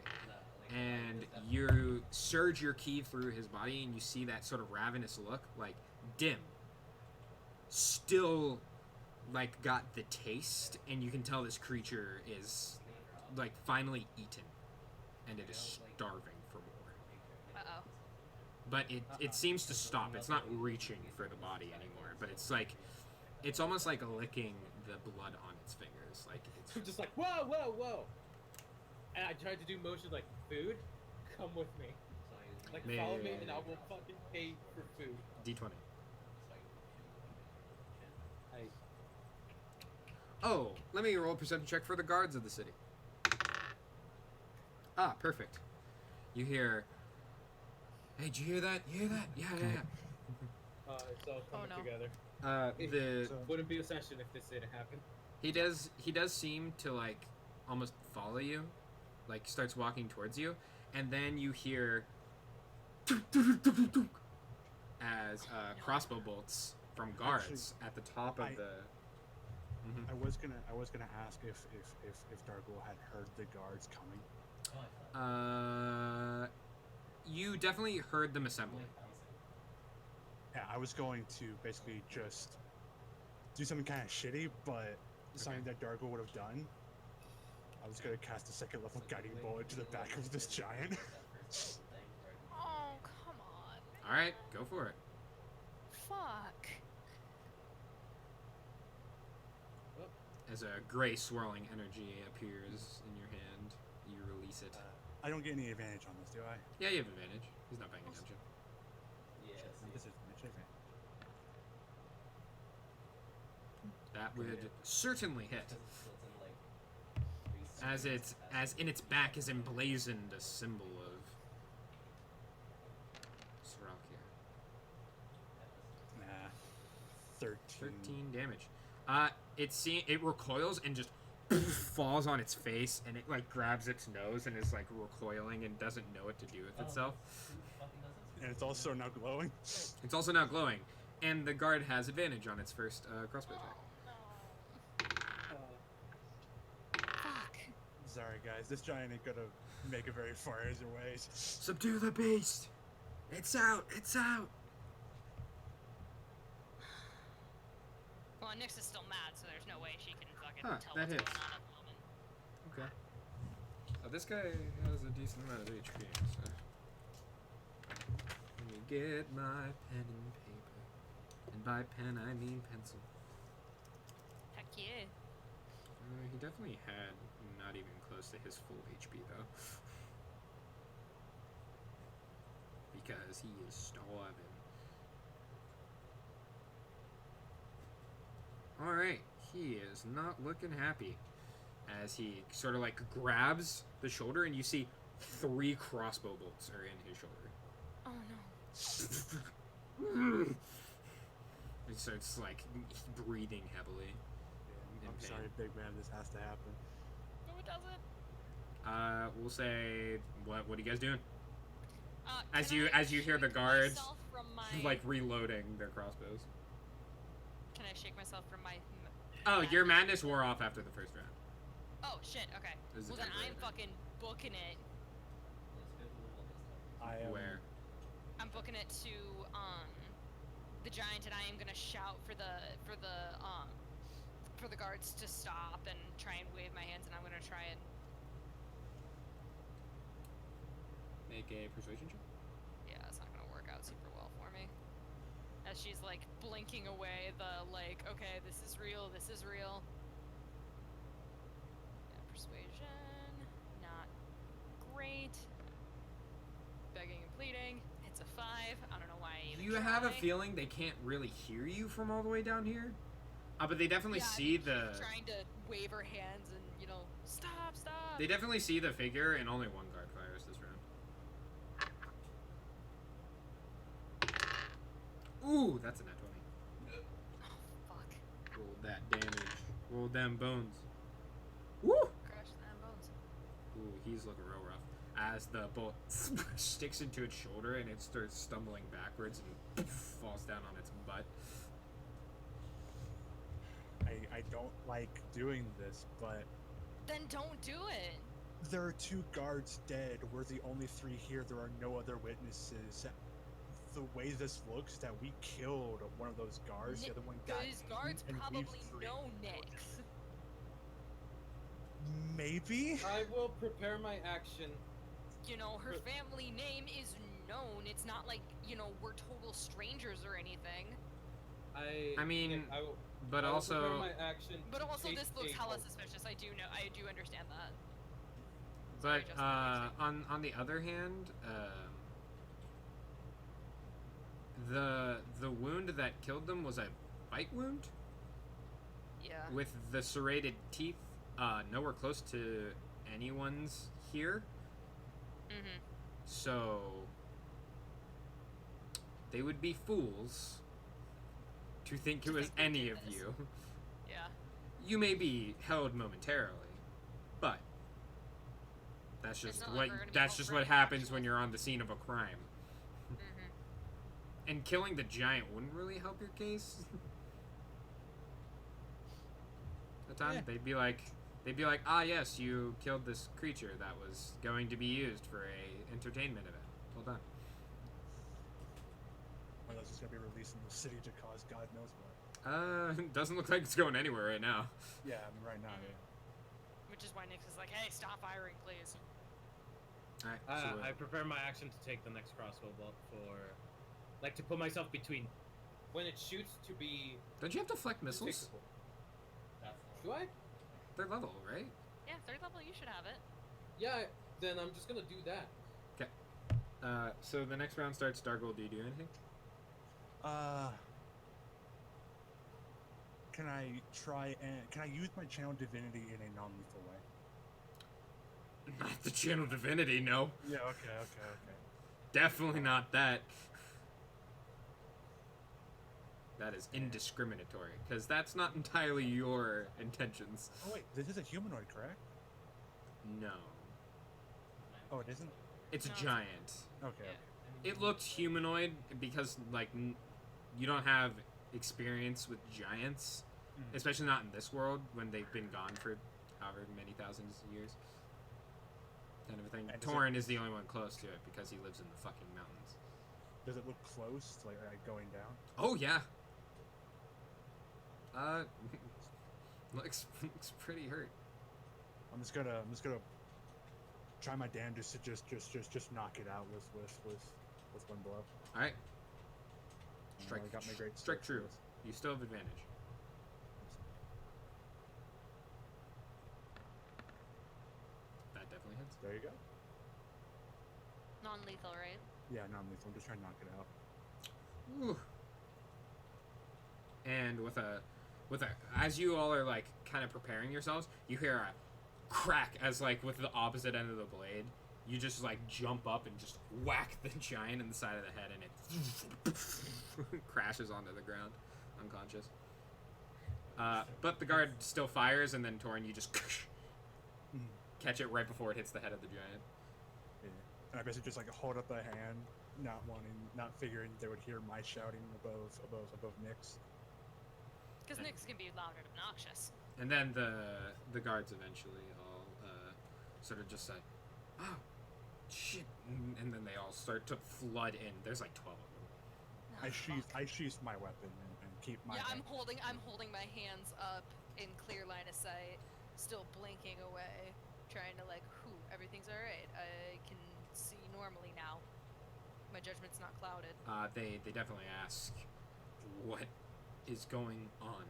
And you surge your key through his body and you see that sort of ravenous look, like dim. Still like got the taste, and you can tell this creature is like finally eaten. And it is starving for more. Uh-oh. But it seems to stop. It's not reaching for the body anymore, but it's like it's almost like licking the blood on its fingers. Like it's I'm just like, whoa, whoa, whoa. And I tried to do motion like, food, come with me. Like, follow me and I will fucking pay for food. D20. I, Oh, let me roll a perception check for the guards of the city. Ah, perfect. You hear, hey, did you hear that? You hear that? Yeah, yeah, yeah. it's all coming no. together. The So- Wouldn't be a session if this didn't happen. he does seem to like almost follow you, like starts walking towards you, and then you hear as crossbow bolts from guards at the top of I- the. Mhm. I was gonna ask if Dargle had heard the guards coming. You definitely heard them assembling. Yeah, I was going to basically just do something kind of shitty, but something that Dargle would have done. I was gonna cast a second level guiding bolt into the back of this giant. Oh, come on. All right, go for it. Fuck. As a gray swirling energy appears in your hand, you release it. I don't get any advantage on this, do I? Yeah, you have advantage. He's not paying attention. Disadvantage, okay. That would certainly hit. As in its back is emblazoned a symbol of Sollaria. Nah. 13. 13 damage. It recoils and just falls on its face, and it like grabs its nose and is like recoiling and doesn't know what to do with itself. And it's also now glowing. It's also now glowing, and the guard has advantage on its first crossbow attack. Fuck. Sorry guys, this giant ain't gonna make it very far as your ways. Subdue the beast! It's out! It's out! Well, Nyx is still mad, so there's no way she can fucking Huh, tell that what's hits. going on at the moment. Okay. This guy has a decent amount of HP, so. Let me get my pen and paper. And by pen, I mean pencil. Heck yeah. He definitely had not even close to his full HP, though. Because he is starving. Alright, he is not looking happy. As he sort of like grabs the shoulder, and you see 3 crossbow bolts are in his shoulder. Oh no. He starts like breathing heavily. Yeah, I'm In sorry, pain. big man. This has to happen. No, it doesn't. We'll say what are you guys doing? As Can you I hear the shake guards myself from my... like reloading their crossbows. Can I shake myself from my... Oh, your madness wore off after the first round. Oh, shit, okay. This is a Well, then I'm temporary fucking booking it. I am. Where? I'm booking it to, the giant, and I am gonna shout for the guards to stop and try and wave my hands, and I'm gonna try and... Make a persuasion check. Yeah, it's not gonna work out super well for me. As she's, like, blinking away the, like, okay, this is real, this is real. Yeah, persuasion, not great. Begging and pleading, it's a 5. I don't know why I even You have a tried. feeling they can't really hear you from all the way down here. But they definitely Yeah, see she's the. trying to wave her hands and, you know, stop, stop. They definitely see the figure, and only one guard fires this round. Ooh, that's a nat 20. Oh, fuck. Roll that damage. Roll them bones. Woo! Crush them bones. Ooh, he's looking real rough. As the bolt sticks into its shoulder and it starts stumbling backwards and falls down on its butt. I don't like doing this, but Then don't do it. there are 2 guards dead. We're the only 3 here. There are no other witnesses. The way this looks, that we killed one of those guards. The other one got Those guards eaten, and we've probably freed. know Nix. Maybe? I will prepare my action. You know, her family name is known. It's not like, you know, we're total strangers or anything. I mean, I will, But I will also, prepare my action But to also, take this looks a hella vote. suspicious. I do understand that. but Sorry, Justin, what were you on the other hand, the wound that killed them was a bite wound saying? with the serrated teeth. Nowhere close to anyone's here, Yeah. Mm-hmm. so they would be fools to think it To was think we any did of this. you. Yeah. You may be held momentarily, but that's It's just not what like we're gonna be that's held just for what any happens actual- when you're on the scene of a crime. Mm-hmm. And killing the giant wouldn't really help your case. The time Yeah. they'd be like, ah yes, you killed this creature that was going to be used for a entertainment event. Well done. One of those is going to be released in the city to cause God knows what. Doesn't look like it's going anywhere right now. Yeah, I mean, right now, yeah. Which is why Nix is like, hey, stop firing, please. All right. So I prepare my action to take the next crossbow bolt for, like, to put myself between. When it shoots to be. don't you have to deflect missiles? Do I? They're level, right? Yeah, 3rd level, you should have it. Yeah, then I'm just gonna do that. So the next round starts. Dargle, do you do anything? Can I use my channel divinity in a non-lethal way? Not the channel divinity, no. Yeah, okay. Definitely not that. That is indiscriminatory, because that's not entirely your intentions. Oh wait, this is a humanoid, correct? No. Oh, it isn't? It's No, a it's- giant. Okay. Yeah. It looks humanoid because, like, you don't have experience with giants, Mhm. especially not in this world when they've been gone for however many thousands of years. Kind of a thing. And does it- Torin is the only one close to it because he lives in the fucking mountains. Does it look close, like going down? Oh, yeah. Looks pretty hurt. I'm just gonna try my damnedest to just knock it out with one blow. All right. I Strike. got my great Strike stuff for true. this. You still have advantage. That definitely hits. There you go. Non-lethal, right? Yeah, non-lethal. I'm just trying to knock it out. Ooh. And with a as you all are like kind of preparing yourselves, you hear a crack as like with the opposite end of the blade, you just like jump up and just whack the giant in the side of the head, and it crashes onto the ground, unconscious. But the guard still fires, and then Torin, you just catch it right before it hits the head of the giant. Yeah. And I basically just like hold up a hand, not figuring they would hear my shouting above Nick's. Because Nyx can be loud and obnoxious. And then the guards eventually all sort of just say, "Oh, shit!" And then they all start to flood in. There's like 12 of them. Oh, I sheath my weapon and keep my. Yeah, hand. I'm holding my hands up in clear line of sight, still blinking away, trying to like, everything's all right. I can see normally now. My judgment's not clouded. They definitely ask, "What is going on?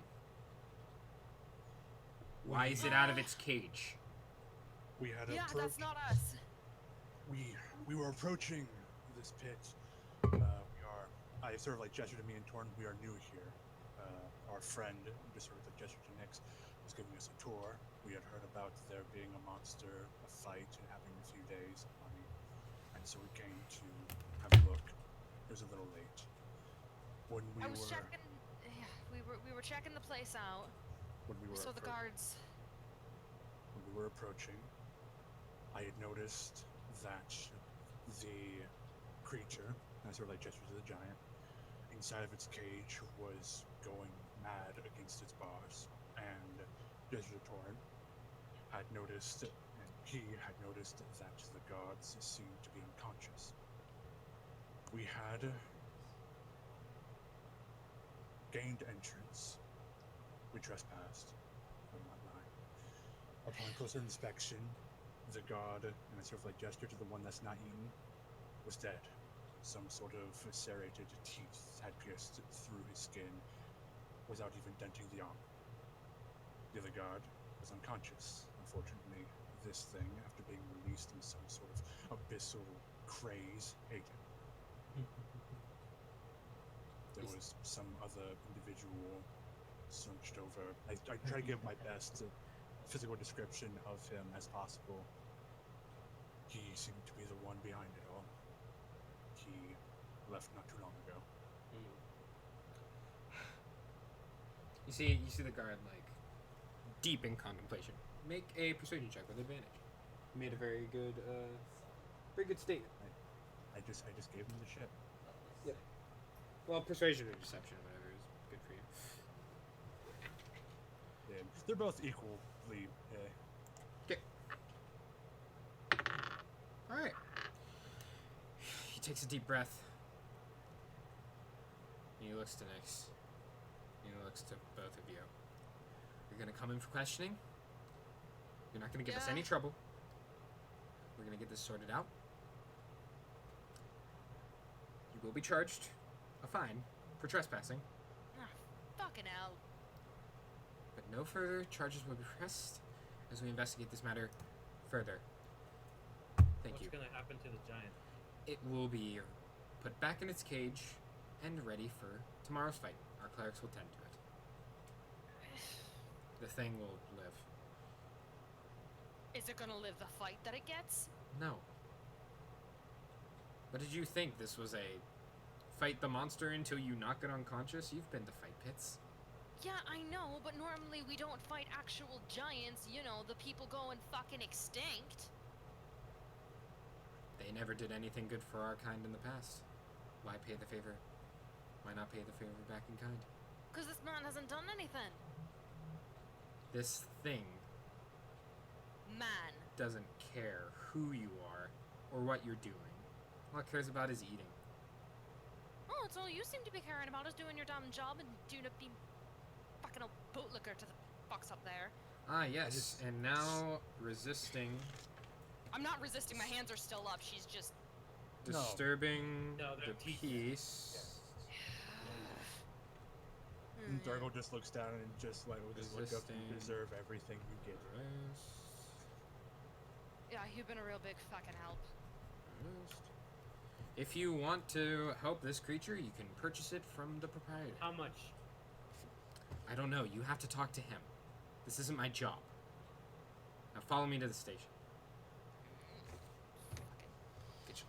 Why is it out of its cage?" We had Yeah, approached. that's not us. We were approaching this pit. I sort of like gestured to me and Torn. We are new here. Our friend, just sort of like gestured to Nyx, was giving us a tour. We had heard about there being a monster, a fight, and having a few days of money, and so we came to have a look. It was a little late. When we I was were checking. Yeah, we were checking the place out. when we We were saw the guards. when we were approaching, I had noticed that the creature, I sort of like gestured to the giant, inside of its cage was going mad against its bars, and gestured to Torrent had noticed, and he had noticed that the guards seemed to be unconscious. We had gained entrance. We trespassed. I will not lie. Upon closer inspection, the guard, and I sort of like gesture to the one that's not eaten, was dead. Some sort of serrated teeth had pierced through his skin without even denting the arm. The other guard was unconscious. Unfortunately, this thing, after being released in some sort of abyssal craze, ate him. There was some other individual slunched over. I try to give my best physical description of him as possible. He seemed to be the one behind it all. He left not too long ago. You see the guard like deep in contemplation. Make a persuasion check with advantage. You made a very good statement. I just gave him the shit. Yep. Well, persuasion or deception, whatever is good for you. Yeah, they're both equally. All right. He takes a deep breath. He looks to Nyx. He looks to both of you. You're gonna come in for questioning. You're not gonna give us any trouble. We're gonna get this sorted out. You will be charged a fine for trespassing, Ah, fucking hell. but no further charges will be pressed as we investigate this matter further. Thank you. What's gonna happen to the giant? It will be put back in its cage and ready for tomorrow's fight. Our clerics will tend to it. The thing will live. Is it gonna live the fight that it gets? No. What did you think? This was a fight the monster until you knock it unconscious? You've been to fight pits. Yeah, I know, but normally we don't fight actual giants, you know, the people going fucking extinct. They never did anything good for our kind in the past. Why pay the favor? Why not pay the favor back in kind? Because this man hasn't done anything. This thing Man. doesn't care who you are or what you're doing. All it cares about is eating. Oh, it's all you seem to be caring about is doing your damn job and doing a be fucking old bootlicker to the box up there. Ah, yes. And now resisting, I'm not resisting, my hands are still up, she's just... disturbing No, they're the teeth. peace. And Dargle just looks down and just like will just look up and Resisting. deserve everything you get. Yeah, you've been a real big fucking help. If you want to help this creature, you can purchase it from the proprietor. How much? I don't know. You have to talk to him. This isn't my job. Now follow me to the station. Vigilantes.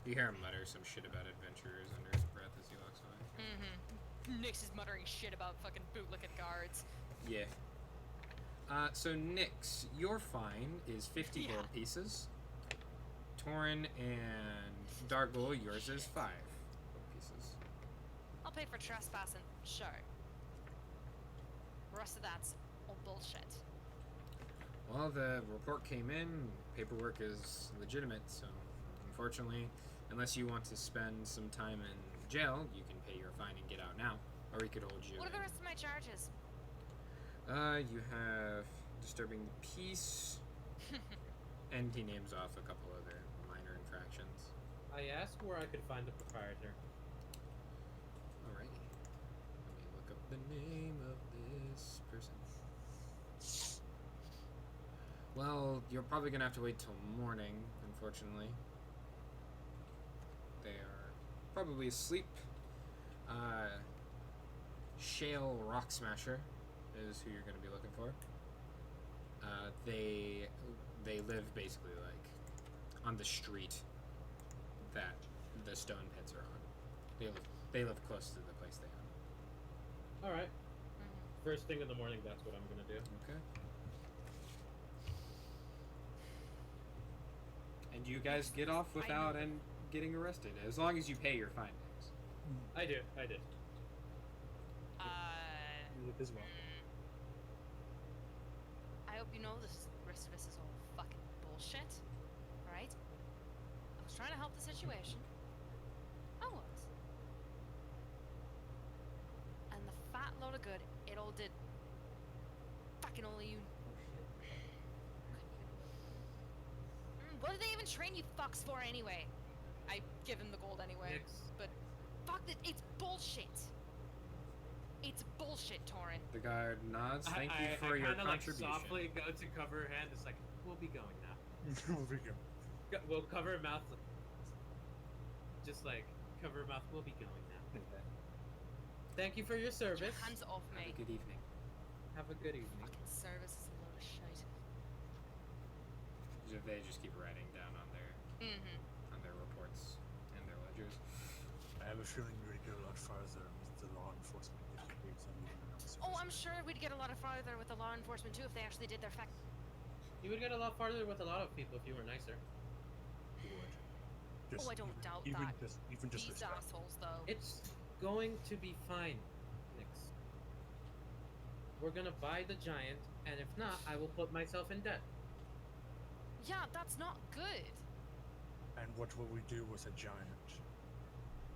You hear him mutter some shit about adventurers under his breath as he walks away. Nix is muttering shit about fucking bootlicking guards. Yeah. So Nyx, your fine is 50 Yeah. gold pieces. Torin and Dargul, yours is 5 gold pieces. I'll pay for trespassing, sure. The rest of that's all bullshit. Well, the report came in. Paperwork is legitimate, so unfortunately, unless you want to spend some time in jail, you can pay your fine and get out now, or we could hold you. What are the rest of my charges? You have disturbing the peace, and he names off a couple other minor infractions. I asked where I could find the proprietor. Alrighty. Let me look up the name of this person. Well, you're probably gonna have to wait till morning, unfortunately. They are probably asleep. Shale Rock Smasher is who you're gonna be looking for. They live basically like on the street that the stone pits are on. They live close to the place they own. All right. First thing in the morning, that's what I'm gonna do. Okay. And you guys get off without and getting arrested, as long as you pay your fine. I did. You look as well. I hope you know the rest of this is all fucking bullshit. Alright? I was trying to help the situation. I was. And the fat load of good it all did. Fucking only you. What did they even train you fucks for anyway? I give him the gold anyway. Nix. But fuck it, it's bullshit. It's bullshit, Torin. The guard nods. Thank you for your kinda, contribution. Like, softly go to cover her hand. It's like, we'll be going now. Over here. We'll cover her mouth. Just like cover her mouth. We'll be going now. Thank you for your Get service. your hands off Have me. a good evening. Have a good evening. Fucking service is a load of shit. They just keep writing down on their reports and their ledgers. I have a feeling we would get a lot farther with the law enforcement if we gave them even an ounce of Oh, I'm respect. sure we'd get a lot farther with the law enforcement too if they actually did their fact. You would get a lot farther with a lot of people if you were nicer. You would. Oh, I don't doubt even that. Even just These respect. assholes, though. It's going to be fine, Nix. We're gonna buy the giant, and if not, I will put myself in debt. Yeah, that's not good. And what will we do with a giant?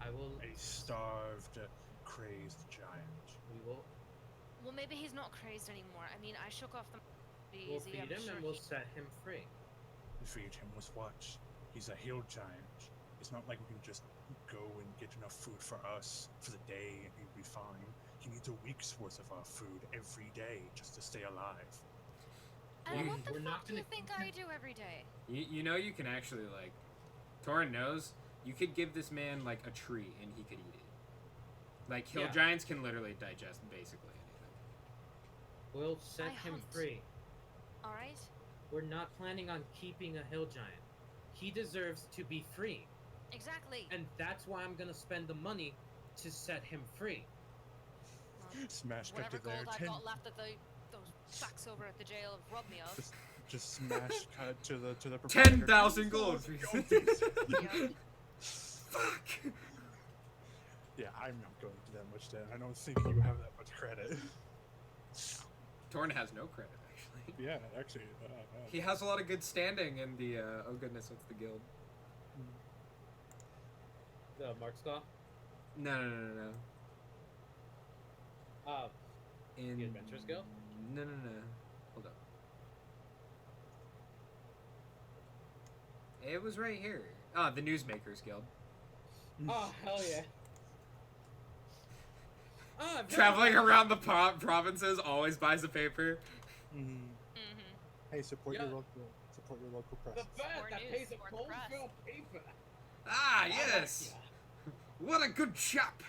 I will. A starved, crazed giant. We will. Well, maybe he's not crazed anymore. I mean, I shook off the. We'll Easy, feed I'm him sure and we'll he- set him free. Feed him with what? He's a hill giant. It's not like we can just go and get enough food for us for the day and he'll be fine. He needs a week's worth of our food every day just to stay alive. And You- what the We're not fuck do you gonna- think I do every day? You know you can actually like, Torin knows you could give this man like a tree and he could eat it. Like hill Yeah. giants can literally digest basically anything. We'll set I him hunt. free. All right. We're not planning on keeping a hill giant. He deserves to be free. Exactly. And that's why I'm gonna spend the money to set him free. Well, Smash cut whatever to there. gold I got left at those fucks over at the jail have robbed me of. Just smash cut to the 10,000 gold. Yep. Fuck. Yeah, I'm not going to that much debt. I don't think you have that much credit. Torin has no credit actually. Yeah, actually. He has a lot of good standing in the oh goodness, what's the guild? The Mark Scott? No. In The Adventurers Guild? No. Hold up. It was right here. Ah, the Newsmakers Guild. Oh, hell yeah. Oh, I've heard Traveling about around the provinces, always buys a paper. Mm-hmm. Hey, support Yeah. your local press. the bat More that news, pays a more cold press. bill paper. Ah, I like yes. ya. What a good chap!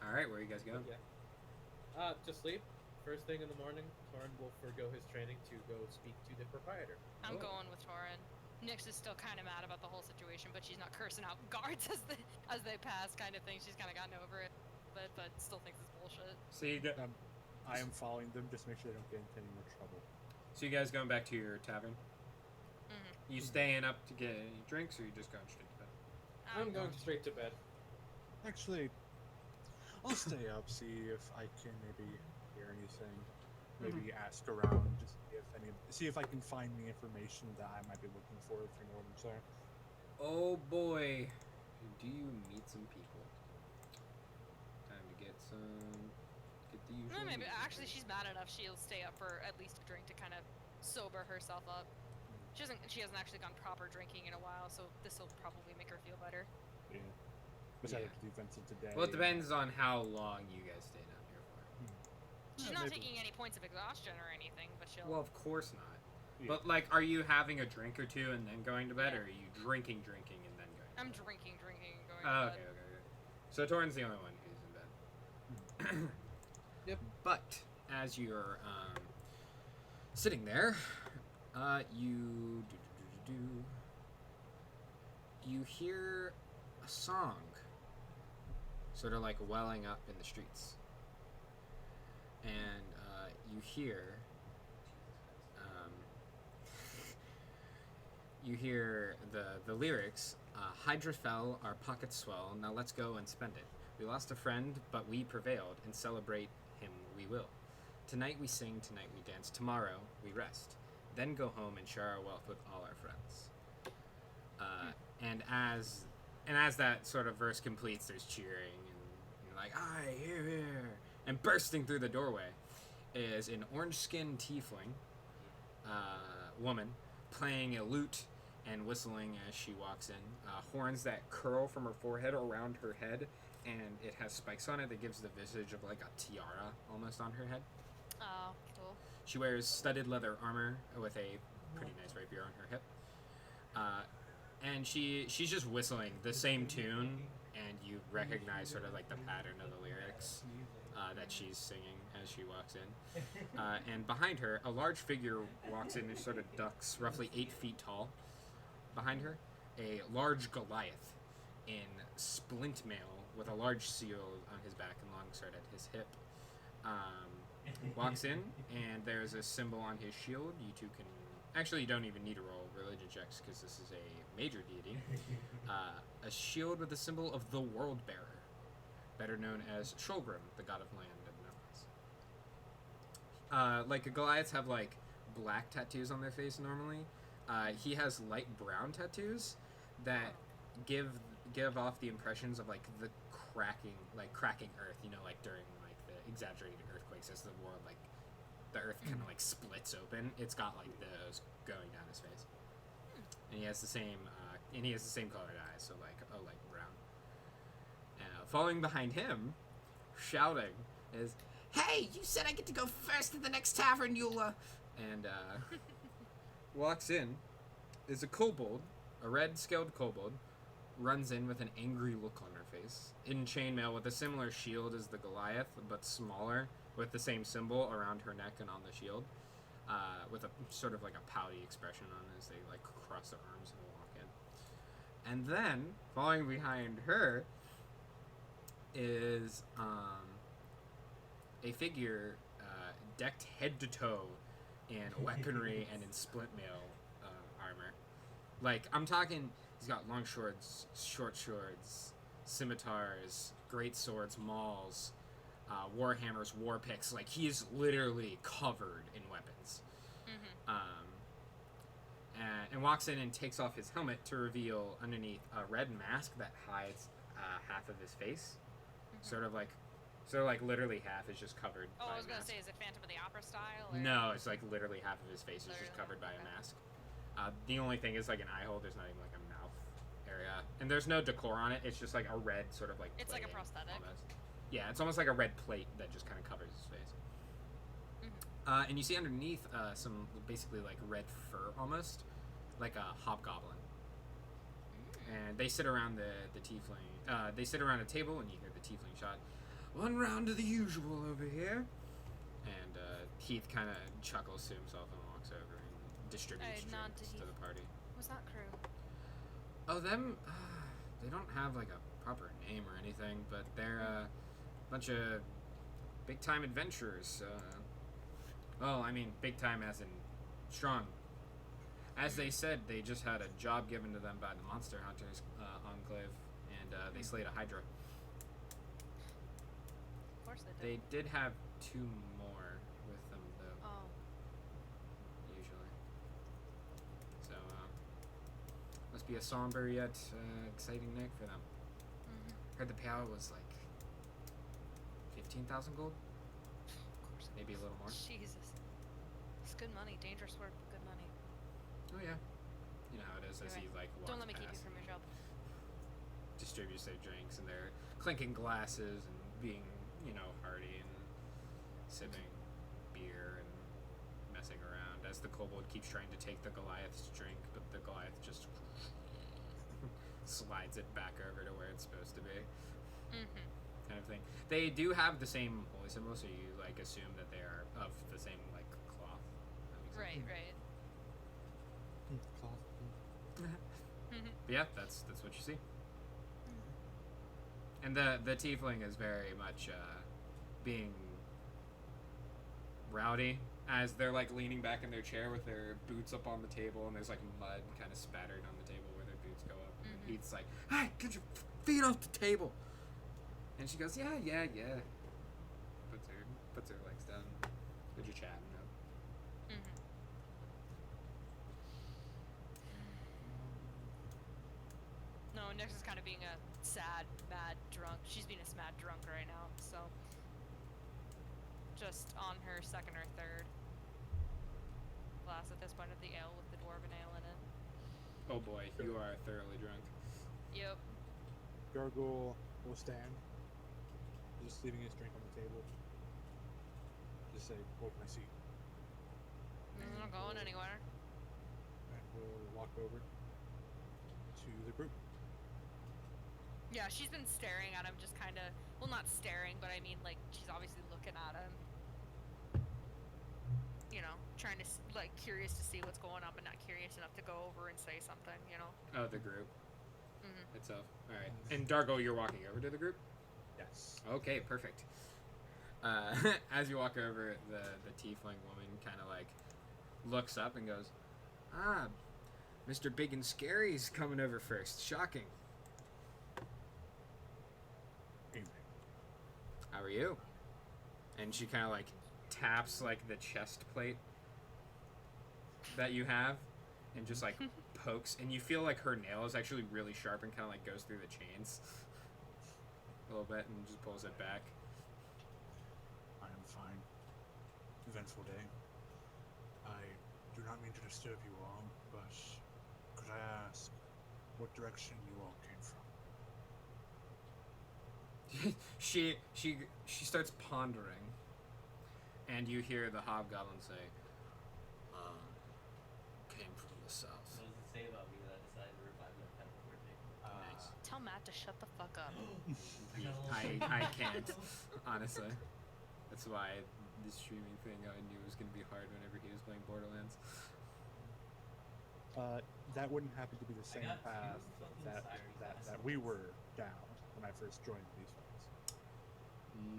Alright, where are you guys going? Yeah. To sleep. First thing in the morning, Torin will forgo his training to go speak to the proprietor. I'm Oh. going with Torin. Nyx is still kind of mad about the whole situation, but she's not cursing out guards as they pass, kind of thing. She's kind of gotten over it, but still thinks it's bullshit. So you get, I am following them just to make sure they don't get into any more trouble. so you guys going back to your tavern? Mm-hmm. You staying up to get any drinks, or you just going straight to bed? I'm going straight to bed. Actually, I'll stay up, see if I can maybe hear anything. Maybe ask around, just see if I can find the information that I might be looking for, if you know what I'm saying. Oh boy, do you meet some people? Time to get the usual. Maybe music actually break. she's mad enough she'll stay up for at least a drink to kind of sober herself up. She hasn't actually gone proper drinking in a while, so this will probably make her feel better. Yeah. Besides Yeah. the events of today. Well, it depends on how long you guys stayed up here for. She's Yeah, not maybe. taking any points of exhaustion or anything, but she'll. Well, of course not. Yeah. But like, are you having a drink or two and then going to bed, Yeah. or are you drinking and then going? I'm drinking, and going Oh, to okay, bed. okay. So Torin's the only one who's in bed. Yep. But as you're sitting there, you hear a song, sort of like welling up in the streets, and you hear the lyrics. Hydra fell, our pockets swell. Now let's go and spend it. We lost a friend, but we prevailed, and celebrate him we will. Tonight we sing, tonight we dance, tomorrow we rest. Then go home and share our wealth with all our friends. And as that sort of verse completes, there's cheering and you're like, aye, here. And bursting through the doorway is an orange-skinned tiefling woman playing a lute and whistling as she walks in. Horns that curl from her forehead around her head, and it has spikes on it that gives the visage of like a tiara almost on her head. Oh, cool. She wears studded leather armor with a pretty nice rapier on her hip. And she's just whistling the same tune, and you recognize sort of like the pattern of the lyrics that she's singing as she walks in. And behind her, a large figure walks in and sort of ducks, roughly 8 feet tall. Behind her, a large Goliath in splint mail with a large shield on his back and long sword at his hip. Walks in, and there's a symbol on his shield. You two can... Actually, you don't even need to roll religion checks because this is a major deity. A shield with the symbol of the World Bearer, better known as Shulgrim, the god of land and mountains. Like, Goliaths have, like, black tattoos on their face normally. He has light brown tattoos that give off the impressions of, like, the cracking earth, you know, like during, like, the exaggerated earthquakes as the world, like, the earth kind of, like, splits open. It's got, like, those going down his face. And he has the same colored eyes, so, like, brown. Following behind him, shouting, is, "Hey, you said I get to go first to the next tavern, Eula!" And, walks in is a kobold, a red-scaled kobold, runs in with an angry look on her face, in chainmail with a similar shield as the Goliath, but smaller, with the same symbol around her neck and on the shield, with a sort of like a pouty expression on it as they like cross their arms and walk in. And then, following behind her, is a figure decked head to toe in weaponry and in splint mail armor. Like, I'm talking, he's got long swords, short swords, scimitars, great swords, mauls, warhammers, war picks. Like, he is literally covered in weapons. And walks in and takes off his helmet to reveal underneath a red mask that hides half of his face. Sort of like literally half is just covered Oh, by I was a gonna mask. say, is it Phantom of the Opera style? Or? No, it's like literally half of his face is just Literally, covered by a okay. mask. The only thing is like an eye hole. There's not even like a mouth area, and there's no decor on it. It's just like a red sort of like. It's like a plating, prosthetic. almost. Yeah, it's almost like a red plate that just kind of covers his face. And you see underneath some basically like red fur almost, like a hobgoblin. And they sit around the tiefling. They sit around a table, and you hear the tiefling shot. One round of the usual over here. And Heath kind of chuckles to himself and walks over and distributes I nod to drinks to Heath. the party. What's that crew? Oh, them. They don't have like a proper name or anything, but they're a bunch of big time adventurers. Well, I mean, big time as in strong. As they said, they just had a job given to them by the Monster Hunters Enclave, and they slayed a Hydra. Of course they They do. did have 2 more with them, though, Oh. usually. So, must be a somber yet exciting night for them. Mm-hmm. Heard the payout was like 15,000 gold? Of course. Maybe a little more. Jesus. It's good money. Dangerous word, but good money. Oh, yeah. You know how it is as You're he like walks Don't let me keep you past from and your job. distributes their drinks, and they're clinking glasses and being, hearty and sipping beer and messing around as the kobold keeps trying to take the Goliath's drink, but the Goliath just slides it back over to where it's supposed to be, Mm-hmm. kind of thing. They do have the same holy symbol, so you like assume that they are of the same like cloth. That makes sense. Right, right. Cloth. Mm-hmm. But yeah, that's what you see. And the tiefling is very much being rowdy as they're like leaning back in their chair with their boots up on the table, and there's like mud kind of spattered on the table where their boots go up. And Mhm. Heath's like, "Hey, get your feet off the table!" And she goes, "Yeah, yeah, yeah." Puts her legs down. They're just chatting up. Mm-hmm. No, Nyx is kind of being a sad, mad drunk. She's being a mad drunk right now, so just on her second or third glass at this point of the ale with the dwarven ale in it. Oh boy, you are thoroughly drunk. Yep. Kargle will stand, just leaving his drink on the table. Just say, "Hold my seat," I'm not going anywhere. and we'll walk over to the group. Yeah, she's been staring at him, just kind of, well, not staring, but I mean, like, she's obviously looking at him. Trying to, curious to see what's going on, but not curious enough to go over and say something, Oh, the group Mm-hmm. itself. All right. And Dargo, you're walking over to the group. Yes. Okay, perfect. As you walk over, the tiefling woman kind of like looks up and goes, "Ah, Mr. Big and Scary's coming over first. Shocking. Evening. How are you?" And she kind of like taps like the chest plate that you have, and just like pokes, and you feel like her nail is actually really sharp and kind of like goes through the chains a little bit, and just pulls it back. I am fine. Eventful day. I do not mean to disturb you all, but could I ask what direction you all came from? she starts pondering, and you hear the hobgoblin say, "Came from the south." What does it say about me that I decided to revive my pet before taking? Nice. Tell Matt to shut the fuck up. I can't, honestly. That's why this streaming thing I knew was going to be hard whenever he was playing Borderlands. That wouldn't happen to be the I same got path two fucking that sirens that we were down when I first joined these folks.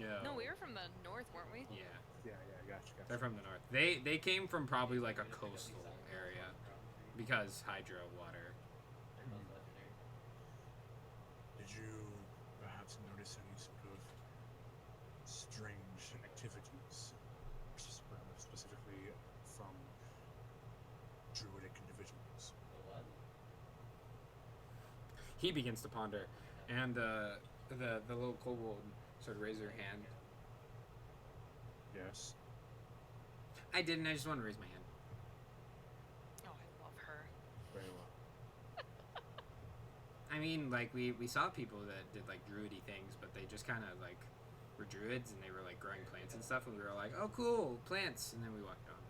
No. No, we were from the north, weren't we? Yeah, Yeah, gotcha. they're from the north. They came from probably like a coastal area because hydro water. They're both legendary. Did you perhaps notice any sort of strange activities, specifically from druidic individuals? The what? He begins to ponder, and the little kobold sort of raises her hand. Yes. I didn't. I just want to raise my hand. Oh, I love her. Very well. I mean, like we saw people that did like druidy things, but they just kind of like were druids and they were like growing plants and stuff, and we were like, "Oh, cool, plants," and then we walked on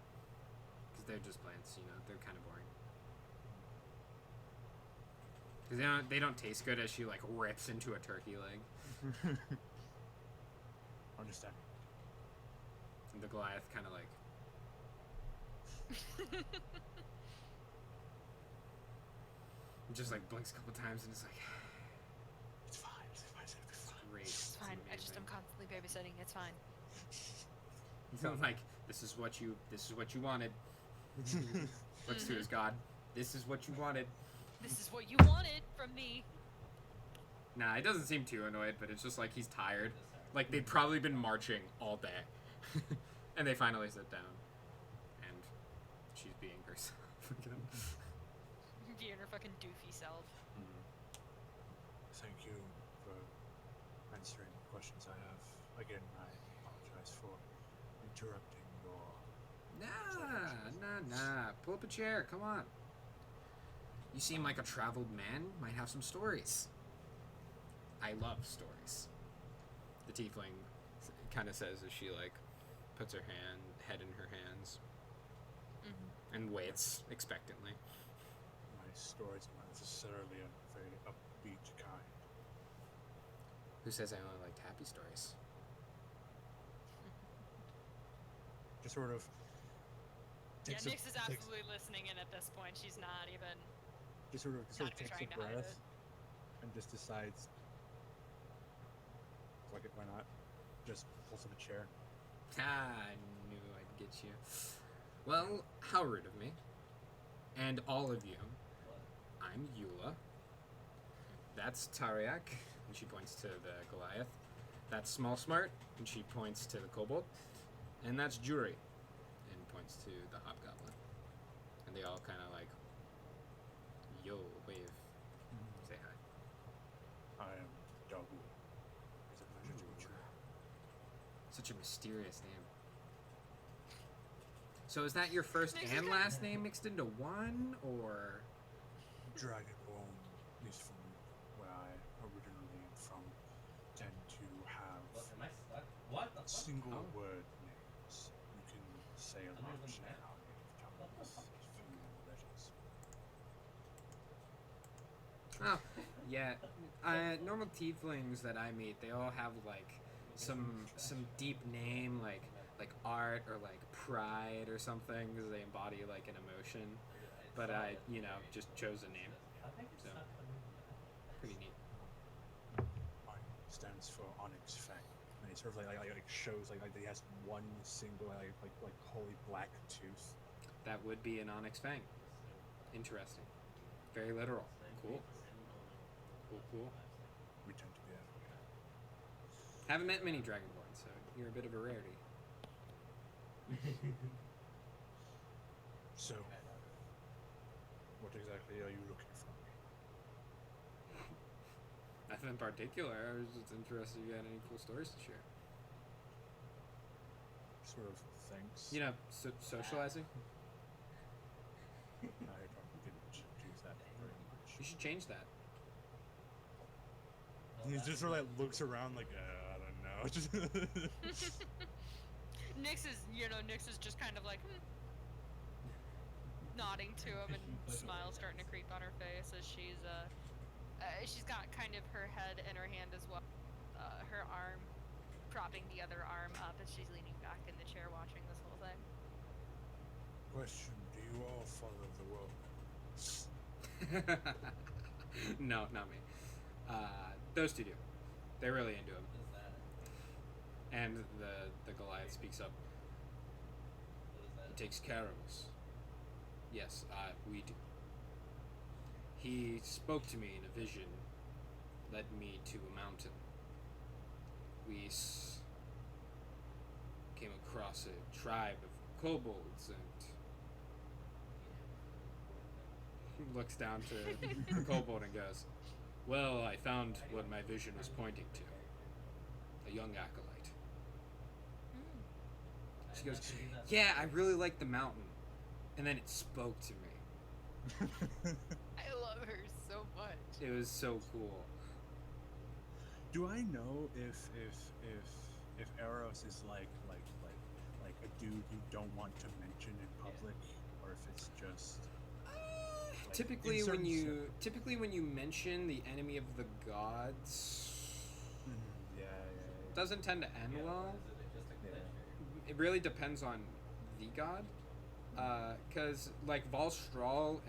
because they're just plants, they're kind of boring. Because they don't taste good as she like rips into a turkey leg. Understand. And the Goliath kind of like just like blinks a couple times and is like, It's fine. It's fine. It's gonna be fine. great. It's fine. I just am constantly babysitting. It's fine. So I'm like, this is what you wanted. Looks to his god. This is what you wanted. This is what you wanted from me. Nah, it doesn't seem too annoyed, but it's just like he's tired. Like they'd probably been marching all day. And they finally sit down. And she's being herself again. Being her fucking doofy self. Thank you for answering questions I have. Again, I apologize for interrupting your... Nah. Pull up a chair. Come on. You seem like a traveled man. Might have some stories. I love stories. The tiefling kind of says as she like puts her head in her hands and waits expectantly. My stories are not necessarily a very upbeat kind. Who says I only liked happy stories? Just sort of... Yeah, takes a- Nyx is absolutely listening in at this point. She's not even. Just sort of Not even takes a trying to hide breath it. and just decides, fuck it, why not? Just pulls up a chair. I knew I'd get you. Well, how rude of me. And all of you. I'm Eula. That's Tariak, and she points to the Goliath. That's Small Smart, and she points to the Kobold. And that's Jury, and points to the Hobgoblin. And they all kind of like, yo, wave, say hi. I am Kargle. It's a pleasure to meet you. Such a mysterious name. So is that your first Makes and it last name mixed into one, or? Dragonborn, at least from where I originally am from, tend to have What, am I stuck? What the fuck? single Oh. word names. You can say a I'm lot using in that. our native tongues, few letters. Oh, yeah. Normal tieflings that I meet, they all have like some deep name, like art or like pride or something, because they embody like an emotion. But I, just chose a name. So pretty neat. Mine stands for Onyx Fang, and it sort of like shows like he has one single like holy black tooth. That would be an onyx fang. Interesting. Very literal. Cool. Cool. We tend to be that. Haven't met many dragonborn, so you're a bit of a rarity. So, what exactly are you looking for? Nothing in particular. I was just interested if you had any cool stories to share. Sort of things. Socializing. I probably didn't choose that very much. You should change that. He just sort of like looks around like, I don't know. Just Nyx is just kind of like nodding to him, and smile starting to creep on her face as she's got kind of her head in her hand as well, her arm propping the other arm up as she's leaning back in the chair watching this whole thing. Question: do you all follow the world? No, not me. Those two do. They're really into him. What is that? And the Goliath speaks up. What is that? He takes care of us. Yes, we do. He spoke to me in a vision, led me to a mountain. We came across a tribe of kobolds, and he looks down to the kobold and goes, "Well, I found what my vision was pointing to. A young acolyte." She goes, "Yeah, I really like the mountain." And then it spoke to me. I love her so much. It was so cool. Do I know if Eros is like a dude you don't want to mention in public, or if it's just typically in when certain you mention the enemy of the gods, yeah. doesn't tend to end well. Just a Yeah. glitch. It really depends on the god, because like Valstral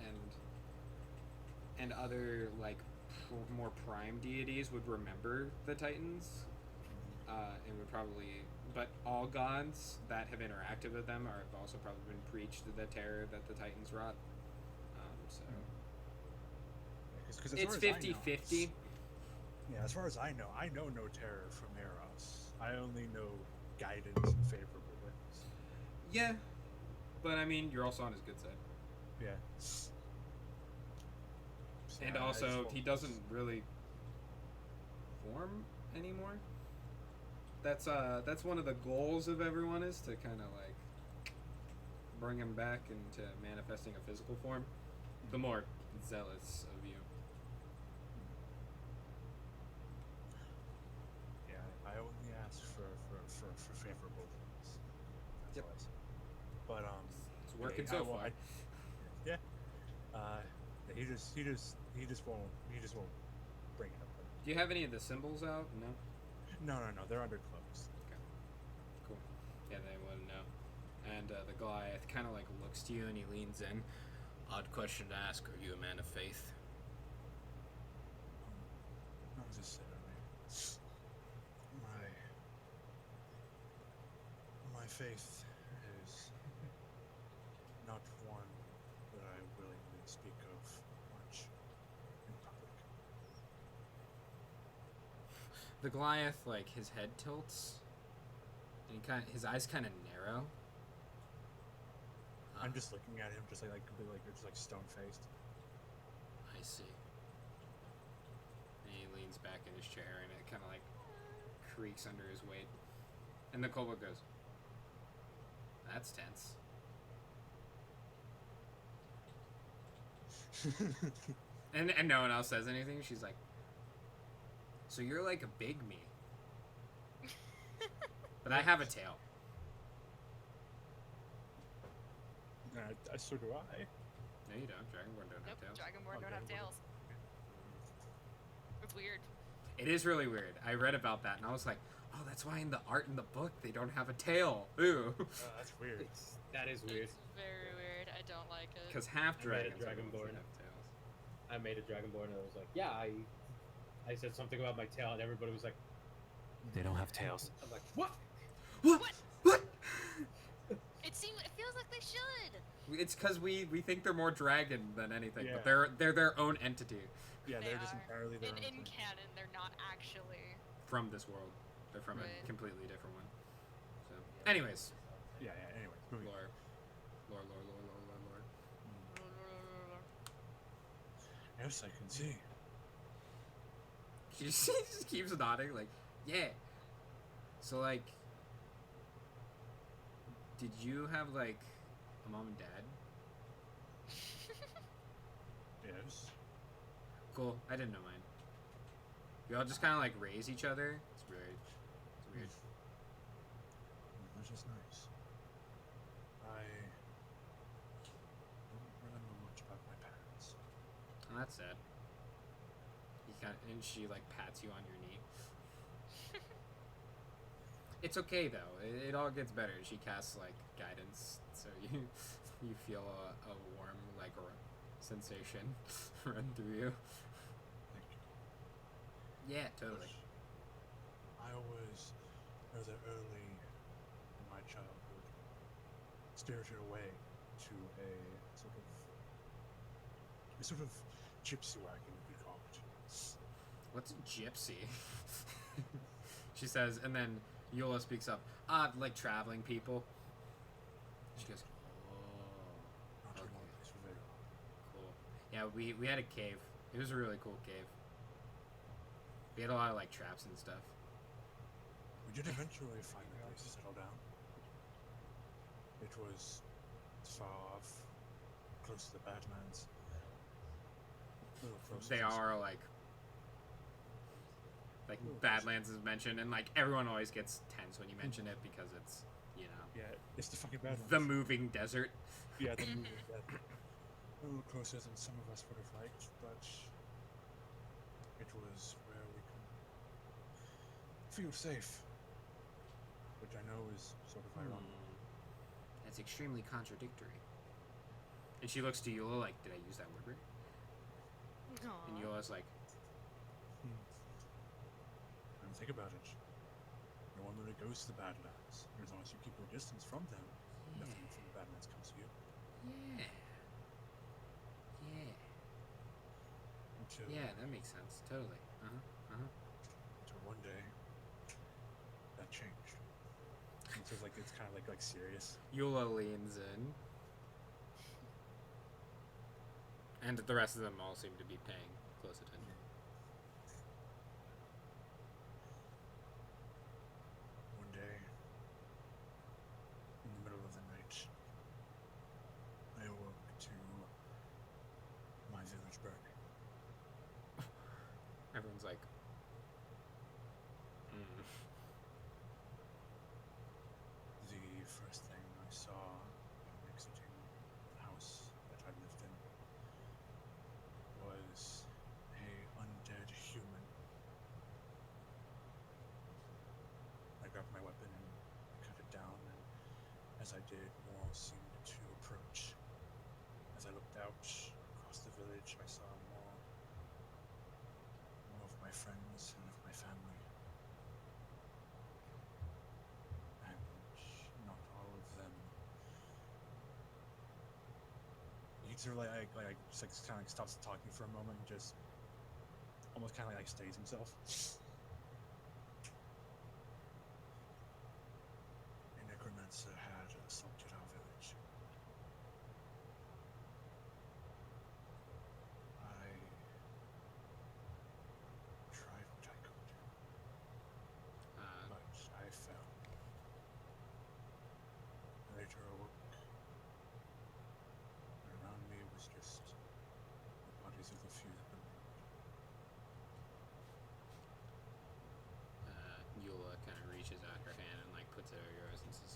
and other like more prime deities would remember the Titans, and would probably. But all gods that have interacted with them have also probably been preached the terror that the Titans wrought. So Because it's 50-50. Yeah, as far as I know no terror from Eros. I only know guidance and favorable winds. Yeah, but I mean, you're also on his good side. Yeah. And I just also, won't- he doesn't really form anymore. That's one of the goals of everyone, is to kind of like bring him back into manifesting a physical form. The more zealous of you. Yeah, I only ask for favorable winds. That's Yep. all I say. But It's working I so won't- far. yeah. He just won't bring it up. Do you have any of the symbols out? No. No, they're under clothes. Cool. Yeah, they wouldn't know. And the Goliath kind of like looks to you and he leans in. Odd question to ask. Are you a man of faith? Not necessarily. My faith is not one that I willingly speak of much in public. The Goliath, like his head tilts, and his eyes kind of narrow. I'm just looking at him, just like completely, like just like stone faced. I see. And he leans back in his chair, and it kind of like creaks under his weight. And the kobold goes, "That's tense." And no one else says anything. She's like, "So you're like a big me, but I have a tail." So do I. No, you don't. Dragonborn don't have Nope, tails. Dragonborn Oh, don't have Dragonborn. tails. It's weird. It is really weird. I read about that, and I was like, "Oh, that's why in the art in the book they don't have a tail." Ooh, Oh, that's weird. That is weird. It's very weird. I don't like it. because half I made a dragons are the ones that Dragonborn. have tails. I made a Dragonborn and I was like, yeah, I said something about my tail and everybody was like, They don't have tails. I'm like, what? What? It feels like they should. It's because we think they're more dragon than anything, Yeah. but they're their own entity Yeah, They they're just are. entirely their own In thing. canon, they're not actually. from this world. They're from Right. a completely different one. So, anyways, Yeah. Anyways, moving on. lore. Yes, I can see. She just keeps nodding, like, yeah. So, like, did you have, like, a mom and dad? Yes. Cool. I didn't know mine. You all just kind of, like, raise each other. It's weird. It's weird. Which is nice. I don't really know much about my parents. Oh, that's sad. And she, like, pats you on your knee. It's okay, though. It all gets better. She casts, like, guidance, so you feel a warm, like, sensation run through you. Like, Yeah, totally. I was rather early in my childhood spirited away to a sort of gypsy wagon, we call it. What's gypsy? She says, and then Yola speaks up. Like traveling people. She goes, oh, Not too okay. long place for very long. Cool. Yeah, we had a cave. It was a really cool cave. We had a lot of like traps and stuff. We did eventually find a place to settle down. It was far off, close to the Badlands. A little closer They to are like Badlands is mentioned, and like everyone always gets tense when you mention it because it's, you know, Yeah, it's the fucking Badlands. the moving desert. Yeah, the movie. A little closer than some of us would have liked, but it was where we could feel safe. Which I know is sort of ironic. That's extremely contradictory. And she looks to Eula like, did I use that word right? And Aw. Eula's like, And think about it. No one really goes to the Badlands. As long as you keep your distance from them, nothing from the Badlands comes to you. yeah. Yeah. Until, Yeah, that makes sense. Totally. Uh-huh. until one day, that changed. And so it's kind of like serious. Eula leans in. And the rest of them all seem to be paying close attention. One day, in the middle of the night, I awoke to my village burning. Everyone's like, The first thing I saw upon exiting the house that I lived in was a undead human. I grabbed my weapon and cut it down, and as I did, more seemed to approach. As I looked out across the village, I saw more of my friends and of my family. And not all of them. He sort of just kind of stops talking for a moment and just almost kind of like stays himself. A necromancer had assaulted our village. I tried what I could, but I fell. Later awoke, and around me was just the bodies of the few that remained. Eula kind of reaches out her hand and like puts it over yours and says,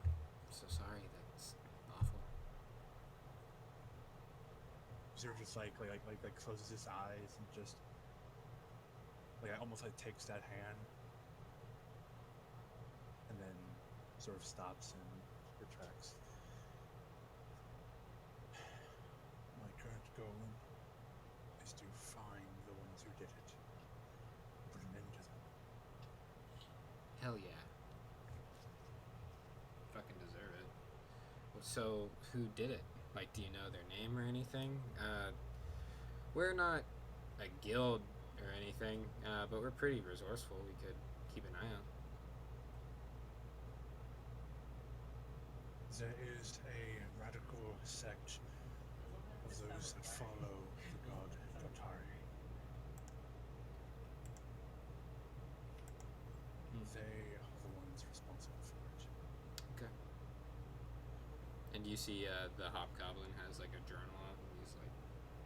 "I'm so sorry. That's awful." Zero just like closes his eyes and just almost takes that hand and then sort of stops and retracts. My current goal is to find the ones who did it, put an end to them. Hell yeah. Fucking deserve it. Well, so, who did it? Like, do you know their name or anything? We're not a guild or anything, but we're pretty resourceful. We could keep an eye out. There is a radical sect of those that follow the god Jotari. They are the ones responsible for it. Okay. And you see the hobgoblin has like a journal out and he's like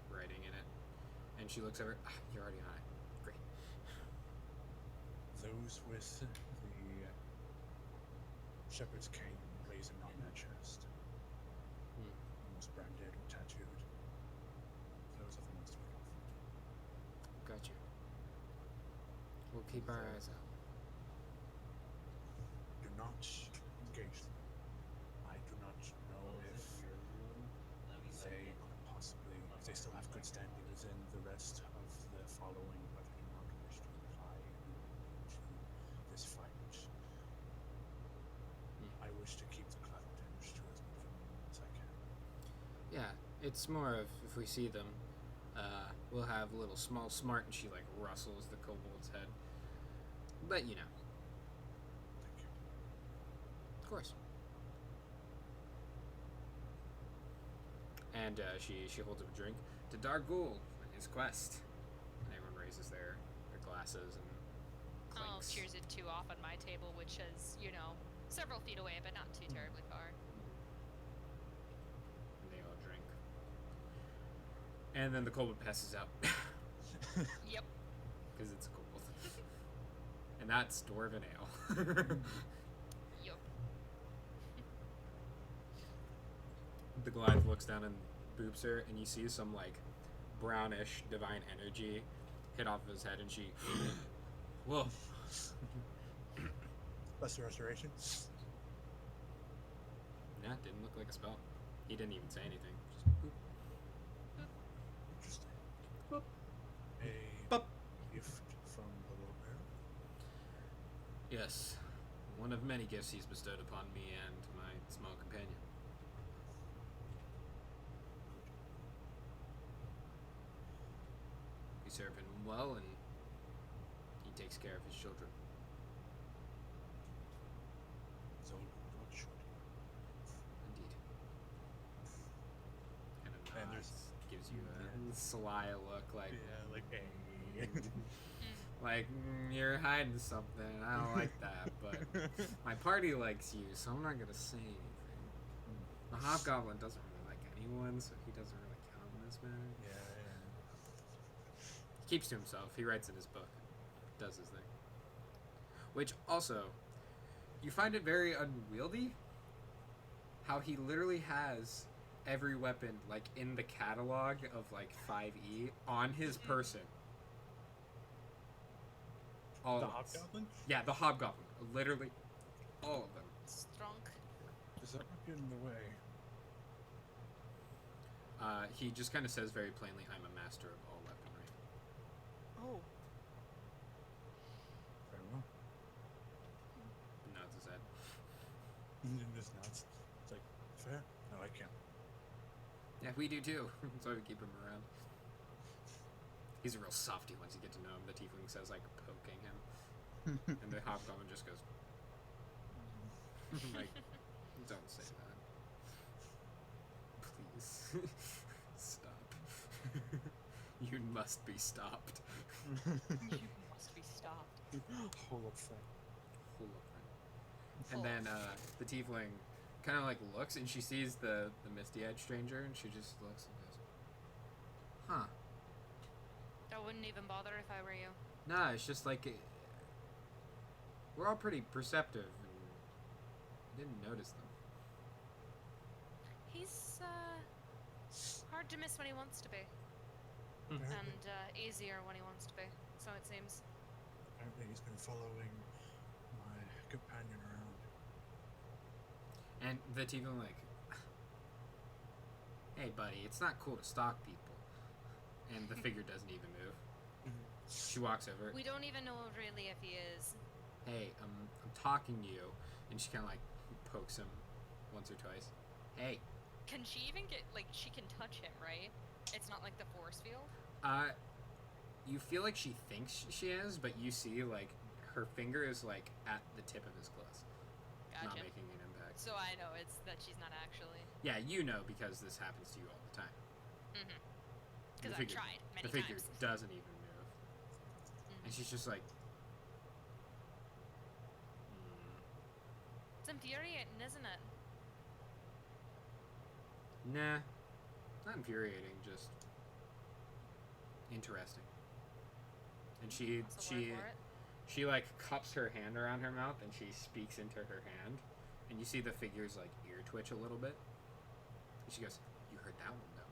writing in it. And she looks over, you're already high. Great. Those with the shepherd's cane blazoned on their chest, almost branded or tattooed. Those are the ones to look out for. Gotcha. We'll keep our eyes out. Do not engage them. I do not know if they could possibly, if they still have good standing within the rest of the following, but I do not wish to imply anyone to this fight. I wish to keep the Cloudtenge to as much of them as I can. Yeah, it's more of if we see them, we'll have a little small smart and she like rustles the kobold's head. But you know, Thank you. of course. And she holds up a drink to Dargul and his quest. And everyone raises their glasses and I'll clinks. cheers it two off on my table, which is, several feet away, but not too terribly far. And they all drink. And then the kobold passes out. Yep. Because it's a kobold. And that's dwarven ale. Yep. The Goliath looks down and boops her, and you see some like brownish divine energy hit off of his head, and she, whoa. Lesser restoration. Yeah, it didn't look like a spell. He didn't even say anything. Just boop. Interesting. A Boop. gift from the Lord Mayor. Yes, one of many gifts he's bestowed upon me and my small companion. We serve him well, and he takes care of his children. So what should Indeed. Kind of And nods, there's- gives you a Yeah. Sollaria look, like, yeah, like a like you're hiding something. I don't like that, but my party likes you, so I'm not gonna say anything. The hobgoblin doesn't really like anyone, so he doesn't really count in this matter. yeah. He keeps to himself. He writes in his book, does his thing. Which also, you find it very unwieldy how he literally has every weapon like in the catalog of like 5e on his person. All The at once. hobgoblin? Yeah, the hobgoblin. Literally all of them. Strong. Does that not get in the way? He just kind of says very plainly, I'm a master of all weaponry. Oh. Very well. Nods his head. And just nods. It's like, fair? No, I can't. Yeah, we do too. That's why we keep him around. He's a real softy once you get to know him. The tiefling says, like, poking him. And the hobgoblin just goes, like, don't say that. Please. Stop. You must be stopped. You must be stopped. Hold up, friend. Hold up, friend. And then the tiefling kind of like looks, and she sees the misty-eyed stranger, and she just looks and goes, huh. I wouldn't even bother if I were you. Nah, it's just like we're all pretty perceptive, and didn't notice them. He's hard to miss when he wants to be, Apparently, and easier when he wants to be. So it seems. apparently he's been following my companion around. And the tiefling like, hey buddy, it's not cool to stalk people. And the figure doesn't even move. She walks over. We don't even know really if he is. Hey, I'm talking to you, and she kind of like pokes him once or twice. Hey, Can she even get like she can touch him, right? It's not like the force field. you feel like she thinks she is, but you see like her finger is like at the tip of his clothes, not Gotcha. making an impact. So I know it's that she's not actually. Yeah, you know because this happens to you all the time. Mm-hmm. The Because I've figure- tried many The figure times. doesn't even move, and she's just like, It's infuriating, isn't it? nah, not infuriating, just interesting. And That's a word for it. she like cups her hand around her mouth and she speaks into her hand, and you see the figure's like ear twitch a little bit. And she goes, "You heard that one though."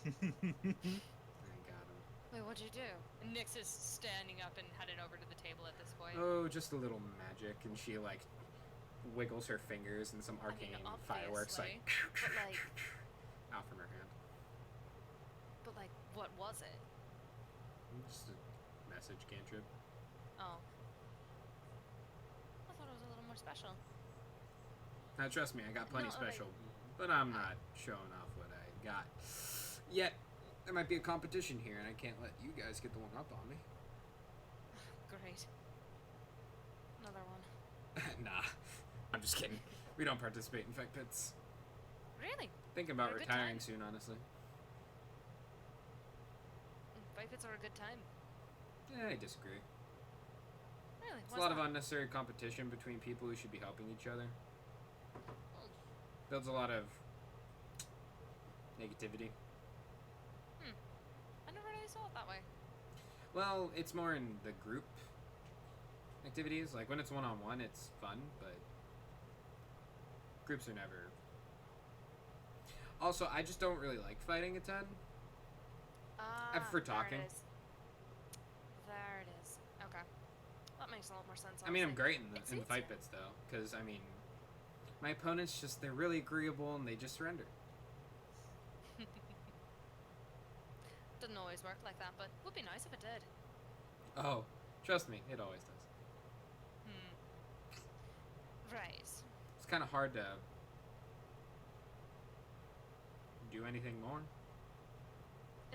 I got him. Wait, what'd you do? And Nyx is standing up and heading over to the table at this point. Oh, just a little magic, and she like wiggles her fingers and some I mean, arcane fireworks like but like, out from her hand. what was it? Just a message cantrip. Oh. I thought it was a little more special. Now trust me, I got plenty No, like- special, but I'm not showing off what I got. Yet there might be a competition here, and I can't let you guys get the one up on me. Great. Another one. Nah, I'm just kidding. We don't participate in fight pits. Really? Thinking about They're a good retiring time. soon, honestly. Fight pits are a good time. Yeah, I disagree. Really? It's a lot of unnecessary competition between people who should be helping each other. Builds a lot of negativity. I never really saw it that way. Well, it's more in the group activities. Like when it's one-on-one, it's fun, but groups are never. Also, I just don't really like fighting a ton. I prefer talking. There it is. There it is. Okay. That makes a lot more sense. I mean, I'm honestly. great in It's the fight easier. bits though, because I mean, my opponents they're really agreeable and they just surrender. Doesn't always work like that, but would be nice if it did. Oh, trust me, it always does. Right. It's kind of hard to do anything more.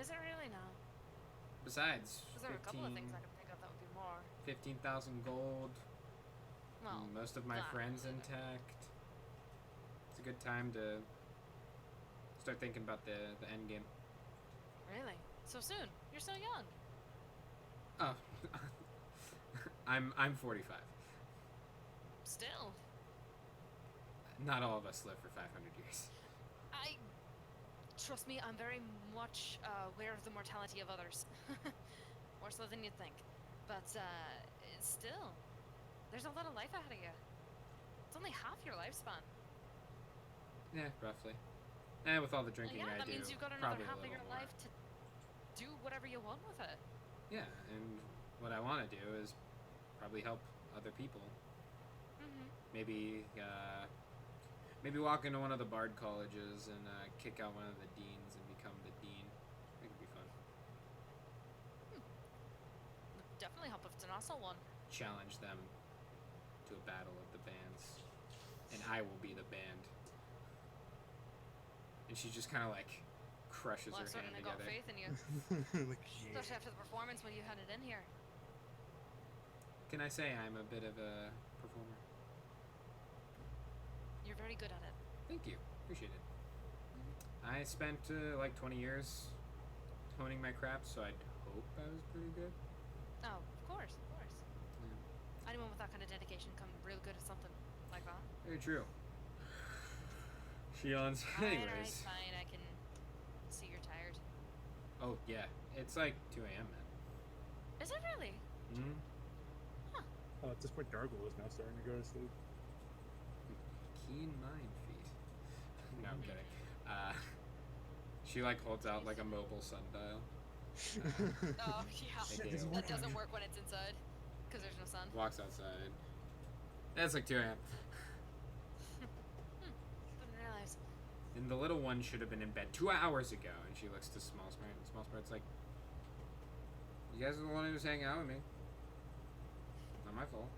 Is it really now? Besides, Because there are a couple of things I can think of that would be more. 15,000 gold. Well, Most of my that friends either. intact. It's a good time to start thinking about the end game. Really? So soon? You're so young. Oh, I'm 45. Still. Not all of us live for 500 years. Trust me, I'm very much aware of the mortality of others. More so than you'd think. But still, there's a lot of life ahead of you. It's only half your lifespan. Yeah, roughly. And with all the drinking Yeah, I that do, means you've got another probably a half of little your more. life to do whatever you want with it. Yeah, and what I want to do is probably help other people. Maybe walk into one of the Bard colleges and kick out one of the deans and become the dean. It could be fun. Would definitely help if it's an assault one. Challenge them to a battle of the bands, and I will be the band. And she just kind of like crushes Well, I her hand certainly got together. faith in you. Like, yeah. Especially after the performance when you had it in here. Can I say I'm a bit of a performer? You're very good at it. Thank you. Appreciate it. I spent like 20 years honing my craft, so I'd hope I was pretty good. Oh, of course, of course. Yeah. Anyone with that kind of dedication can real good at something like that. Very true. She yawns. Alright, Anyways. fine, I can see you're tired. Oh, yeah. It's like 2 a.m., man. Is it really? Mm-hmm. Oh, at this point, Kargle is now starting to go to sleep. Keen mind feet. No, I'm kidding. She like holds out like a mobile sundial. Oh, yeah. It doesn't That work doesn't on work when it's inside. Because there's no sun. Walks outside. It's like 2 a.m. Didn't realize. And the little one should have been in bed 2 hours ago. And she looks to Small Sprite. And Small Sprite's like, you guys are the one who's hanging out with me. Not my fault.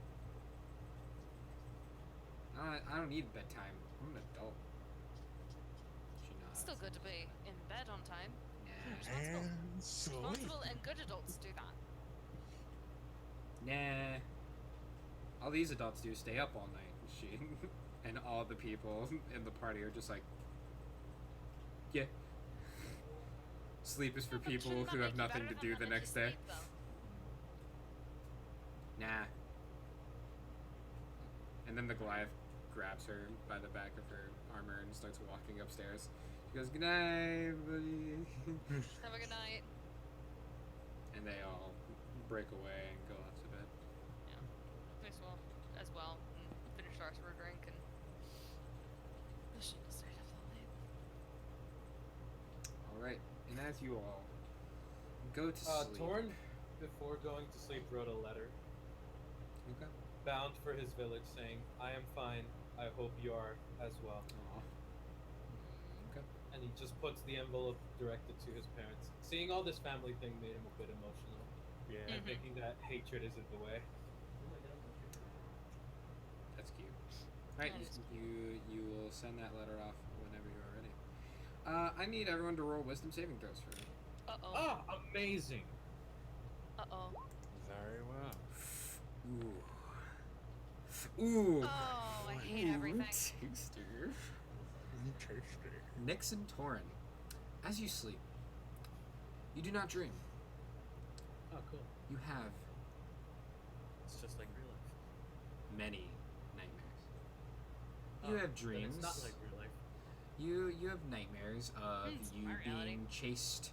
I don't need bedtime. I'm an adult. She nods. Still good to be in bed on time. Nah. And sleep. Responsible and good adults do that. Nah. All these adults do is stay up all night. She and all the people in the party are just like, yeah. Sleep is for Yeah, but people shouldn't that who have make you nothing better to than do the having next day. sleep, though? Nah. And then the Goliath grabs her by the back of her armor and starts walking upstairs. She goes, "Good night, buddy." Have a good night. And they all break away and go off to bed. Might as well, and finish our for a drink and. I shouldn't have stayed up that late. Alright, and as you all go to sleep. Torn, before going to sleep, wrote a letter Okay. bound for his village saying, I am fine. I hope you are as well. Aw. Okay. And he just puts the envelope directed to his parents. Seeing all this family thing made him a bit emotional. Yeah. And thinking that hatred isn't the way. That's cute. Alright, That is you will send that letter off whenever you are ready. I need everyone to roll wisdom saving throws for me. Uh oh. Ah, amazing! Uh oh. Very well. Ooh. Oh, I hate everything. Tasty. Tasty. Nixon Torin. As you sleep, you do not dream. Oh, cool. You have It's just like real life. many nightmares. You have But dreams. it's not like real life. You have nightmares of It's you my reality. being chased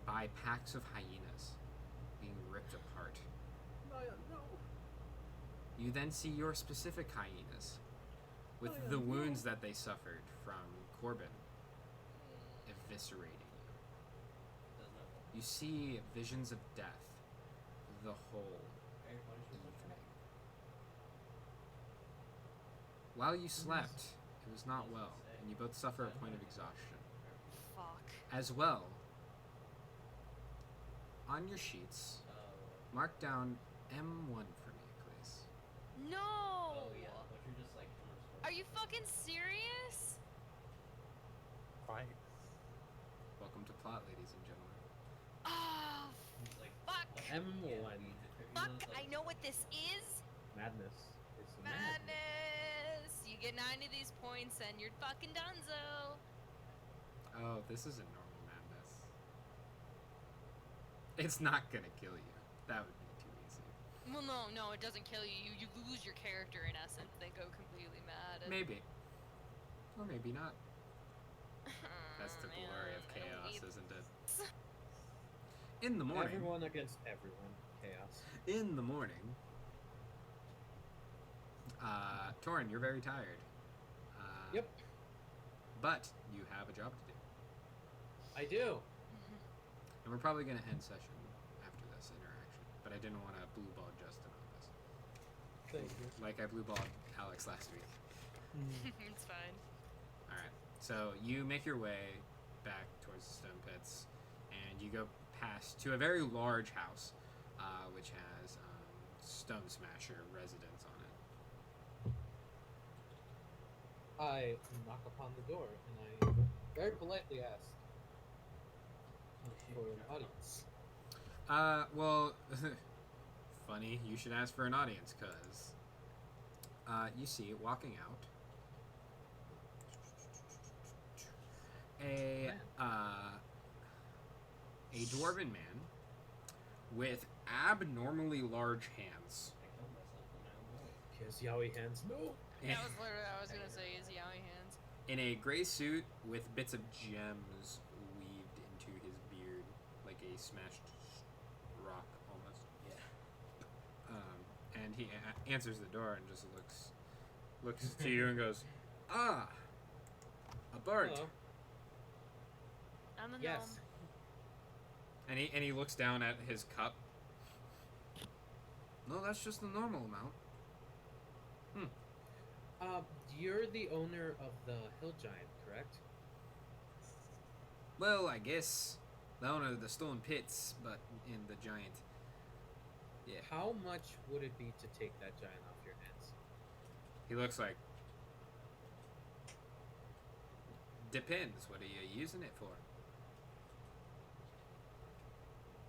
by packs of hyenas, being ripped apart. No. You then see your specific hyenas with the wounds that they suffered from Corbin. eviscerating you. Does not work. You see visions of death the whole Very punishable. evening. While you slept, it was not well, and you both suffer a point of exhaustion. Fuck. As well, on your sheets, mark down M1 for me, please. No! Oh yeah, but you're just like Are you fucking serious? Right. Welcome to plot, ladies and gentlemen. Oh, like fuck. M1. Fuck, I know what this is. Madness. It's madness. Madness. You get 9 of these points and you're fucking donezo. Oh, this isn't normal madness. It's not gonna kill you. That would be too easy. Well, no, it doesn't kill you. You lose your character in essence. They go completely mad. And... Maybe. Or maybe not. That's the Oh, glory of man, I don't chaos, need- isn't it? In the morning. Everyone against everyone. Chaos. In the morning. Torin, you're very tired. Yep. But you have a job to do. I do. And we're probably going to end session after this interaction. But I didn't want to blue ball Justin on this. Thank you. Like I blue balled Alex last week. It's fine. Alright. So you make your way back towards the stone pits. And you go past to a very large house. Which has Stone Smasher residence on it. I knock upon the door and I very politely ask for an audience. Well, funny, you should ask for an audience, because you see walking out a dwarven man with abnormally large hands. I killed myself on my own will. Kiss Yowie hands. No. That was literally what I was gonna say. Is Yowie hands? In a gray suit with bits of gems weaved into his beard, like a smashed rock almost. Yeah. And he answers the door and just looks to you and goes, "Ah, a bard." Hello. I'm the Yes. gnome. And he looks down at his cup. No, that's just the normal amount. You're the owner of the Hill Giant, correct? Well, I guess the owner of the stone pits, but in the giant. Yeah. How much would it be to take that giant off your hands? He looks like. Depends. What are you using it for?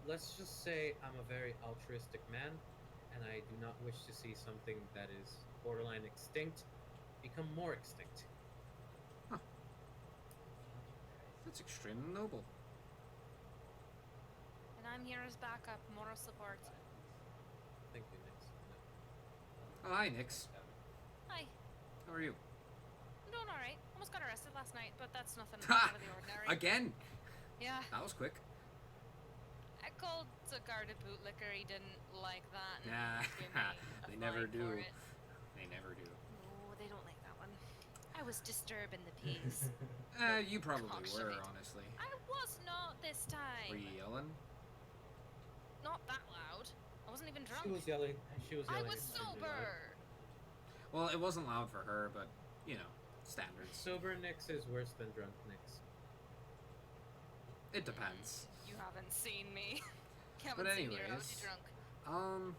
Let's just say I'm a very altruistic man, and I do not wish to see something that is borderline extinct become more extinct. That's extremely noble. And I'm here as backup, moral support. Thank you, Nix. Oh, hi, Nix. Hi. How are you? I'm doing alright. Almost got arrested last night, but that's nothing Ha! out of the ordinary. Again? Yeah. That was quick. I called the guard a bootlicker. He didn't like that. And Nah, gave me a they never fine for do. it. They never do. No, they don't like that one. I was disturbing the peace. You probably Talk were, shit. honestly. I was not this time. Were you yelling? Not that loud. I wasn't even drunk. She was yelling. She was I yelling. was extremely loud. sober. Well, it wasn't loud for her, but, you know, standards. Sober Nix is worse than drunk Nix. It depends. You haven't seen me. But Haven't seen me or I was anyways, drunk.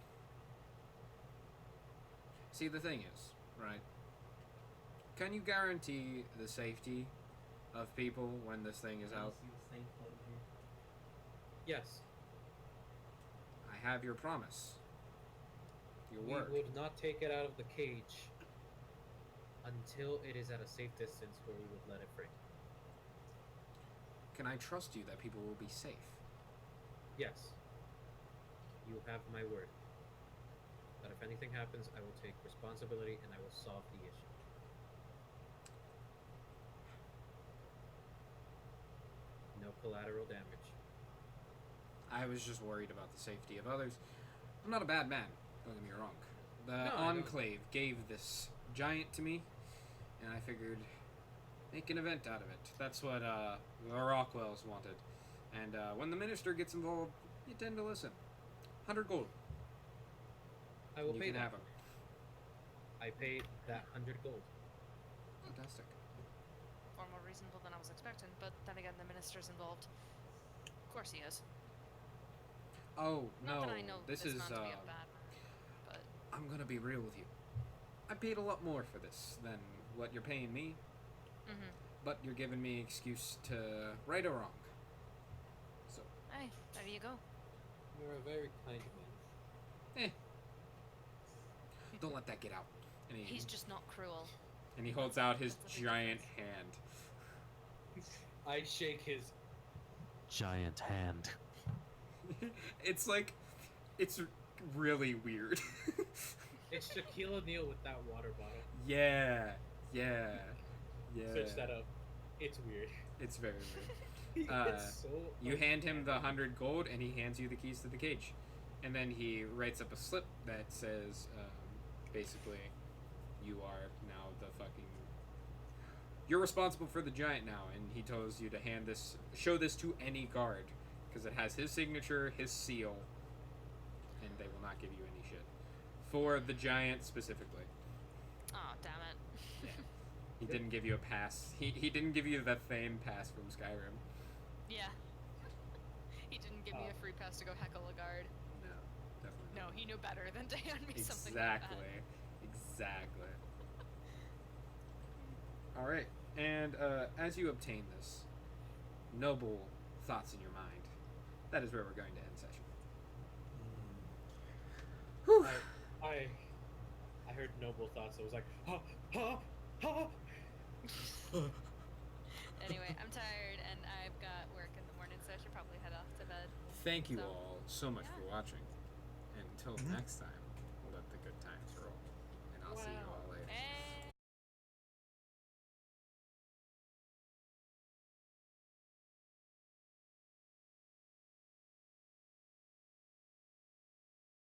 See, the thing is, right? Can you guarantee the safety of people when this thing is out? See this thing floating here? Yes, I have your promise. Your we word. would not take it out of the cage until it is at a safe distance where we would let it free. Can I trust you that people will be safe? Yes. You have my word. That if anything happens, I will take responsibility and I will solve the issue. No collateral damage. I was just worried about the safety of others. I'm not a bad man, don't get me wrong. The No, I don't. Enclave gave this giant to me, and I figured, Make an event out of it. That's what the Rockwells wanted. And when the minister gets involved, you tend to listen. 100 gold. I will You pay can that. have 'em. I paid that 100 gold. Fantastic. Far more reasonable than I was expecting, but then again, the minister's involved. Of course he is. Oh, Not no. that I know This this is, man to be a bad man, but I'm gonna be real with you. I paid a lot more for this than what you're paying me, but you're giving me excuse to right or wrong. So, hey, there you go. You're a very kind man. don't let that get out. And He's just not cruel. and he holds out his That's a big giant difference. hand. I shake his. Giant hand. It's like, it's really weird. It's Shaquille O'Neal with that water bottle. yeah. Switch that up. It's weird. It's very weird. It's so. You hand him the 100 gold, and he hands you the keys to the cage. And then he writes up a slip that says, basically, you are now the fucking... You're responsible for the giant now, and he tells you to show this to any guard, because it has his signature, his seal, and they will not give you any shit. For the giant specifically. Oh, damn it. He didn't give you a pass. He didn't give you the Thane pass from Skyrim. Yeah. He didn't give me a free pass to go heckle a guard. No, definitely No, not. he knew better than to hand me something like Exactly. that. Exactly. All right. And as you obtain this noble thoughts in your mind, that is where we're going to end session. Whew. I heard noble thoughts. I was like, ha, ha, ha. Anyway, I'm tired and I've got work in the morning, so I should probably head off to bed. Thank you So, all so much yeah. for watching. And until next time, let the good times roll. And I'll see you all later. Hey!